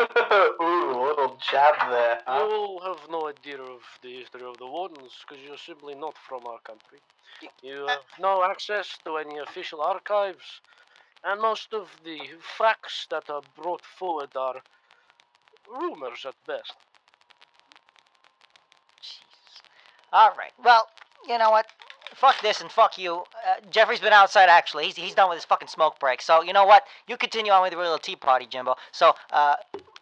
Ooh, a little jab there, huh? You will have no idea of the history of the Wardens because you're simply not from our country. You have no access to any official archives, and most of the facts that are brought forward are rumors at best. Jesus. Alright, well, you know what? Fuck this and fuck you. Geoffrey's been outside, actually. He's done with his fucking smoke break. So, you know what? You continue on with your little tea party, Jimbo. So,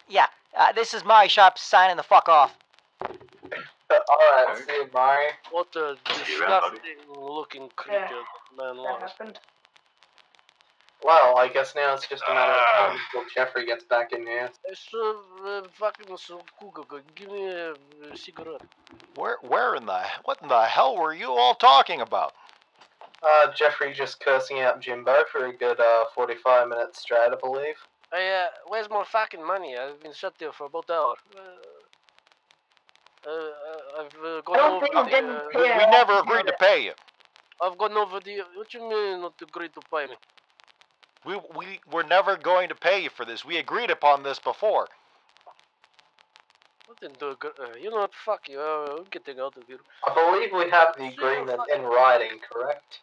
yeah. This is Mari Sharp signing the fuck off. Alright, see you, Mari. What a disgusting-looking creature man That was. happened. Well, I guess now it's just a matter of time until Geoffrey gets back in here. Fucking give me a cigarette. What in the hell were you all talking about? Geoffrey just cursing out Jimbo for a good 45 minutes straight, I believe. Hey, where's my fucking money? I've been sat there for about an hour. I've gone over We never agreed to pay you. I've gone over the... What you mean not agreed to pay me? We were never going to pay you for this. We agreed upon this before. Didn't do a good. You know what? Fuck you. I'm getting out of here. I believe we have the agreement in writing, correct?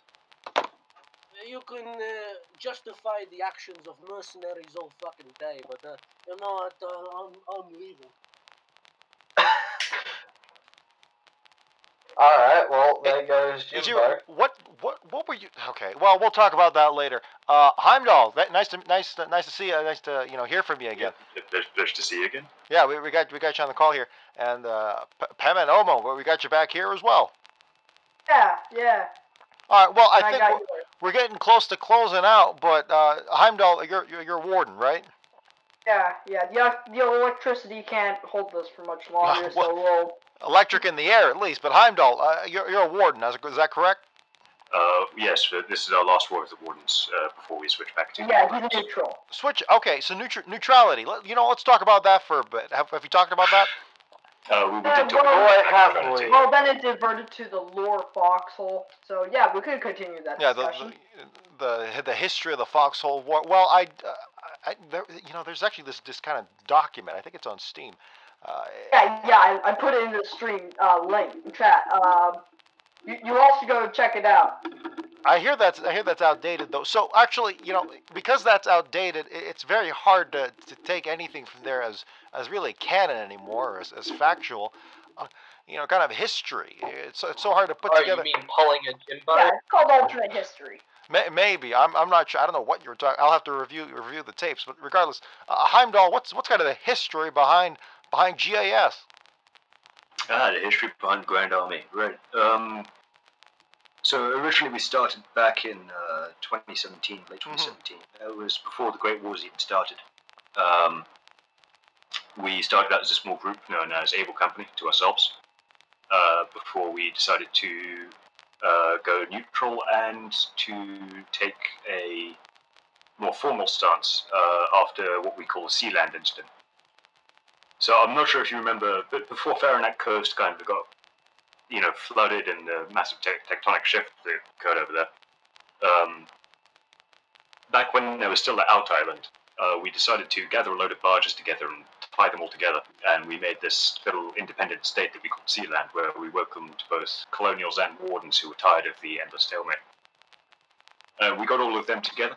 You can justify the actions of mercenaries all fucking day, but you know what? I'm leaving. Alright, well, there goes Is Jimbo. your, what were you? Okay, well, we'll talk about that later. Heimdall, nice to see you. Nice to hear from you again. Yeah, pleasure to see you again. Yeah, we got you on the call here, and Patman, Omo, we got you back here as well. Yeah. All right, well, I And think got we're getting close to closing out, but Heimdall, you're warden, right? Yeah. The electricity can't hold this for much longer, Well, so we'll. Electric in the air, at least. But Heimdall, you're a warden. Is that correct? Yes, this is our last war of the wardens before we switch back to. Yeah, he's neutral. Switch. Okay, so neutrality. Let's talk about that for a bit. Have you talked about that? We did talk about neutrality. Well, then it diverted to the lore foxhole. So yeah, we could continue that discussion. The history of the foxhole war. Well, there's actually this kind of document. I think it's on Steam. I put it in the stream link chat. You all should go check it out. I hear that's outdated though. So actually, because that's outdated, it's very hard to take anything from there as really canon anymore, or as factual. Kind of history. It's so hard to put together. You mean pulling a Jimbo? Yeah, it's called alternate history. Maybe I'm not sure. I don't know what you were talking. I'll have to review the tapes. But regardless, Heimdall, what's kind of the history behind GAS? The history behind the Grand Army, right? So originally we started back in 2017, late 2017. It was before the Great Wars even started. We started out as a small group known as Able Company to ourselves. Before we decided to go neutral and to take a more formal stance after what we call the Sealand incident. So I'm not sure if you remember, but before Fahrenheit Coast kind of got, flooded and the massive tectonic shift that occurred over there, back when there was still the Out Island, we decided to gather a load of barges together and tie them all together, and we made this little independent state that we called Sealand, where we welcomed both colonials and wardens who were tired of the endless stalemate. We got all of them together,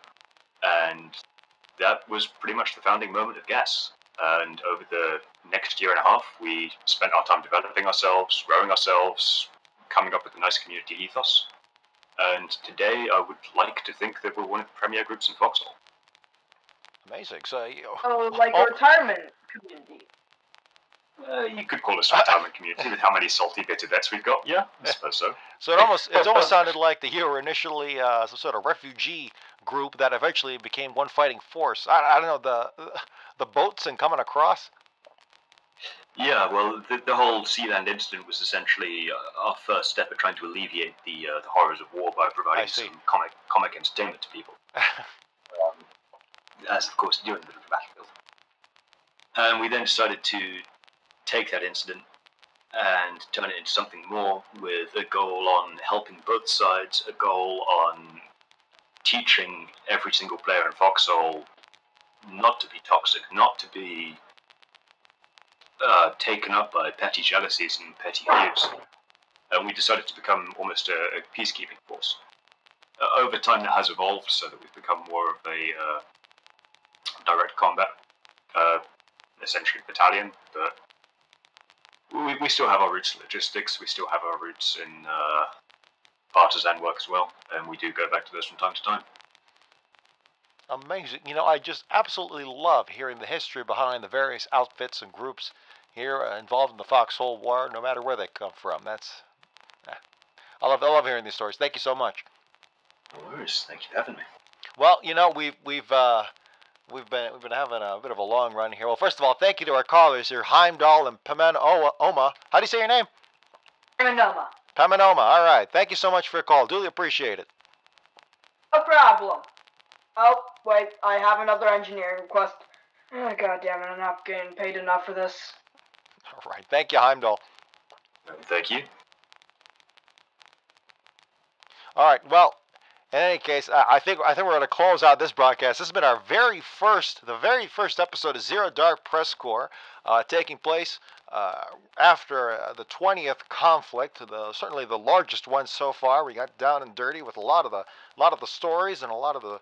and that was pretty much the founding moment of GAS. And over the next year and a half, we spent our time developing ourselves, growing ourselves, coming up with a nice community ethos. And today, I would like to think that we're one of the premier groups in Foxhole. Amazing. So, a retirement community. You could call us a retirement community with how many salty bitter vets we've got. Yeah, I suppose so. So it almost sounded like that you were initially some sort of refugee group that eventually became one fighting force. I don't know, the boats and coming across. Yeah, well, the whole Sealand incident was essentially our first step at trying to alleviate the horrors of war by providing some comic entertainment to people. As of course during the battlefield. And we then decided to take that incident and turn it into something more, with a goal on helping both sides, a goal on teaching every single player in Foxhole not to be toxic, not to be taken up by petty jealousies and petty feuds. And we decided to become almost a peacekeeping force. Over time that has evolved so that we've become more of a direct combat, essentially battalion, but we still have our roots in logistics, we still have our roots in partisan work as well, and we do go back to those from time to time. Amazing. I just absolutely love hearing the history behind the various outfits and groups here involved in the Foxhole War, no matter where they come from. I love hearing these stories. Thank you so much. No worries. Thank you for having me. Well, we've been having a bit of a long run here. Well, first of all, thank you to our callers here, Heimdall and Patman Oma. How do you say your name? Pamanoma. Pamanoma. All right. Thank you so much for your call. Duly appreciate it. No problem. Oh, wait, I have another engineering request. Oh, God damn it, I'm not getting paid enough for this. All right. Thank you, Heimdall. Thank you. All right. Well, In any case, I think we're going to close out this broadcast. This has been the very first episode of Zero Dark PressCorps, taking place after the 20th conflict, certainly the largest one so far. We got down and dirty with a lot of the stories and a lot of the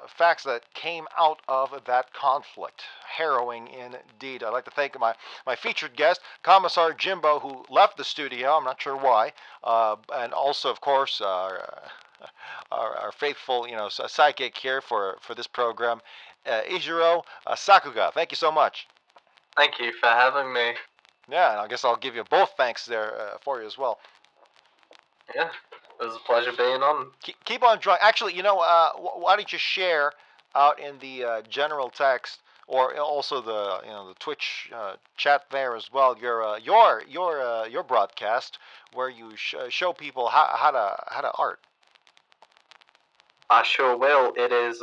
facts that came out of that conflict. Harrowing indeed. I'd like to thank my featured guest, Commissar Jimbo, who left the studio. I'm not sure why, and also, of course, our faithful, sidekick here for this program, Ijiro Sakuga. Thank you so much. Thank you for having me. Yeah, and I guess I'll give you both thanks there for you as well. Yeah, it was a pleasure being on. Keep on drawing. Actually, why don't you share out in the general text, or also the Twitch chat there as well, your broadcast where you show people how to art. I sure will. It is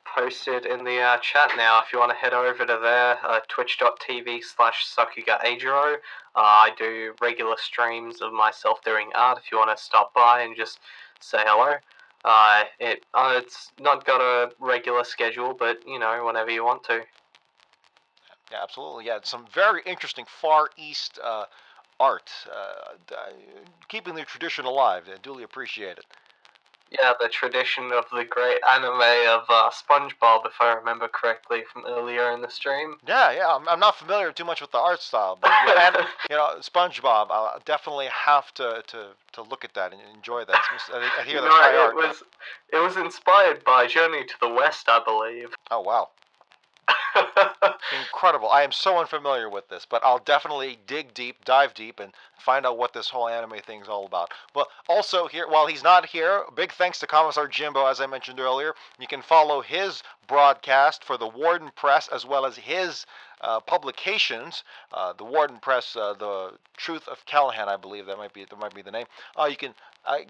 posted in the chat now. If you want to head over to there, twitch.tv/SakugaEijiro. I do regular streams of myself doing art. If you want to stop by and just say hello. It's not got a regular schedule, but whenever you want to. Yeah, absolutely. Yeah, some very interesting Far East art, keeping the tradition alive. I duly appreciate it. Yeah, the tradition of the great anime of SpongeBob, if I remember correctly from earlier in the stream. Yeah, I'm not familiar too much with the art style, but SpongeBob, I'll definitely have to look at that and enjoy that. I hear that's high art. It was inspired by Journey to the West, I believe. Oh wow. Incredible. I am so unfamiliar with this, but I'll definitely dive deep, and find out what this whole anime thing is all about. But also here, while he's not here, big thanks to Commissar Jimbo, as I mentioned earlier. You can follow his broadcast for the Warden Press, as well as his publications. The Warden Press, The Truth of Callahan, I believe that might be the name. You can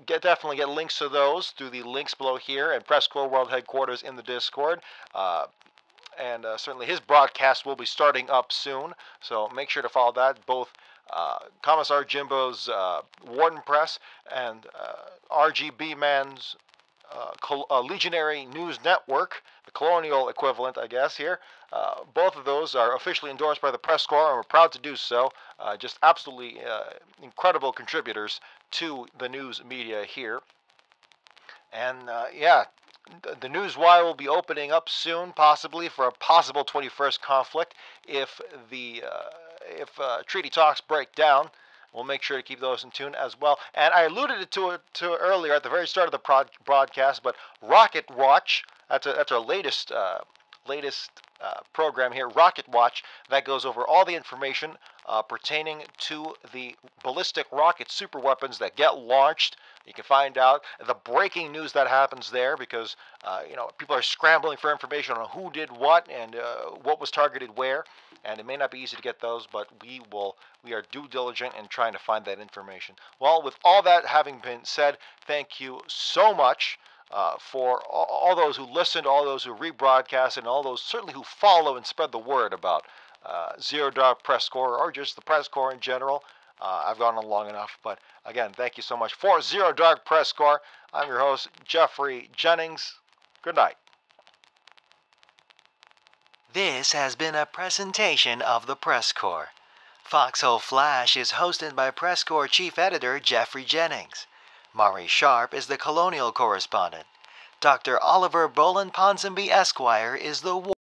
definitely get links to those through the links below here, and PressCorps World Headquarters in the Discord. And certainly his broadcast will be starting up soon, so make sure to follow that. Both Commissar Jimbo's Warden Press and RGB Man's Legionary News Network, the colonial equivalent, I guess, here. Both of those are officially endorsed by the PressCorps, and we're proud to do so. Just absolutely incredible contributors to the news media here. And the news wire will be opening up soon, possibly for a possible 21st conflict. If treaty talks break down, we'll make sure to keep those in tune as well. And I alluded to earlier at the very start of the broadcast, but Rocket Watch, that's our latest program here, Rocket Watch, that goes over all the information pertaining to the ballistic rocket superweapons that get launched. You can find out the breaking news that happens there, because people are scrambling for information on who did what and what was targeted where, and it may not be easy to get those, but we are due diligent in trying to find that information. Well, with all that having been said, thank you so much for all those who listened, all those who rebroadcast, and all those certainly who follow and spread the word about Zero Dark PressCorps, or just the PressCorps in general. I've gone on long enough, but again, thank you so much. For Zero Dark PressCorps, I'm your host, Geoffrey Jennings. Good night. This has been a presentation of the PressCorps. Foxhole Flash is hosted by PressCorps Chief Editor Geoffrey Jennings. Maury Sharp is the colonial correspondent. Dr. Oliver Boland Ponsonby Esquire is the